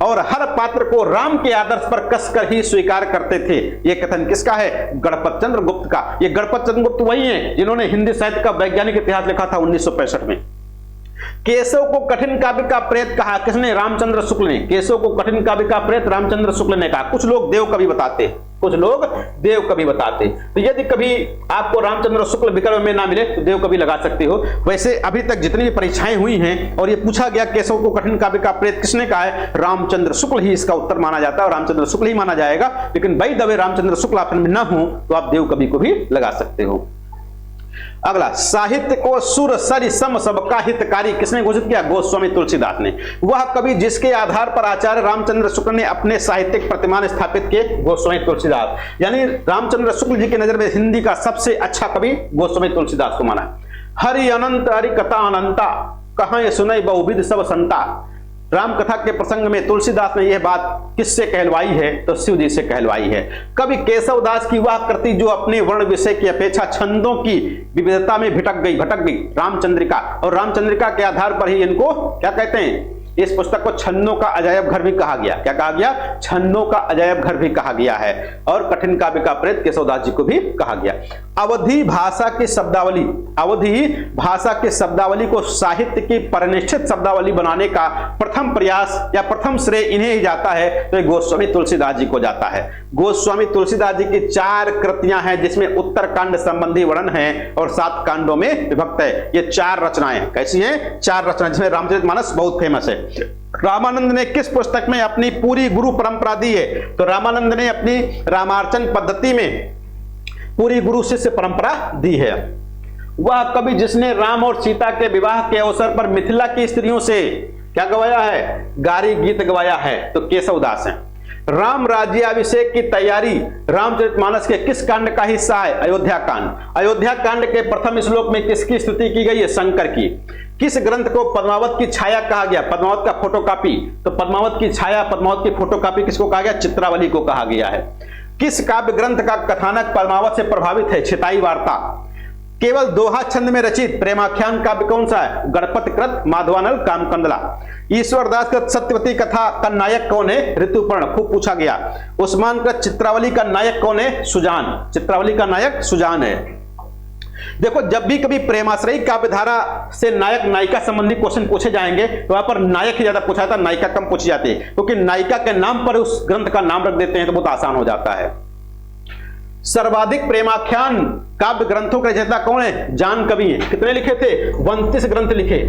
और हर पात्र को राम के आदर्श पर कसकर ही स्वीकार करते थे। यह कथन किसका है? गणपत चंद्र गुप्त का। ये गणपत चंद्र गुप्त वही है जिन्होंने हिंदी साहित्य का वैज्ञानिक इतिहास लिखा था 1965 में। केशव को कठिन काव्य का प्रेत कहा, किसने? रामचंद्र शुक्ल ने। केशव को कठिन काव्य का प्रेत रामचंद्र शुक्ल ने कहा। कुछ लोग देव कवि बताते, कुछ लोग देव कवि बताते। तो यदि कभी आपको रामचंद्र शुक्ल विकल्प में ना मिले तो देव कवि लगा सकते हो। वैसे अभी तक जितनी भी परीक्षाएं हुई हैं और ये पूछा गया केशव को कठिन काव्य का प्रेत किसने कहा है? रामचंद्र शुक्ल ही इसका उत्तर माना जाता है और रामचंद्र शुक्ल ही माना जाएगा। लेकिन by the way Ramchandra Shukla आप में ना हो तो आप देव कवि को भी लगा सकते हो। अगला, साहित्य को सुर सरि सम सबका हितकारी किसने घोषित किया? गोस्वामी तुलसीदास ने। वह कवि जिसके आधार पर आचार्य रामचंद्र शुक्ल ने अपने साहित्यिक प्रतिमान स्थापित किए, गोस्वामी तुलसीदास। यानी रामचंद्र शुक्ल जी की नजर में हिंदी का सबसे अच्छा कवि गोस्वामी तुलसीदास को माना। हरि अनंत हरि कथा अनंता, कहां सुनई बहुविध सब संता। राम कथा के प्रसंग में तुलसीदास ने यह बात किससे कहलवाई है? तो शिव जी से कहलवाई है। कवि केशवदास की वह कृति जो अपने वर्ण विषय की अपेक्षा छंदों की विविधता में भटक गई रामचंद्रिका। और रामचंद्रिका के आधार पर ही इनको क्या कहते हैं? इस पुस्तक को छन्नों का अजायब घर भी कहा गया। क्या कहा गया? छन्नों का अजायब घर भी कहा गया है। और कठिन काव्य का प्रेत केशवदास जी को भी कहा गया। अवधि भाषा की शब्दावली, अवधि भाषा की शब्दावली को साहित्य की परिनिष्ठित शब्दावली बनाने का प्रथम प्रयास या प्रथम श्रेय इन्हें ही जाता है, तो ये गोस्वामी तुलसीदास जी को जाता है। गोस्वामी तुलसीदास जी की 4 कृतियां हैं जिसमें उत्तर कांड संबंधी वर्णन है और 7 कांडों में विभक्त है। ये 4 रचनाएं कैसी हैं? 4 रचनाएं, जिसमें रामचरितमानस बहुत फेमस है। रामानंद ने किस पुस्तक में अपनी पूरी गुरु परंपरा दी है? तो रामानंद ने अपनी रामार्चन पद्धति में पूरी गुरु शिष्य परंपरा दी है। वह कवि जिसने राम और सीता के विवाह के अवसर पर मिथिला की स्त्रियों से क्या गवाया है? गारी गीत गवाया है, तो केशवदास है। राम राज्याभिषेक की तैयारी रामचरितमानस के किस कांड का हिस्सा है? अयोध्या कांड। अयोध्या कांड के प्रथम श्लोक में किसकी स्तुति की गई है? शंकर की। किस ग्रंथ को पद्मावत की छाया कहा गया? पद्मावत का फोटोकॉपी। तो पद्मावत की छाया, पद्मावत की फोटोकॉपी किसको कहा गया? चित्रावली को कहा गया है। किस काव्य ग्रंथ का कथानक पद्मावत से प्रभावित है? छिताई वार्ता। केवल दोहा छंद में रचित प्रेमाख्यान काव्य कौन सा है? गणपति कृत, माधवानल, कामकंदला। ईश्वरदास कृत सत्यवती कथा का नायक कौन है? ऋतुपर्ण, खूब पूछा गया। उस्मान कृत चित्रावली का नायक कौन है? सुजान। चित्रावली का नायक सुजान है। देखो, जब भी कभी प्रेमाश्रयी काव्यधारा से नायक नायिका संबंधी क्वेश्चन पूछे जाएंगे तो वहां पर नायक ही ज्यादा पूछा जाता है, नायिका कम पूछी जाती है, क्योंकि नायिका के नाम पर उस ग्रंथ का नाम रख देते हैं तो बहुत आसान हो जाता है। सर्वाधिक प्रेमाख्यान काव्य ग्रंथों के रचयिता कौन है? जान कवि हैं। कितने लिखे थे? 29 ग्रंथ लिखे,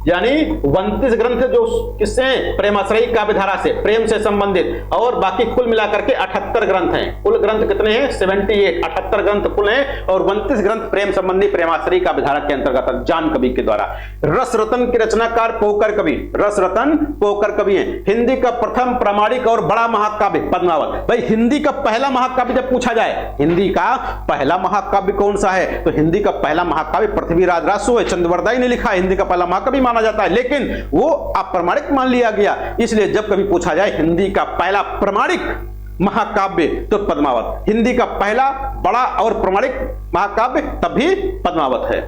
यानी 29 ग्रंथ जो किससे? प्रेमाश्रयी काव्यधारा से, प्रेम से संबंधित, और बाकी कुल मिलाकर के 78 ग्रंथ हैं। कुल ग्रंथ कितने हैं? 78, 78 ग्रंथ कुल हैं, और 29 ग्रंथ प्रेम संबंधी प्रेमाश्रयी काव्यधारा के अंतर्गत जान कवि के द्वारा। रस रतन के रचनाकार पोकर कवि, रस रतन पोकर कवि हैं। हिंदी का प्रथम प्रामाणिक और बड़ा महाकाव्य पद्मावत। भाई, हिंदी का पहला महाकाव्य जब पूछा जाए, हिंदी का पहला महाकाव्य कौन सा है, तो हिंदी का पहला महाकाव्य पृथ्वीराज रासो है, चंद्रवरदाई ने लिखा। हिंदी का पहला महाकाव्य माना जाता है, लेकिन वो अप्रमाणिक मान लिया गया। इसलिए जब कभी पूछा जाए हिंदी का पहला प्रमाणिक महाकाव्य तो पद्मावत। हिंदी का पहला बड़ा और प्रमाणिक महाकाव्य तब भी पद्मावत है।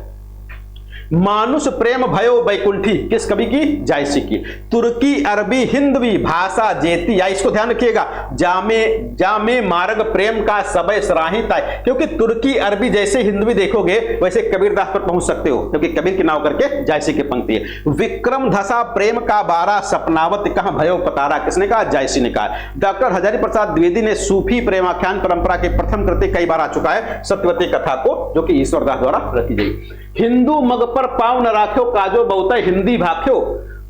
मानुष प्रेम भयो बैकुंठी किस कवि की? जायसी की। तुर्की अरबी हिंदवी भाषा जेती, या इसको ध्यान रखिएगा, जामे जामे मार्ग प्रेम का सबय सराहित है, क्योंकि तुर्की अरबी जैसे हिंदवी देखोगे वैसे कबीरदास पर पहुंच सकते हो, क्योंकि कबीर के नाम करके जायसी की पंक्ति है। विक्रम धसा प्रेम का बारा सपनावत कहां भयो पतारा, किसने कहा? जायसी ने कहा। डॉक्टर हजारी प्रसाद द्विवेदी ने सूफी प्रेमाख्यान परंपरा की प्रथम कृति कई बार आ चुका है, सत्यवती कथा को, जो कि ईश्वरदास द्वारा रखी गई। हिंदू मग पर पांव न राख्यो काजो बहुत हिंदी भाख्यो,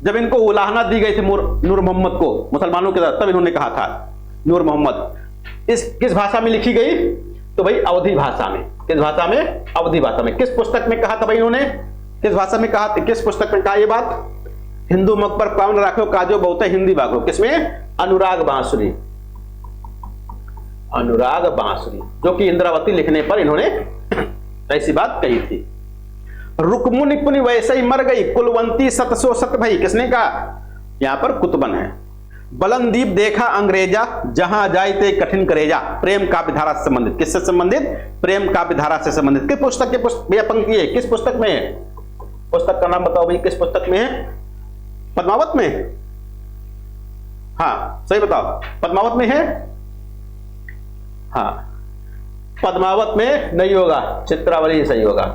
जब इनको उलाहना दी गई थी नूर मोहम्मद को मुसलमानों के साथ, तब इन्होंने कहा था नूर मोहम्मद। इस किस भाषा में लिखी गई? तो भाई अवधी भाषा में। किस भाषा में? अवधी भाषा में। किस पुस्तक में कहा था भाई इन्होंने? किस भाषा में कहा? किस पुस्तक में कहा ये बात? हिंदू मग पर पांव न राख्यो काजो बहुत हिंदी भाख्यो। किसमें? अनुराग बांसुरी। अनुराग बांसुरी, जो कि इंद्रावती लिखने पर इन्होंने ऐसी बात कही थी। रुक्मुनि पुनि वैसे ही मर गई कुलवंती सतसो सत भई, किसने कहा? यहां पर कुतुबन है। बलनदीप देखा अंग्रेजा जहां जायते कठिन करेजा, प्रेम काव्यधारा से संबंधित। किससे संबंधित? प्रेम काव्यधारा से संबंधित। किस पुस्तक के भैया पंक्ति है? किस पुस्तक में है? पुस्तक का नाम बताओ भाई, किस पुस्तक में है? पद्मावत में? हाँ सही बताओ, पद्मावत में है? हाँ, पद्मावत में नहीं होगा, चित्रावली ही सही होगा।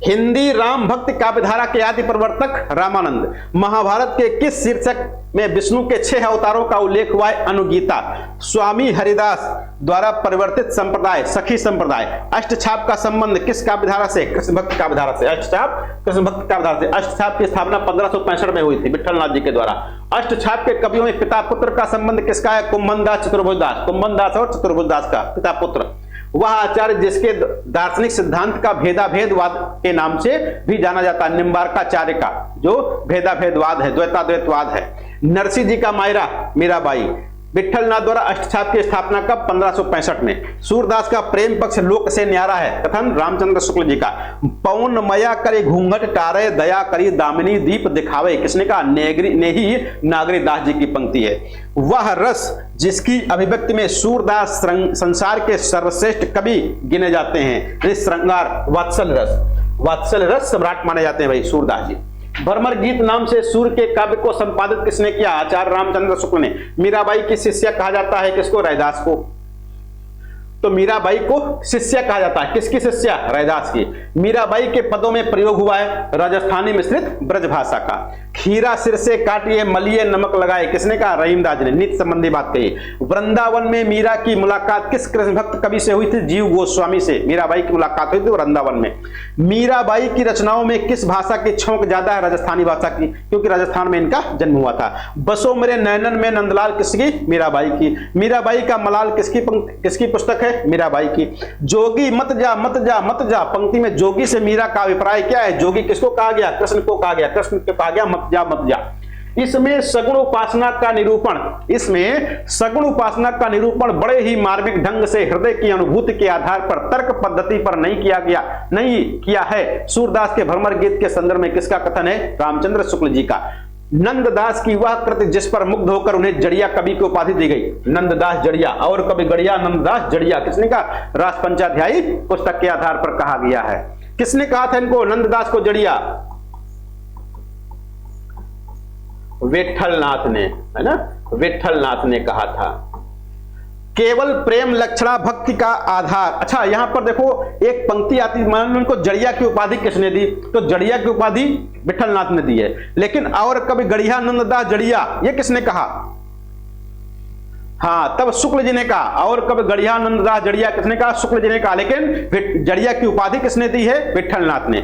हिंदी राम भक्ति काव्यधारा के आदि प्रवर्तक रामानंद। महाभारत के किस शीर्षक में विष्णु के 6 अवतारों का उल्लेख हुआ है? अनुगीता। स्वामी हरिदास द्वारा परिवर्तित संप्रदाय सखी संप्रदाय। अष्टछाप का संबंध किस काव्यधारा से? कृष्ण भक्ति काव्यधारा से। अष्टछाप कृष्ण भक्ति काव्यधारा से। अष्टछाप की स्थापना 1565 में हुई थी विठलनाथ जी के द्वारा। अष्टछाप के कवियों में पिता पुत्र का संबंध किसका है? कुंभनदास चतुर्भुजदास। कुंभनदास और चतुर्भुजदास का पिता पुत्र। वह आचार्य जिसके दार्शनिक सिद्धांत का भेदाभेदवाद के नाम से भी जाना जाता है, निम्बार्काचार्य का जो भेदाभेदवाद है, द्वैताद्वैतवाद है। नरसिंह जी का मायरा मीराबाई। विठलनाथ द्वारा अष्टछाप की स्थापना कब? 1565 में। सूरदास का प्रेम पक्ष लोक से न्यारा है, कथन रामचंद्र शुक्ल जी का। पौन मया करे घूंघट टारे दया करी दामिनी दीप दिखावे, किसने कहा? नेही नागरी दास जी की पंक्ति है। वह रस जिसकी अभिव्यक्ति में सूरदास संसार के सर्वश्रेष्ठ कवि गिने जाते हैं, श्रृंगार वात्सल रस सम्राट माने जाते हैं भाई सूरदास जी। भरमर गीत नाम से सूर्य के काव्य को संपादित किसने किया? आचार्य रामचंद्र शुक्ल ने। मीराबाई की शिष्या कहा जाता है किसको? रैदास को। तो मीराबाई को शिष्या कहा जाता है, किसकी शिष्या? रैदास की। मीराबाई के पदों में प्रयोग हुआ है राजस्थानी मिश्रित ब्रज भाषा का। खीरा सिर से काटिए मलिए नमक लगाए, किसने कहा? रहीमदास जी ने नीति संबंधी बात कही। वृंदावन में मीरा की मुलाकात किस कृष्ण भक्त कवि से हुई थी? जीव गोस्वामी से मीराबाई की मुलाकात हुई थी वृंदावन में। मीराबाई की रचनाओं में किस भाषा की छौंक ज्यादा है? राजस्थानी भाषा की, क्योंकि राजस्थान में इनका जन्म हुआ था। बसो मेरे नैनन में नंदलाल किसकी? मीराबाई की। मीराबाई का मलाल किसकी पुस्तक है? मीराबाई की। जोगी मत जा मत जा मत जा, पंक्ति में जोगी से मीरा का अभिप्राय क्या है? जोगी किसको कहा गया? कृष्ण को कहा गया। कृष्ण को कहा गया मत जा मत जा। इसमें सगुण उपासना का निरूपण बड़े ही मार्मिक ढंग से हृदय की अनुभूति के आधार पर तर्क पद्धति पर नहीं किया है। सूरदास के भ्रमर गीत के संदर्भ में किसका कथन है? रामचंद्र शुक्ल जी का। नंददास की वह कृति जिस पर मुग्ध होकर उन्हें जड़िया कवि की उपाधि दी गई, नंददास जड़िया, और कवि गड़िया, नंददास जड़िया, किसने कहा? रास पंचाध्यायी पुस्तक के आधार पर कहा गया है। किसने कहा था इनको, नंददास को जड़िया? विठलनाथ ने, है ना, विठलनाथ ने कहा था। केवल प्रेम लक्षणा भक्ति का आधार। अच्छा, यहां पर देखो एक पंक्ति आती, मान लो उनको जड़िया की उपाधि किसने दी? तो जड़िया की उपाधि विठलनाथ ने दी है, लेकिन और कभी गड़िया नंददास जड़िया ये किसने कहा? हाँ, तब शुक्ल जी ने कहा। और कभी गड़िया नंददास जड़िया किसने कहा? शुक्ल जी ने कहा। लेकिन जड़िया की उपाधि किसने दी है? विठलनाथ ने।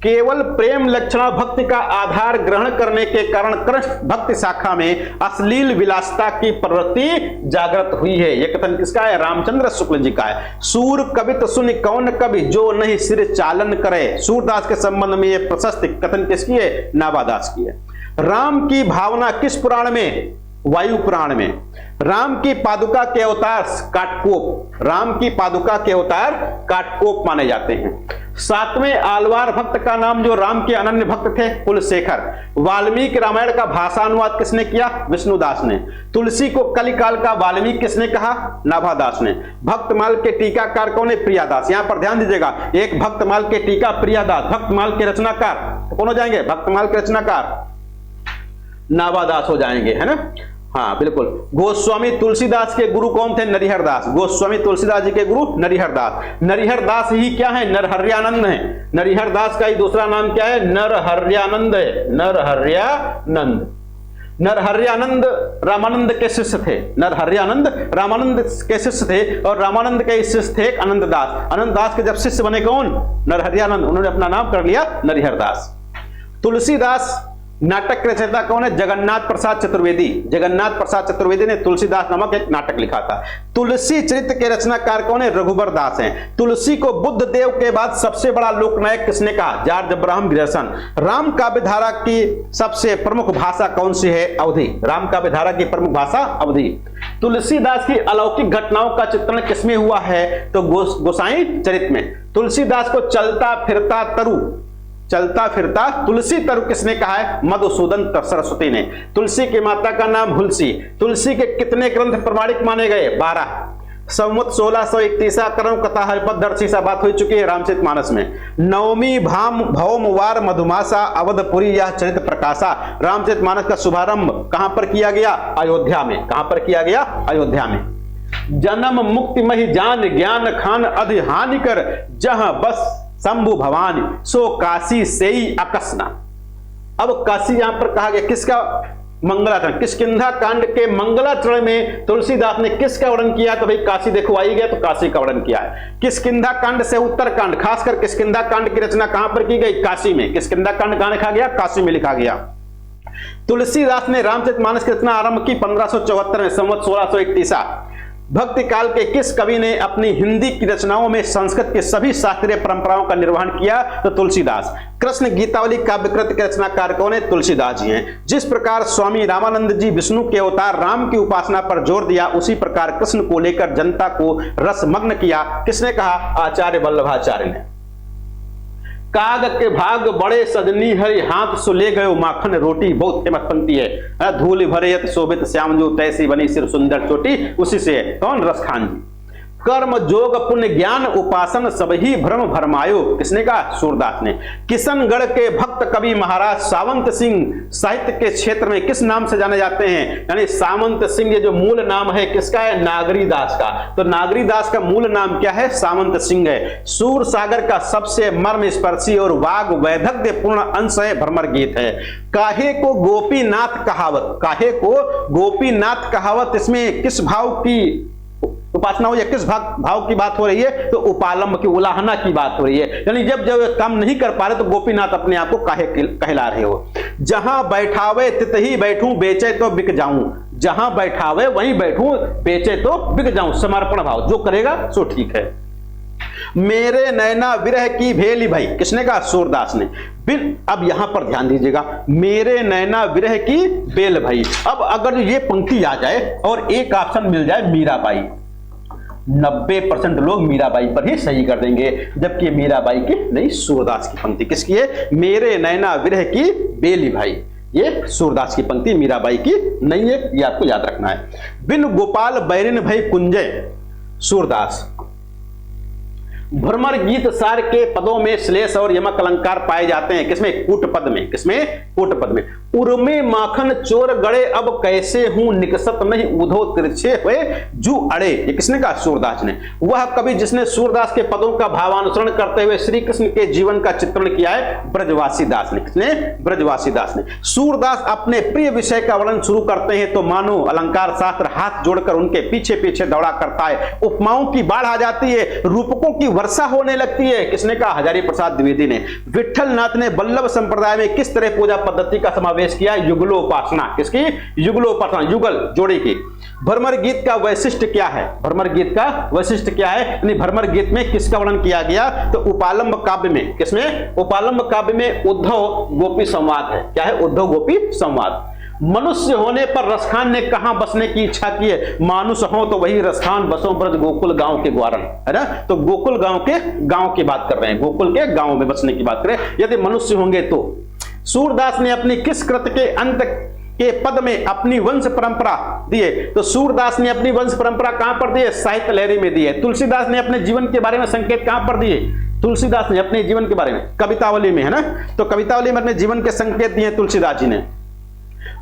केवल प्रेम लक्षणा भक्ति का आधार ग्रहण करने के कारण कृष्ण भक्ति शाखा में अश्लील विलासता की प्रवृत्ति जागृत हुई है। यह कथन किसका है? रामचंद्र शुक्ल जी का है। सूर कवित सुनि कौन कवि जो नहीं सिर चालन करे। सूरदास के संबंध में यह प्रशस्त कथन किसकी है? नाभादास की है। राम की भावना किस पुराण में? वायु पुराण में। राम की पादुका के अवतार काटकोप, राम की पादुका के अवतार काटकोप माने जाते हैं। सातवें आलवार भक्त का नाम जो राम के अनन्य भक्त थे, कुलशेखर। वाल्मीकि रामायण का भाषानुवाद किसने किया? विष्णुदास ने। तुलसी को कलिकाल का वाल्मीकि किसने कहा? नाभादास ने। भक्तमाल के टीकाकार कौन है? प्रियादास। यहां पर ध्यान दीजिएगा, एक भक्तमाल के टीका प्रियादास, भक्तमाल के रचनाकार कौन हो जाएंगे? भक्तमाल के रचनाकार नाभादास हो जाएंगे, है ना। हाँ बिल्कुल। गोस्वामी तुलसीदास के गुरु कौन थे? नरिहरदास। गोस्वामी तुलसीदास जी के गुरु नरिहरदास। नरिहरदास ही क्या है? नरहर्यानंद है। नरिहरदास का ही दूसरा नाम क्या है? नरहर्यानंद है। नरहर्यानंद। नरहर्यानंद रामानंद के शिष्य थे। नरहर्यानंद रामानंद के शिष्य थे, और रामानंद के शिष्य थे अनंतदास। अनंतदास के जब शिष्य बने कौन? नरहर्यानंद। उन्होंने अपना नाम कर लिया नरिहरदास। तुलसीदास नाटक रचयिता कौन है? जगन्नाथ प्रसाद चतुर्वेदी। जगन्नाथ प्रसाद चतुर्वेदी ने तुलसीदास नामक एक नाटक लिखा था। तुलसी चरित्र के रचनाकार कौन है? रघुबर दास हैं। तुलसी को बुद्ध देव के बाद सबसे बड़ा लोकनायक किसने कहा? George Abraham Grierson. राम काव्य धारा की सबसे प्रमुख भाषा कौन सी है? अवधी। राम काव्य धारा की प्रमुख भाषा अवधी। तुलसीदास की अलौकिक घटनाओं का चित्रण किसमें हुआ है? तो गोसाई चरित में। तुलसीदास को चलता फिरता तुलसी तरु किसने कहा है? मधुसूदन सरस्वती ने। तुलसी की माता का नाम हुलसी। तुलसी के कितने ग्रंथ प्रमाणिक माने गए? 12। संवत 1631 क्रम कथा हरिपद दर्शी बात हो चुकी है रामचरितमानस में। नवमी भौम वार मधुमासा अवधपुरी यह चरित प्रकाशा। रामचरितमानस का शुभारंभ कहां पर किया गया? अयोध्या में। कहां पर किया गया? अयोध्या में। जन्म मुक्ति मही जान ज्ञान खान अधि हानि कर जहां बस शंभु भवानी सो काशी से ही अकस्ना। अब काशी यहां पर कहा गया किसका? मंगलाचरण। किष्किंधा कांड के मंगलाचरण में तुलसीदास ने किसका वर्णन किया? तो भाई काशी देखो आई गया तो काशी का वर्णन किया है। किष्किंधा कांड से उत्तरकांड, खासकर किष्किंधा कांड की रचना कहां पर की गई? काशी में। किष्किंधा कांड कहां लिखा गया? काशी में लिखा गया। तुलसीदास ने रामचरितमानस की रचना आरंभ की 1574 में, संवत 1631। भक्ति काल के किस कवि ने अपनी हिंदी की रचनाओं में संस्कृत की सभी शास्त्रीय परंपराओं का निर्वहन किया? तो तुलसीदास। कृष्ण गीतावली काव्यकृत के रचनाकार कौन है? तुलसीदास जी हैं। जिस प्रकार स्वामी रामानंद जी विष्णु के अवतार राम की उपासना पर जोर दिया, उसी प्रकार कृष्ण को लेकर जनता को रसमग्न किया। किसने कहा? आचार्य वल्लभाचार्य ने। काग के भाग बड़े सजनी हरि हाथ सो ले गयो माखन रोटी। बहुत फेमस पंक्ति है। धूल भरे यत शोभित श्याम जो तैसी बनी सिर सुंदर चोटी। उसी से है। कौन? रसखान जी। कर्म जोग पुण्य ज्ञान उपासन सब ही भ्रम भरमायो। किसने कहा? सूरदास ने। किशनगढ़ के भक्त कवि महाराज सावंत सिंह साहित्य के क्षेत्र में किस नाम से जाने जाते हैं? यानी सावंत सिंह ये जो मूल नाम है किसका है? नागरीदास का। तो नागरीदास का मूल नाम क्या है? सावंत सिंह है। सूर सागर का सबसे मर्म स्पर्शी और वाग वैदग्ध्य पूर्ण अंश है भ्रमर गीत है। काहे को गोपीनाथ कहावत, काहे को गोपीनाथ कहावत, इसमें किस भाव की उपासना हो, या किस भाव की बात हो रही है? तो उपालंब की, उलाहना की बात हो रही है। यानी जब काम नहीं कर पा रहे तो गोपीनाथ अपने आप को काहे कहला रहे हो। जहां बैठावे तित ही बैठूं बेचे तो बिक जाऊं। जहां बैठावे वहीं बैठूं बेचे तो बिक जाऊं। समर्पण भाव, जो करेगा सो ठीक है। मेरे नैना विरह की भेली भाई, किसने कहा? सूरदास ने। अब यहां पर ध्यान दीजिएगा, मेरे नैना विरह की बेल भाई। अब अगर ये पंक्ति आ जाए और एक ऑप्शन मिल जाए मीराबाई, 90% लोग मीराबाई पर ही सही कर देंगे, जबकि मीराबाई की नहीं, सूरदास की पंक्ति किसकी है? मेरे नैना विरह की बेली भाई, ये सूरदास की पंक्ति, मीराबाई की नहीं है, ये आपको याद रखना है। बिन गोपाल बैरिन भई कुंजय, सूरदास। भ्रमर गीत सार के पदों में श्लेष और यमक अलंकार पाए जाते हैं, किसमें? कूट पद में। किसमें? कूट पद में। उर्मे माखन चोर गड़े अब कैसे हूं निकसत नहीं उधो तिरछे हुए जू अड़े, ये किसने कहा? सूरदास ने। वह कवि जिसने सूरदास के पदों का भावानुसरण करते हुए श्री कृष्ण के जीवन का चित्रण किया है, ब्रजवासी दास ने। किसने? ब्रजवासी दास ने। सूरदास अपने प्रिय विषय का वर्णन शुरू करते हैं तो मानो अलंकार शास्त्र हाथ जोड़कर उनके पीछे पीछे दौड़ा करता है, उपमाओं की बाढ़ आ जाती है, रूपकों की वर्षा होने लगती है। किसने कहा? हजारी प्रसाद द्विवेदी ने। विठल नाथ ने वल्लभ संप्रदाय में किस तरह पूजा पद्धति का समावेश किया? युगलोपासना। किसकी? युगलोपासना, युगल जोड़ी की। भ्रमर गीत का वैशिष्ट क्या है? भ्रमर गीत का वैशिष्ट क्या है? यानी भ्रमर गीत में किसका वर्णन किया गया? तो उपालंब काव्य में। किसमें? उपालंब काव्य में उद्धव गोपी संवाद है। क्या है? उद्धव गोपी संवाद। मनुष्य होने पर रसखान ने कहां बसने की इच्छा की है? मानुष हो तो वही रसखान बसो ब्रज गोकुल गांव के ग्वारन, है ना? तो गोकुल गांव की बात कर रहे हैं, गोकुल के गांव में बसने की बात करें यदि मनुष्य होंगे तो। सूरदास ने अपनी किस कृत के अंत के पद में अपनी वंश परंपरा दिए? तो सूरदास ने अपनी वंश परंपरा कहां पर दिए? साहित्य लहरी में दिए। तुलसीदास ने अपने जीवन के बारे में संकेत कहां पर दिए? तुलसीदास ने अपने जीवन के बारे में कवितावली में, है ना? तो कवितावली में अपने जीवन के संकेत दिए तुलसीदास जी ने।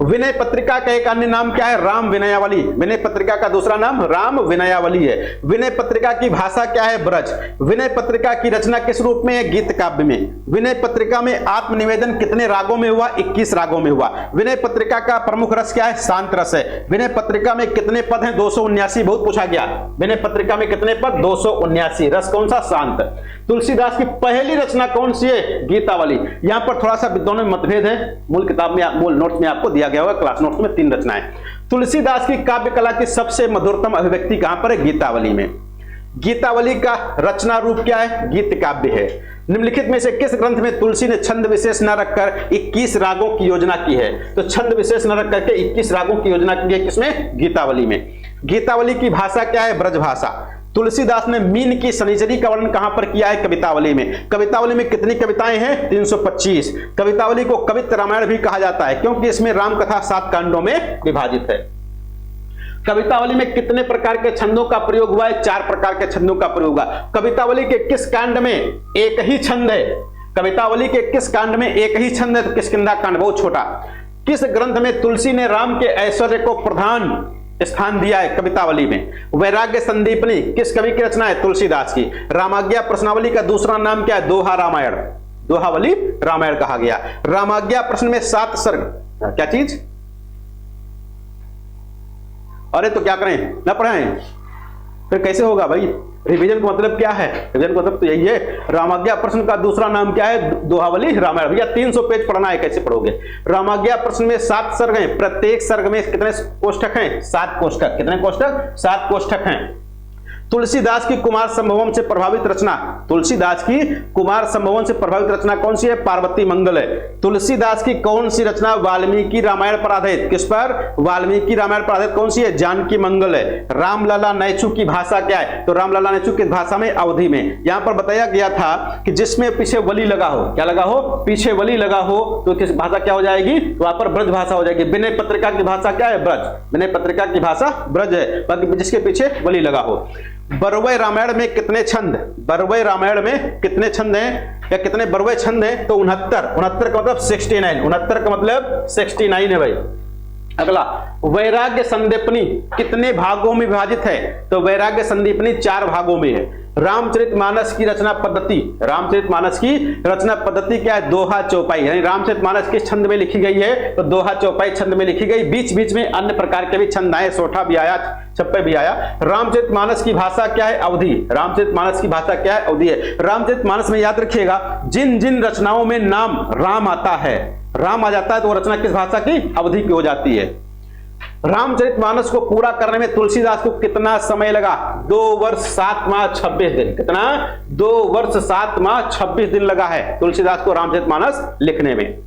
विनय पत्रिका का एक अन्य नाम क्या है? राम विनयावली। विनय पत्रिका का दूसरा नाम राम विनयावली है। विनय पत्रिका की भाषा क्या है? ब्रज। विनय पत्रिका की रचना किस रूप में है? गीत काव्य में। विनय पत्रिका में आत्मनिवेदन कितने रागों में हुआ? 21 रागों में हुआ। विनय पत्रिका का प्रमुख रस क्या है? शांत रस है। विनय पत्रिका में कितने पद हैं? 279। बहुत पूछा गया, विनय पत्रिका में कितने पद? 279। रस कौन सा? शांत। तुलसीदास की पहली रचना कौन सी है? गीतावली। यहां पर थोड़ा सा विद्वानों में मतभेद है, मूल किताब में, मूल नोट्स में आपको दिया गया होगा, क्लास नोट्स में 3 रचनाएं। तुलसीदास की काव्य कला की सबसे मधुरतम अभिव्यक्ति कहां पर है? गीतावली में। गीतावली का रचना रूप क्या है? गीत काव्य है। निम्नलिखित में से किस ग्रंथ में तुलसी ने छंद विशेष न रखकर 21 रागों की योजना की है? तो छंद विशेष न रख करके 21 रागों की योजना की है, किसमें? गीतावली में। गीतावली की भाषा क्या है? ब्रज भाषा। तुलसीदास ने मीन की शनिचरी का वर्णन कहां पर किया है? कवितावली में। कवितावली में कितनी कविताएं हैं? 325। कवितावली को कवित्त रामायण भी कहा जाता है क्योंकि इसमें राम कथा 7 कांडों में विभाजित है। कवितावली में कितने प्रकार के छंदों का प्रयोग हुआ है? 4 प्रकार के छंदों का प्रयोग हुआ। कवितावली के किस कांड में एक ही छंद है? कवितावली के किस कांड में एक ही छंद है? तो किष्किंधा कांड, बहुत छोटा। किस ग्रंथ में तुलसी ने राम के ऐश्वर्य को प्रधान स्थान दिया है? कवितावली में। वैराग्य संदीपनी किस कवि की रचना है? तुलसीदास की। रामाज्ञा प्रश्नावली का दूसरा नाम क्या है? दोहा रामायण, दोहावली रामायण कहा गया। रामाज्ञा प्रश्न में 7 सर्ग, क्या चीज? अरे तो क्या करें, ना पढ़ाएं फिर कैसे होगा भाई? रिवीजन का मतलब क्या है? रिवीजन का मतलब तो यही है। रामाज्ञा प्रश्न का दूसरा नाम क्या है? दोहावली रामायण। भैया 300 पेज पढ़ना है, कैसे पढ़ोगे? रामाज्ञा प्रश्न में 7 सर्ग हैं, प्रत्येक सर्ग में कितने कोष्ठक हैं? 7 कोष्ठक। कितने कोष्ठक? 7 कोष्ठक हैं। तुलसीदास की कुमार संभवम से प्रभावित रचना, तुलसीदास की कुमार संभवम से प्रभावित रचना कौन सी है? पार्वती मंगल है। तुलसीदास की कौन सी रचना वाल्मीकि रामायण पर आधारित? किस पर? वाल्मीकि रामायण पर आधारित कौन सी है? जानकी मंगल है। रामलला नैचु की भाषा क्या है? तो रामलला नैचु की भाषा में अवधि में। यहां पर बताया गया था कि जिसमें पीछे वली लगा हो, क्या लगा हो? पीछे वली लगा हो तो किस भाषा क्या हो जाएगी? वहां पर ब्रज भाषा हो जाएगी। विनय पत्रिका की भाषा क्या है? ब्रज। विनय पत्रिका की भाषा ब्रज है, बाकी जिसके पीछे वली लगा हो। बरवै रामायण में कितने छंद? बरवै रामायण में कितने छंद हैं या कितने बरवै छंद हैं? तो 69। 69 का मतलब 69। 69 का मतलब 69 है भाई। अगला, वैराग्य संदीपनी कितने भागों में विभाजित है? तो वैराग्य संदीपनी 4 भागों में है। रामचरितमानस की रचना पद्धति, रामचरितमानस की रचना पद्धति क्या है? दोहा चौपाई। यानी रामचरितमानस किस छंद में लिखी गई है? तो दोहा चौपाई छंद में लिखी गई। बीच बीच में अन्य प्रकार के भी छंद आए, सोठा भी आया, छप्पे भी आया। रामचरितमानस की भाषा क्या है? अवधि। रामचरितमानस की भाषा क्या है? अवधि है। रामचरितमानस में याद रखिएगा, जिन जिन रचनाओं में नाम राम आता है, राम आ जाता है, तो वो रचना किस भाषा की? अवधि की हो जाती है। रामचरितमानस को पूरा करने में तुलसीदास को कितना समय लगा? 2 वर्ष 7 माह 26 दिन। कितना? 2 वर्ष 7 माह 26 दिन लगा है तुलसीदास को रामचरितमानस लिखने में।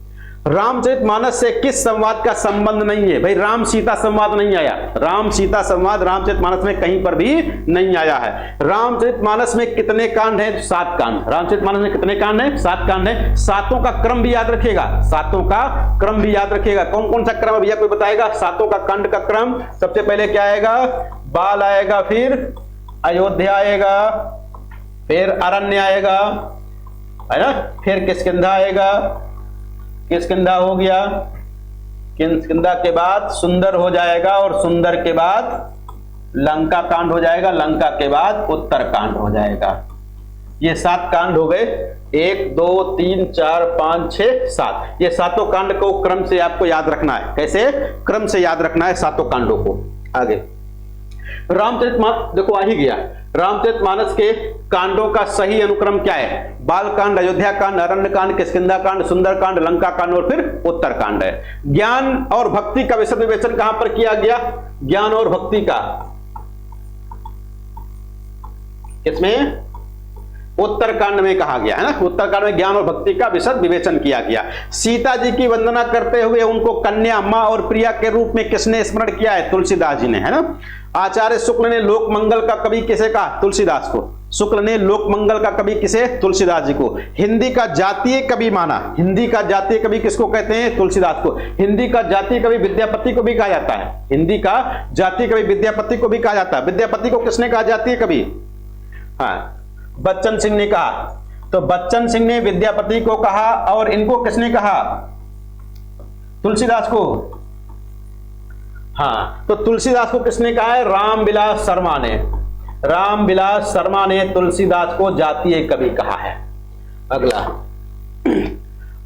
रामचरितमानस से किस संवाद का संबंध नहीं है? भाई राम सीता संवाद नहीं आया। राम सीता संवाद रामचरितमानस में कहीं पर भी नहीं आया है। रामचरितमानस में कितने कांड हैं? 7 कांड। रामचरितमानस में कितने कांड हैं? 7 कांड हैं। सातों का क्रम भी याद रखिएगा। सातों का क्रम भी याद रखिएगा। कौन कौन सा क्रम भैया कोई बताएगा? सातों का कांड का क्रम सबसे पहले क्या आएगा? बाल आएगा, फिर अयोध्या आएगा, फिर अरण्य आएगा, है ना, फिर किष्किंधा आएगा, किष्किंधा हो गया, किष्किंधा के बाद सुंदर हो जाएगा, और सुंदर के बाद लंका कांड हो जाएगा, लंका के बाद उत्तर कांड हो जाएगा। ये 7 कांड हो गए। 1 2 3 4 5 6 7। ये सातों कांड को क्रम से आपको याद रखना है। कैसे? क्रम से याद रखना है सातों कांडों को। आगे रामचरितमानस देखो आ ही गया। रामचरितमानस के कांडों का सही अनुक्रम क्या है? बाल कांड, अयोध्या कांड, अरण्य कांड, किष्किंधा कांड, सुंदर कांड, लंका कांड और फिर उत्तर कांड है। ज्ञान और भक्ति का विशद विवेचन कहां पर किया गया? ज्ञान और भक्ति का किसमें? उत्तरकांड में कहा गया है ना। उत्तरकांड में ज्ञान और भक्ति का विशद विवेचन किया गया। सीता जी की वंदना करते हुए उनको कन्या, मां और प्रिया के रूप में किसने स्मरण किया है? तुलसीदास जी ने, है ना। आचार्य शुक्ल ने लोक मंगल का कवि किसे कहा? तुलसीदास को। शुक्ल ने लोक मंगल का कवि किसे? तुलसीदास जी को। हिंदी का जातीय कवि माना। हिंदी का जातीय कवि किसको कहते हैं? तुलसीदास को। हिंदी का जातीय कवि विद्यापति को भी कहा जाता है। हिंदी का जातीय कवि विद्यापति को भी कहा जाता है। विद्यापति को किसने कहा जातीय कवि? हाँ, बच्चन सिंह ने कहा। तो बच्चन सिंह ने विद्यापति को कहा, और इनको किसने कहा? तुलसीदास को। हाँ, तो तुलसीदास को किसने कहा है? रामविलास शर्मा ने। रामविलास शर्मा ने तुलसीदास को जातीय कवि कहा है। अगला,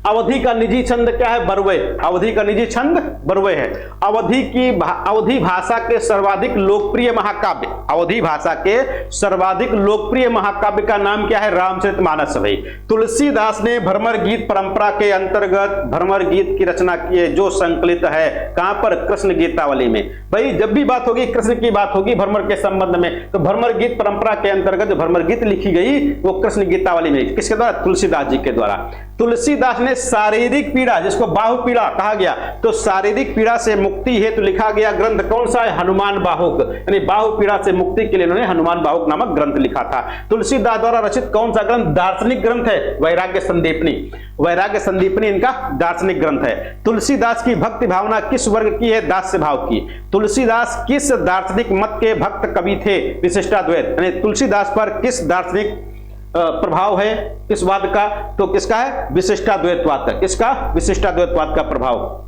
अवधि का निजी छंद क्या है? बरवे। अवधि का निजी छंद बरवे है। अवधि भाषा के सर्वाधिक लोकप्रिय महाकाव्य, अवधि भाषा के सर्वाधिक लोकप्रिय महाकाव्य का नाम क्या है? रामचरितमानस। भाई तुलसीदास ने भ्रमर गीत परंपरा के अंतर्गत भ्रमर गीत की रचना की है, जो संकलित है कहां पर? कृष्ण गीतावली में। भाई जब भी बात होगी कृष्ण की बात होगी भ्रमर के संबंध में, तो भ्रमर गीत परंपरा के अंतर्गत जो भ्रमर गीत लिखी गई वो कृष्ण गीतावली में। किसके द्वारा? तुलसीदास जी के द्वारा। तुलसीदास ने शारीरिक पीड़ा, जिसको बाहु पीड़ा कहा गया, तो शारीरिक पीड़ा से मुक्ति हेतु लिखा गया ग्रंथ कौन सा है? हनुमान बाहुक। यानी बाहु पीड़ा से मुक्ति के लिए उन्होंने हनुमान बाहुक नामक ग्रंथ लिखा था। तुलसीदास द्वारा रचित कौन सा ग्रंथ दार्शनिक ग्रंथ है? वैराग्य संदीपनी। वैराग्य संदीपनी इनका दार्शनिक ग्रंथ है। तुलसीदास की भक्ति भावना किस वर्ग की है? दास्य भाव की। तुलसीदास किस दार्शनिक मत के भक्त कवि थे? विशिष्टाद्वैत। यानी तुलसीदास पर किस दार्शनिक प्रभाव है किस वाद का? तो किसका है? विशिष्टाद्वैतवाद का। किसका? विशिष्टाद्वैतवाद का प्रभाव।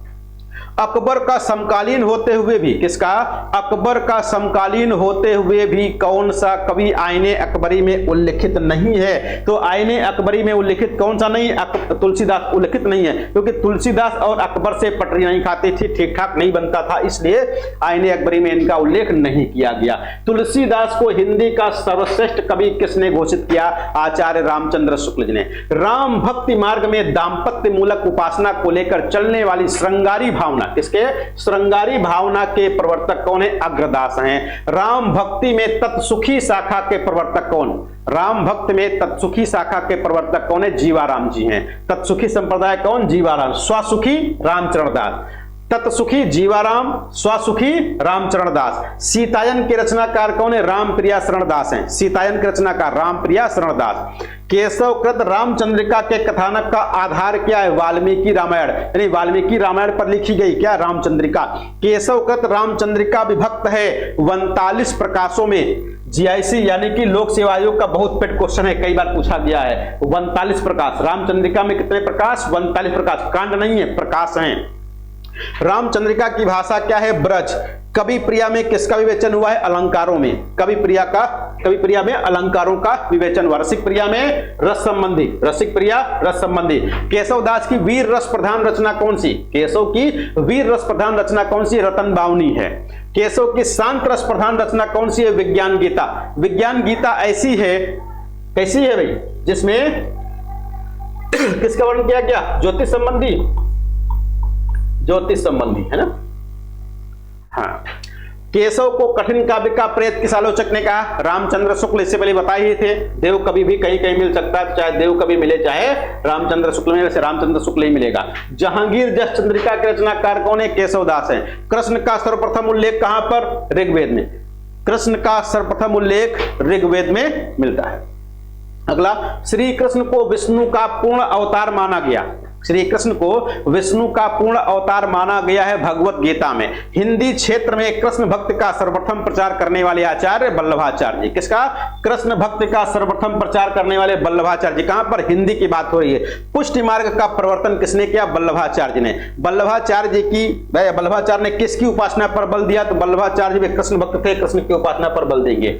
अकबर का समकालीन होते हुए भी, किसका? अकबर का समकालीन होते हुए भी कौन सा कवि आईने अकबरी में उल्लिखित नहीं है? तो आईने अकबरी में उल्लिखित कौन सा नहीं? तुलसीदास उल्लिखित नहीं है, क्योंकि तुलसीदास और अकबर से पटरी नहीं खाती थी, ठीक ठाक नहीं बनता था, इसलिए आईने अकबरी में इनका उल्लेख नहीं किया गया। तुलसीदास को हिंदी का सर्वश्रेष्ठ कवि किसने घोषित किया? आचार्य रामचंद्र शुक्ल जी ने। राम भक्ति मार्ग में दाम्पत्य मूलक उपासना को लेकर चलने वाली श्रृंगारी भावना, किसके? श्रृंगारी भावना के प्रवर्तक कौन है? अग्रदास हैं। राम भक्ति में तत्सुखी शाखा के प्रवर्तक कौन? राम भक्त में तत्सुखी शाखा के प्रवर्तक कौन है? जीवाराम जी हैं। तत्सुखी संप्रदाय कौन? जीवाराम। स्वसुखी रामचरण दास। तत्सुखी जीवाराम, स्वसुखी रामचरण दास। सीतायन के रचनाकार कौन है? रामप्रिया शरण दास हैं। सीतायन के रचनाकार रामप्रिया शरण दास। केशवकृत रामचंद्रिका के कथानक का आधार क्या है? वाल्मीकि रामायण। यानी वाल्मीकि रामायण पर लिखी गई क्या? रामचंद्रिका। केशवकृत रामचंद्रिका विभक्त है 39 प्रकाशों में। जीआईसी यानी कि लोक सेवा आयोग का बहुत पेट क्वेश्चन है, कई बार पूछा गया है। 39 प्रकाश। रामचंद्रिका में कितने प्रकाश? 39 प्रकाश। कांड नहीं है, प्रकाश हैं। रामचंद्रिका की भाषा क्या है? ब्रज। कवि प्रिया में किसका विवेचन हुआ है? अलंकारों में। कवि प्रिया में अलंकारों का विवेचन हुआ। रसिक प्रिया में रस संबंधी। रसिक प्रिया रस संबंधी। केशवदास की वीर रस प्रधान रचना कौन सी? केशव की वीर रस प्रधान रचना कौन सी? रतन बावनी है। केशव की शांत रस प्रधान रचना कौन सी है? विज्ञान गीता। विज्ञान गीता ऐसी है, कैसी है भाई? जिसमें किसका वर्णन किया गया? ज्योतिष संबंधी, ज्योतिष संबंधी, है ना। हाँ, केशव को कठिन काव्य का प्रेत किस आलोचक ने कहा? रामचंद्र शुक्ल। इससे पहले बताए ही थे, देव कभी भी कहीं कहीं मिल सकता है, चाहे देव कभी मिले चाहे रामचंद्र शुक्ल में, वैसे रामचंद्र शुक्ल ही मिलेगा। जहांगीर जस चंद्रिका के रचनाकार कौन है? केशवदास है। कृष्ण का सर्वप्रथम उल्लेख कहां पर? ऋग्वेद में। कृष्ण का सर्वप्रथम उल्लेख ऋग्वेद में मिलता है। अगला, श्री कृष्ण को विष्णु का पूर्ण अवतार माना गया। श्री कृष्ण को विष्णु का पूर्ण अवतार माना गया है भगवत गीता में। हिंदी क्षेत्र में कृष्ण भक्ति का सर्वप्रथम प्रचार करने वाले आचार्य वल्लभाचार्य जी। किसका? कृष्ण भक्ति का सर्वप्रथम प्रचार करने वाले वल्लभाचार्य जी। कहां पर? हिंदी की बात हो रही है। पुष्टि मार्ग का प्रवर्तन किसने किया? वल्लभाचार्य जी ने। वल्लभाचार्य जी की, वल्लभाचार्य ने किसकी उपासना पर बल दिया? तो वल्लभाचार्य जी भी कृष्ण भक्त थे, कृष्ण की उपासना पर बल देंगे।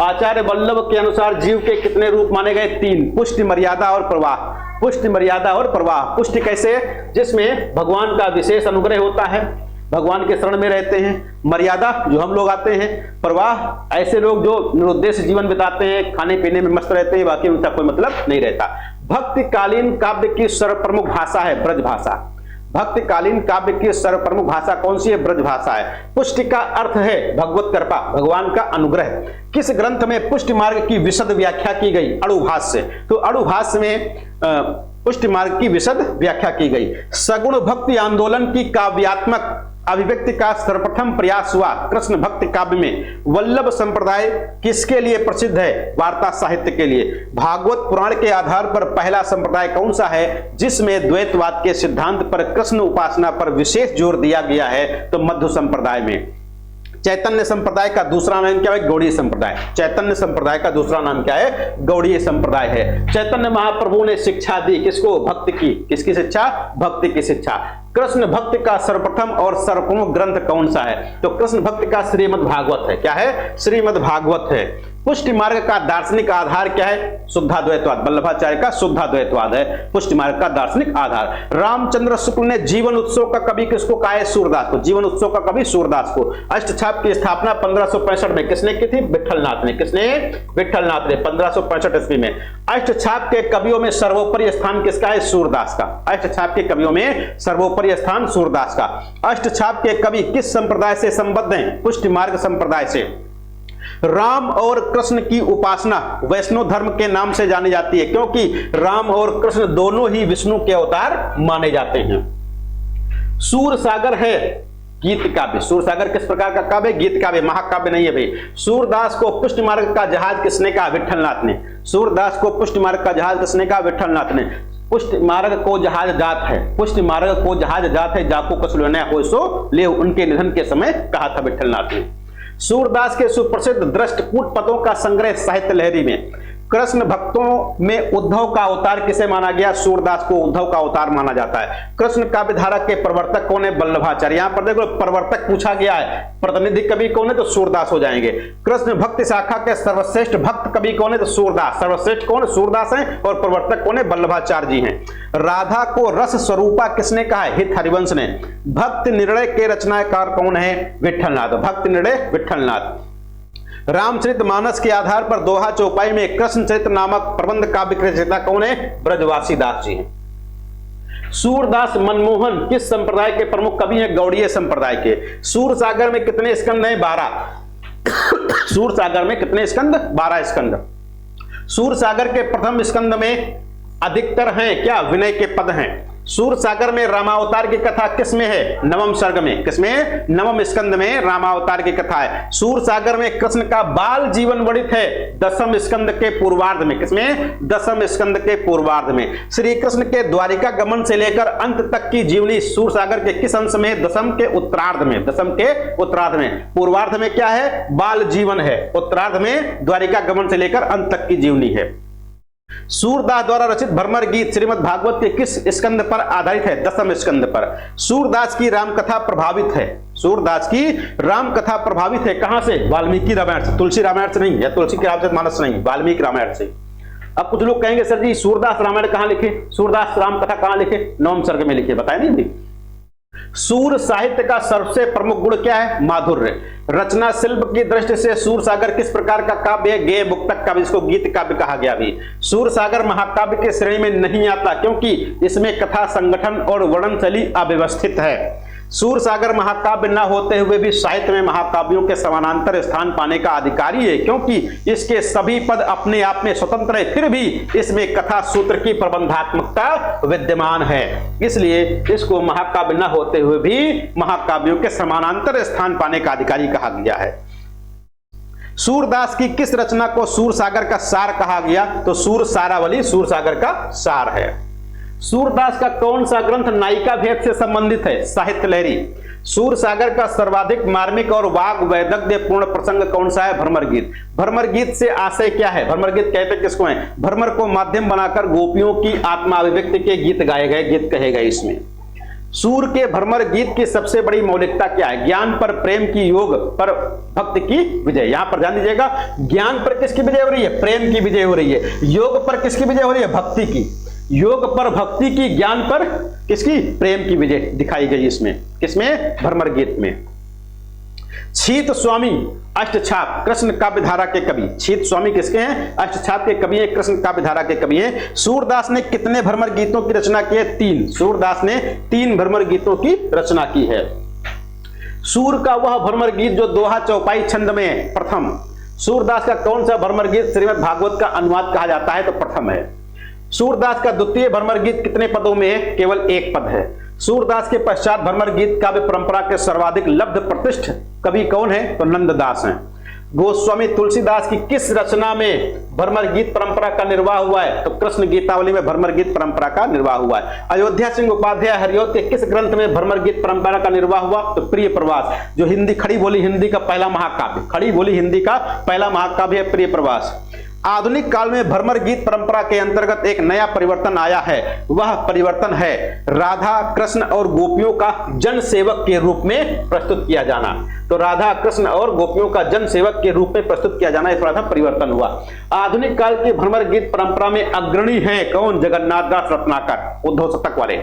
आचार्य वल्लभ के अनुसार जीव के कितने रूप माने गए? 3, पुष्टि, मर्यादा और प्रवाह। पुष्टि, मर्यादा और प्रवाह। पुष्टि कैसे? जिसमें भगवान का विशेष अनुग्रह होता है, भगवान के शरण में रहते हैं। मर्यादा, जो हम लोग आते हैं। प्रवाह, ऐसे लोग जो निरुद्देश्य जीवन बिताते हैं, खाने पीने में मस्त रहते हैं, बाकी उनका कोई मतलब नहीं रहता। भक्तिकालीन काव्य की सर्वप्रमुख भाषा है ब्रज भाषा। भक्तिकालीन काव्य की सर्वप्रमुख भाषा कौन सी है? ब्रज भाषा है। पुष्टि का अर्थ है भगवत कृपा, भगवान का अनुग्रह। किस ग्रंथ में पुष्टि मार्ग की विशद व्याख्या की गई? अणुभाष्य। तो अणुभाष्य में पुष्टि मार्ग की विशद व्याख्या की गई। सगुण भक्ति आंदोलन की काव्यात्मक अभिव्यक्ति का सर्वप्रथम प्रयास हुआ कृष्ण भक्ति काव्य में। वल्लभ संप्रदाय किसके लिए प्रसिद्ध है? वार्ता साहित्य के लिए। भागवत पुराण के आधार पर पहला संप्रदाय कौन सा है जिसमें द्वैतवाद के सिद्धांत पर कृष्ण उपासना पर विशेष जोर दिया गया है? तो मध्व संप्रदाय में। चैतन्य संप्रदाय का दूसरा नाम क्या है? गौड़ीय संप्रदाय। चैतन्य संप्रदाय का दूसरा नाम क्या है? गौड़ीय संप्रदाय है। चैतन्य महाप्रभु ने शिक्षा दी किसको? भक्ति की। किसकी शिक्षा? भक्ति की शिक्षा। कृष्ण भक्ति का सर्वप्रथम और सर्वप्रमुख ग्रंथ कौन सा है? तो कृष्ण भक्ति का श्रीमद् भागवत है। क्या है? श्रीमद् भागवत है। पुष्टि मार्ग का दार्शनिक आधार क्या है? शुद्धाद्वैतवाद। वल्लभाचार्य का शुद्धाद्वैतवाद है पुष्टि मार्ग का दार्शनिक आधार। रामचंद्र शुक्ल ने जीवन उत्सव का कवि किसको कहा है? सूरदास को। जीवन उत्सव का कवि सूरदास को। अष्टछाप की स्थापना 1565 में किसने की थी? विट्ठलनाथ ने। किसने? विट्ठलनाथ ने 1565 ईस्वी में। अष्टछाप के कवियों में सर्वोपरि स्थान किसका है? सूरदास का। अष्टछाप के कवियों में सर्वोपरि स्थान सूरदास का। अष्टछाप के कवि किस संप्रदाय से संबद्ध हैं? पुष्टि मार्ग संप्रदाय से। राम और कृष्ण की उपासना वैष्णव धर्म के नाम से जानी जाती है क्योंकि राम और कृष्ण दोनों ही विष्णु के अवतार माने जाते हैं। सूरसागर है गीत काव्य। सूरसागर किस प्रकार का काव्य? गीत काव्य, महाकाव्य नहीं है भाई। सूरदास को पुष्टि मार्ग का जहाज किसने कहा? विट्ठलनाथ ने। सूरदास को पुष्टि मार्ग का जहाज किसने कहा? विट्ठलनाथ ने। पुष्टि मार्ग को जहाज जात है। पुष्टि मार्ग को जहाज जात है, जाको कछु लेना हो सो ले, उनके निधन के समय कहा था विट्ठलनाथ ने। सूरदास के सुप्रसिद्ध दृष्टकूट पदों का संग्रह साहित्य लहरी में। कृष्ण भक्तों में उद्धव का अवतार किसे माना गया? सूरदास को उद्धव का अवतार माना जाता है। कृष्ण काव्य धारा के प्रवर्तक कौन है? वल्लभाचार्य। यहां पर देखो प्रवर्तक पूछा गया है, प्रतिनिधि कवि कौन है? तो सूरदास हो जाएंगे। कृष्ण भक्ति शाखा के सर्वश्रेष्ठ भक्त कवि कौन है? तो सूरदास। सर्वश्रेष्ठ कौन? सूरदास है। और प्रवर्तक कौन है? वल्लभाचार्य जी हैं। राधा को रस स्वरूपा किसने कहा है? हित हरिवंश ने। भक्ति निर्णय के रचनाकार कौन है? विट्ठलनाथ। भक्ति निर्णय विट्ठलनाथ। रामचरितमानस के आधार पर दोहा चौपाई में कृष्णचरित्र नामक प्रबंध काव्य के रचयिता कौन है? ब्रजवासी दास जी हैं। सूरदास मनमोहन किस संप्रदाय के प्रमुख कवि हैं? गौड़ीय संप्रदाय के। सूरसागर में कितने स्कंद हैं? 12। सूरसागर में कितने स्कंद? 12 स्कंद। सूरसागर के प्रथम स्कंद में अधिकतर हैं क्या? विनय के पद हैं। सूरसागर में रामावतार की कथा किसमें है? नवम सर्ग में। किसमें? नवम स्कंद में रामावतार की कथा है। सूरसागर में कृष्ण का बाल जीवन वर्णित है 10वें स्कंद के पूर्वार्ध में। किसमें? 10वें स्कंद के पूर्वार्ध में। श्री कृष्ण के द्वारिका गमन से लेकर अंत तक की जीवनी सूरसागर के किस अंश में? 10वें के उत्तरार्ध में। 10वें के उत्तरार्ध में। पूर्वार्ध में क्या है? बाल जीवन है। उत्तरार्ध में द्वारिका गमन से लेकर अंत तक की जीवनी है। सूरदास द्वारा रचित भ्रमर गीत श्रीमद् भागवत के किस स्कंद पर आधारित है? 10वें स्कंद पर। सूरदास की रामकथा प्रभावित है। सूरदास की रामकथा प्रभावित है कहां से? वाल्मीकि रामायण से। तुलसी रामायण से नहीं, या तुलसी के रामचरितमानस नहीं, वाल्मीकि रामायण से। अब कुछ लोग कहेंगे सर जी सूरदास रामायण कहां लिखे? सूरदास रामकथा कहां लिखे? नवम सर्ग में लिखे। बताए नहीं? सूर साहित्य का सबसे प्रमुख गुण क्या है? माधुर्य। रचना शिल्प की दृष्टि से सूरसागर किस प्रकार का काव्य है? गेय मुक्तक काव्य, इसको गीत काव्य कहा गया भी। सूरसागर महाकाव्य के श्रेणी में नहीं आता क्योंकि इसमें कथा, संगठन और वर्णन शैली अव्यवस्थित है। सूरसागर महाकाव्य न होते हुए भी साहित्य में महाकाव्यों के समानांतर स्थान पाने का अधिकारी है, क्योंकि इसके सभी पद अपने आप में स्वतंत्र है, फिर भी इसमें कथा सूत्र की प्रबंधात्मकता विद्यमान है, इसलिए इसको महाकाव्य न होते हुए भी महाकाव्यों के समानांतर स्थान पाने का अधिकारी कहा गया है। सूरदास की किस रचना को सूरसागर का सार कहा गया? तो सूरसारावली सूरसागर का सार है। सूरदास का कौन सा ग्रंथ नायिका भेद से संबंधित है? साहित्य लहरी। सूरसागर का सर्वाधिक मार्मिक और वाग वैदग्ध्य पूर्ण प्रसंग कौन सा है? भ्रमर गीत। भ्रमर गीत से आशय क्या है? भ्रमर गीत कहते किसको है? भ्रमर को माध्यम बनाकर गोपियों की आत्मा अभिव्यक्ति के गीत गाए गए, गीत कहे गए इसमें। सूर के भ्रमर गीत की सबसे बड़ी मौलिकता क्या है? ज्ञान पर प्रेम की, योग पर भक्ति की विजय। यहां पर ध्यान दीजिएगा, ज्ञान पर किसकी विजय हो रही है? प्रेम की विजय हो रही है। योग पर किसकी विजय हो रही है? भक्ति की। योग पर भक्ति की, ज्ञान पर किसकी? प्रेम की विजय दिखाई गई इसमें। किसमें? भ्रमर गीत में। छीत स्वामी अष्टछाप कृष्ण काव्यधारा के कवि। छीत स्वामी किसके हैं? अष्टछाप के कवि हैं, कृष्ण काव्यधारा के कवि हैं। सूरदास ने कितने भ्रमर गीतों की रचना की है? 3। सूरदास ने 3 भ्रमर गीतों की रचना की है। सूर का वह भ्रमर गीत जो दोहा चौपाई छंद में है, प्रथम। सूरदास का कौन सा भ्रमर गीत श्रीमद् भागवत का अनुवाद कहा जाता है? तो प्रथम है। सूरदास का द्वितीय भ्रमर गीत कितने पदों में है? केवल 1 पद है। सूरदास के पश्चात भ्रमर गीत काव्य परंपरा के सर्वाधिक लब्ध प्रतिष्ठ कवि कौन है? तो नंददास हैं। गोस्वामी तुलसीदास की किस रचना में भ्रमर गीत परंपरा का निर्वाह हुआ है? तो कृष्ण गीतावली में भ्रमर गीत परंपरा का निर्वाह हुआ है। अयोध्या सिंह उपाध्याय हरिऔध के किस ग्रंथ में भ्रमर गीत परंपरा का निर्वाह हुआ? तो प्रिय प्रवास, जो हिंदी खड़ी बोली हिंदी का पहला महाकाव्य, खड़ी बोली हिंदी का पहला महाकाव्य है प्रिय प्रवास। आधुनिक काल में भ्रमर गीत परंपरा के अंतर्गत एक नया परिवर्तन आया है, वह परिवर्तन है राधा कृष्ण और गोपियों का जन सेवक के रूप में प्रस्तुत किया जाना। तो राधा कृष्ण और गोपियों का जन सेवक के रूप में प्रस्तुत किया जाना, थोड़ा सा परिवर्तन हुआ। आधुनिक काल की भ्रमर गीत परंपरा में अग्रणी है कौन? जगन्नाथ दास रत्नाकर, उद्धव शतक वाले।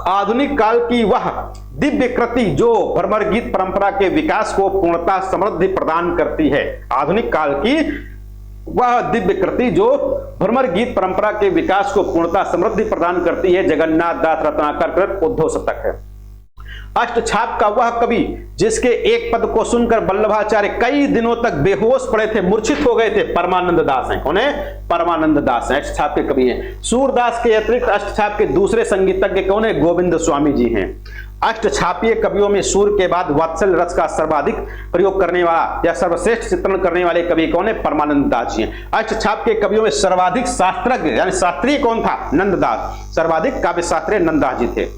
आधुनिक काल की वह दिव्य कृति जो भ्रमर गीत परंपरा के विकास को पूर्णता समृद्धि प्रदान करती है। आधुनिक काल की वह दिव्य कृति जो भ्रमर गीत परंपरा के विकास को पूर्णता समृद्धि प्रदान करती है, जगन्नाथ दास रत्नाकर कृत उद्धव शतक है। अष्टछाप का वह कवि जिसके एक पद को सुनकर वल्लभाचार्य कई दिनों तक बेहोश पड़े थे, मूर्छित हो गए थे, परमानंद दास हैं। कौन है? परमानंद दास हैं, अष्टछाप के कवि हैं। सूरदास के अतिरिक्त अष्टछाप के दूसरे संगीतज्ञ कौन है? गोविंद स्वामी जी हैं। अष्टछापीय कवियों में सूर के बाद वात्सल रस का सर्वाधिक प्रयोग करने वाला या सर्वश्रेष्ठ चित्रण करने वाले कवि कौन है? परमानंद दास जी हैं। अष्टछाप के कवियों में सर्वाधिक शास्त्रज्ञ यानी शास्त्रीय कौन था? नंददास। सर्वाधिक काव्य शास्त्रीय नंददास जी थे।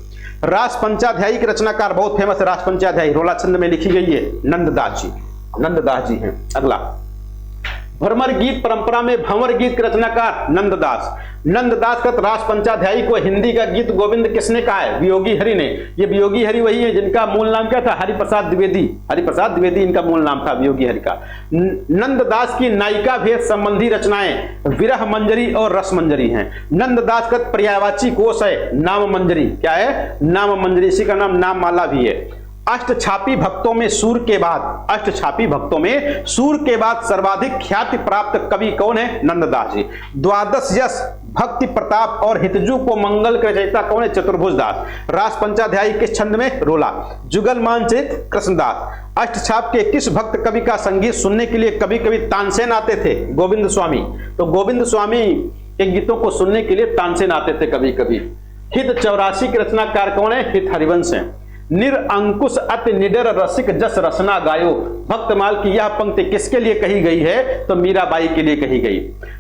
रास पंचाध्यायी के रचनाकार बहुत फेमस है, रास पंचाध्यायी रोला छंद में लिखी गई है, नंददास जी। नंददास जी हैं। अगला, भ्रमर गीत परंपरा में भंवर गीत के रचनाकार नंददास। नंददास का रास पंचाध्यायी को हिंदी का गीत गोविंद किसने कहा है? वियोगी हरि ने। ये वियोगी हरि वही है जिनका मूल नाम क्या था? हरिप्रसाद द्विवेदी। हरिप्रसाद द्विवेदी इनका मूल नाम था, वियोगी हरि का। नंददास की नायिका भेद संबंधी रचनाएं विरह मंजरी और रस मंजरी हैं। नंददास का पर्यायवाची कोश है नाम मंजरी। क्या है? नाम मंजरी। इसी का नाम नाम माला भी है। अष्टछापी भक्तों में सूर के बाद, अष्टछापी भक्तों में सूर के बाद सर्वाधिक ख्याति प्राप्त कवि कौन है? नंददास जी। द्वादश यश भक्ति प्रताप और हितजू को मंगल के रचयिता कौन है? चतुर्भुज दास। रास पंचाध्यायी किस छंद में? रोला। जुगल मानचित कृष्णदास। अष्टछाप के किस भक्त कवि का संगीत सुनने के लिए कभी कभी तानसेन आते थे? गोविंद स्वामी। तो गोविंद स्वामी के गीतों को सुनने के लिए तानसेन आते थे कभी कभी। हित 84 के रचनाकार कौन है? हित हरिवंश है। निरअंकुश अति निडर रसिक जस रसना गायो। भक्तमाल की यह पंक्ति किसके लिए कही गई है? तो मीराबाई के लिए कही गई।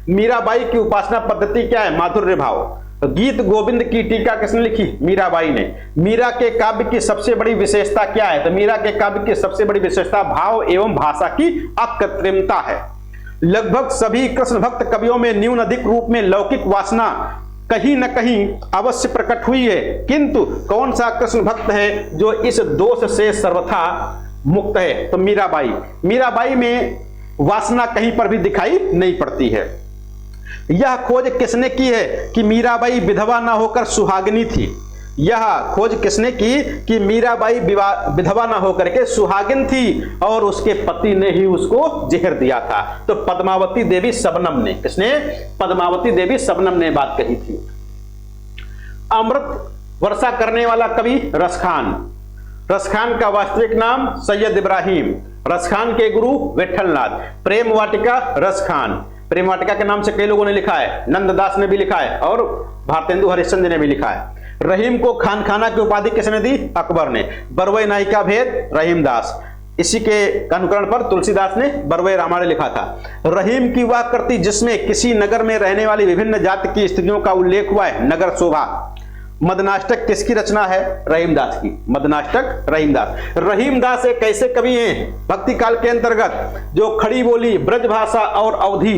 मीराबाई की उपासना पद्धति क्या है? माधुर्य भाव। तो गीत गोविंद की टीका किसने लिखी? मीराबाई ने। मीरा के काव्य की सबसे बड़ी विशेषता क्या है? तो मीरा के काव्य की सबसे बड़ी विशेषता भाव एवं भाषा की अकृत्रिमता है। लगभग सभी कृष्ण भक्त कवियों में न्यून अधिक रूप में लौकिक वासना कहीं न कहीं अवश्य प्रकट हुई है, किंतु कौन सा कृष्ण भक्त है जो इस दोष से सर्वथा मुक्त है? तो मीराबाई। मीराबाई में वासना कहीं पर भी दिखाई नहीं पड़ती है। यह खोज किसने की है कि मीराबाई विधवा न होकर सुहागिनी थी? यह खोज किसने की कि मीराबाई विधवा न होकर के सुहागिन थी और उसके पति ने ही उसको जहर दिया था? तो पद्मावती देवी शबनम ने। किसने? पद्मावती देवी शबनम ने बात कही थी। अमृत वर्षा करने वाला कवि रसखान। रसखान का वास्तविक नाम सैयद इब्राहिम, रसखान के गुरु विठलनाथ। प्रेम वाटिका रसखान, प्रेम वाटिका के नाम से कई लोगों ने लिखा है, नंददास ने भी लिखा है और भारतेंदु हरिश्चंद्र ने भी लिखा है। रहीम को खानखाना की उपाधि किसने दी? अकबर ने। बरवई नायिका भेद रहीमदास, इसी के अनुकरण पर तुलसीदास ने बरवई रामायण लिखा था। रहीम की वह कृति जिसमें किसी नगर में रहने वाली विभिन्न जाति की स्त्रियों का उल्लेख हुआ है, नगर शोभा। मदनाष्टक किसकी रचना है? रहीमदास की। मदनाष्टक रहीमदास। रहीमदास एक ऐसे कवि हैं भक्ति काल के अंतर्गत जो खड़ी बोली, ब्रज भाषा और अवधि,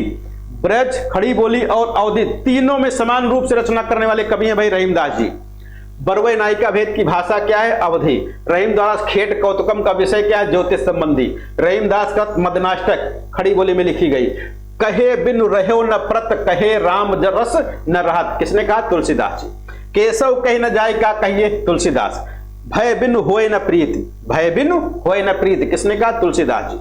ब्रज, खड़ी बोली और अवधि तीनों में समान रूप से रचना करने वाले कवि हैं भाई रहीमदास जी। बरवई नायिका भेद की भाषा क्या है? अवधि। रहीमदास खेट कौतुकम का विषय क्या है? ज्योतिष संबंधी। रहीमदास का मदनाष्टक खड़ी बोली में लिखी गई। कहे बिन रहो न प्रत, कहे राम रस न रहत, किसने कहा? तुलसीदास जी। केशव कही न जाय का कहिए? तुलसीदास। भय बिन होए न प्रीति, भय बिन होए न प्रीति, किसने कहा? तुलसीदास जी।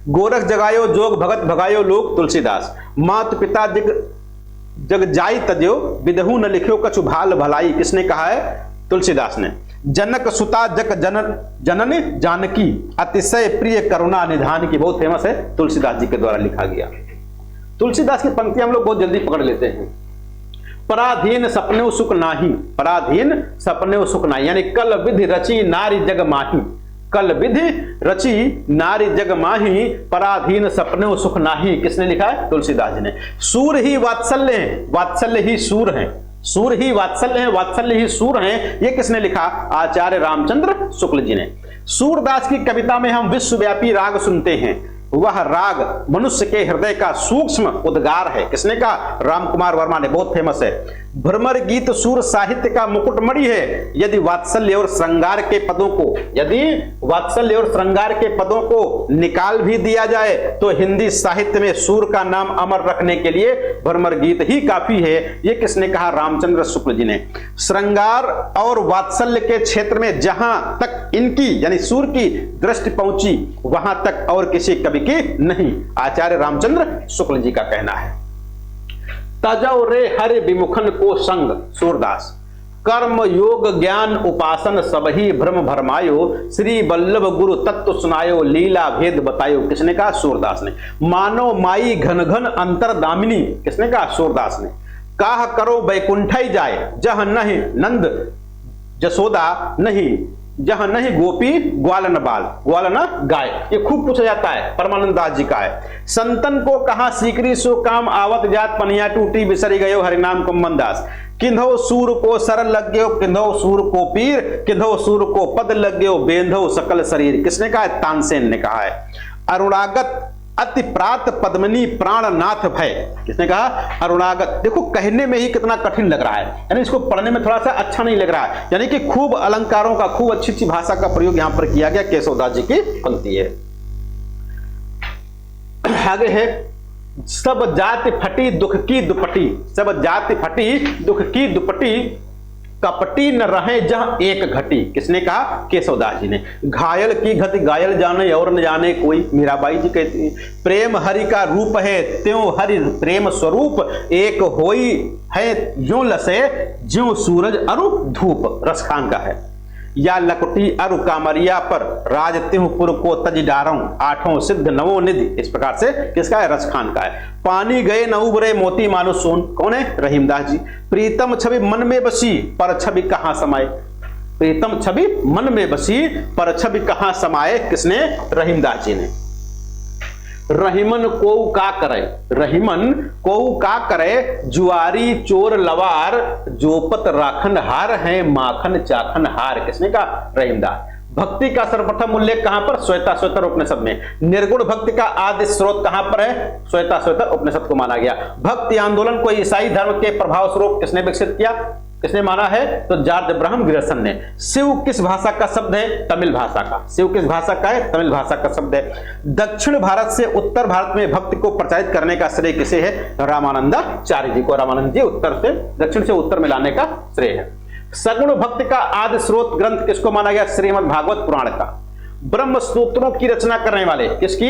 गोरख जगायो जोग भगत भगायो लोक, तुलसीदास। मात पिता जग जाई तजो, विदहु न लिखियो कछु भाल भलाई, किसने कहा है? तुलसीदास ने। जनक सुता जग जनन जानकी, अतिशय प्रिय करुणा निधान की, बहुत फेमस है, तुलसीदास जी के द्वारा लिखा गया। तुलसीदास की पंक्तियां हम लोग बहुत जल्दी पकड़ लेते हैं। पराधीन सपने सुख नाही, पराधीन सपने सुख नाही, यानी कल विधि रची नारी जग माही, कल विधि रची नारी जग माही, पराधीन सपने सुख नाही, किसने लिखा है? तुलसीदास जी ने। सूर ही वात्सल्य है, वात्सल्य ही सूर है, सूर ही वात्सल्य है, वात्सल्य ही सूर है, ये किसने लिखा? आचार्य रामचंद्र शुक्ल जी ने। सूरदास की कविता में हम विश्वव्यापी राग सुनते हैं, वह राग मनुष्य के हृदय का सूक्ष्म उद्गार है, किसने कहा? रामकुमार वर्मा ने, बहुत फेमस है। भ्रमर गीत सूर साहित्य का मुकुटमणि है, यदि वात्सल्य और श्रृंगार के पदों को, यदि वात्सल्य और श्रृंगार के पदों को निकाल भी दिया जाए तो हिंदी साहित्य में सूर का नाम अमर रखने के लिए भ्रमर गीत ही काफी है, ये किसने कहा? रामचंद्र शुक्ल जी ने। श्रृंगार और वात्सल्य के क्षेत्र में जहां तक इनकी यानी सूर की दृष्टि पहुंची वहां तक और किसी कवि की नहीं, आचार्य रामचंद्र शुक्ल जी का कहना है। तजौ रे हरि विमुखन को संग, सूरदास। कर्म योग ज्ञान उपासन सबही भ्रम भरमायो, श्री वल्लभ गुरु तत्व सुनायो, लीला भेद बतायो, किसने कहा? सूरदास ने। मानो माई घन घन अंतरदामिनी, किसने कहा? सूरदास ने। काह करो बैकुंठई जाए, जह नहीं नंद जसोदा नहीं, जहां नहीं गोपी ग्वालन बाल, ग्वालन गाय, ये खूब पूछा जाता है, परमानंद दास जी का है। संतन को कहा सीकरी सो काम, आवत जात पनिया टूटी बिसरी गयो हरिनाम कुम्मन दास। किंधो सूर को सर लग गयो, किंधो सूर को पीर, किंधो सूर को पद लग गयो, बेंधो सकल शरीर, किसने कहा है? तानसेन ने कहा है। अरुणागत अति प्रात पद्मनी प्राणनाथ भय, किसने कहा? अरुणागत। देखो कहने में ही कितना कठिन लग रहा है, यानी इसको पढ़ने में थोड़ा सा अच्छा नहीं लग रहा है, यानी कि खूब अलंकारों का, खूब अच्छी अच्छी भाषा का प्रयोग यहां पर किया गया। केशवदास जी की पंक्ति है। आगे है, सब जाति फटी दुख की दुपटी, सब जाति फटी दुख की दुपटी, कपटी न रहे जहां एक घटी, किसने कहा? केशवदास जी ने। घायल की घटी घायल जाने और न जाने कोई, मीराबाई जी कहती हैं। प्रेम हरि का रूप है त्यों हरि प्रेम स्वरूप, एक होई है ज्यों लसे ज्यों सूरज अरु धूप, रसखान का है। या लकुटी अरु कामरिया पर राज तिहुपुर को तज डारऊं, आठों सिद्ध नवो निधि, इस प्रकार से किसका है? रसखान का है। पानी गए न उबरे मोती मानो सोन, कौन है? रहीमदास जी। प्रीतम छवि मन में बसी पर छवि कहां समाये, प्रीतम छवि मन में बसी पर छवि कहां समाये, किसने? रहीमदास जी ने। रहीमन को का करे, रहीमन को का करे, जुआरी चोर लवार, जोपत राखन हार है माखन चाखन हार, किसने कहा? रहीमदास। भक्ति का सर्वप्रथम उल्लेख कहां पर? श्वेताश्वतर उपनिषद में। निर्गुण भक्ति का आदि स्रोत कहां पर है? श्वेताश्वतर उपनिषद को माना गया। भक्ति आंदोलन को ईसाई धर्म के प्रभाव स्वरूप किसने विकसित किया, किसने माना है? तो जॉर्ज अब्राहम ग्रियर्सन ने। शिव किस भाषा का शब्द है? तमिल भाषा का। शिव किस भाषा का है? तमिल भाषा का शब्द है। दक्षिण भारत से उत्तर भारत में भक्ति को प्रचारित करने का श्रेय किसे है? रामानंदाचार्य जी को। रामानंद जी उत्तर से दक्षिण से उत्तर में लाने का श्रेय है। सगुण भक्ति का आदि स्रोत ग्रंथ किसको माना गया? श्रीमद् भागवत पुराण का। ब्रह्म सूत्रों की रचना करने वाले, किसकी?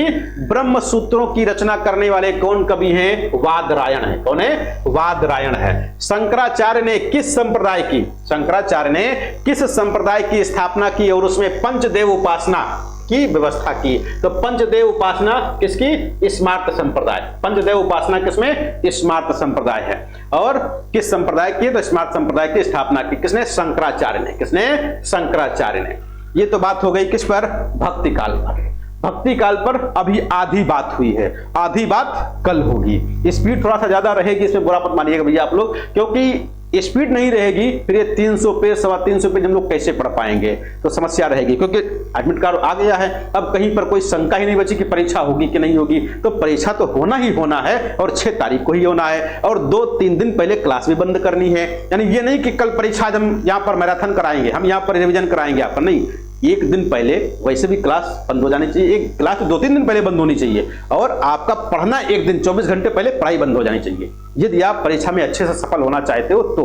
ब्रह्म सूत्रों की रचना करने वाले कौन कवि हैं? वादरायण है। कौन है? वादरायण है। शंकराचार्य ने किस संप्रदाय की, शंकराचार्य ने किस संप्रदाय की स्थापना की और उसमें पंचदेव उपासना की व्यवस्था की? तो पंचदेव उपासना किसकी? स्मार्त संप्रदाय। पंचदेव उपासना किसमें? स्मार्त संप्रदाय है। और किस संप्रदाय की? तो स्मार्त संप्रदाय की स्थापना की किसने? शंकराचार्य ने। किसने? शंकराचार्य ने। ये तो बात हो गई किस पर? भक्ति काल पर। भक्ति काल पर अभी आधी बात हुई है, आधी बात कल होगी। स्पीड थोड़ा सा ज्यादा रहेगी, इसमें बुरा मत मानिएगा भैया आप लोग, क्योंकि स्पीड नहीं रहेगी फिर ये 300 पेज 350 पेज हम लोग कैसे पढ़ पाएंगे, तो समस्या रहेगी। क्योंकि एडमिट कार्ड आ गया है, अब कहीं पर कोई शंका ही नहीं बची कि परीक्षा होगी कि नहीं होगी। तो परीक्षा तो होना ही होना है और 6 तारीख को ही होना है, और 2-3 दिन पहले क्लास भी बंद करनी है। यानी ये नहीं कि कल परीक्षा हम यहाँ पर मैराथन कराएंगे, हम यहाँ पर रिविजन कराएंगे आपका, नहीं। एक दिन पहले वैसे भी क्लास बंद हो जानी चाहिए, एक क्लास 2-3 दिन पहले बंद होनी चाहिए, और आपका पढ़ना एक दिन 24 घंटे पहले पढ़ाई बंद हो जानी चाहिए, यदि आप परीक्षा में अच्छे से सफल होना चाहते हो तो।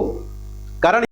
कारण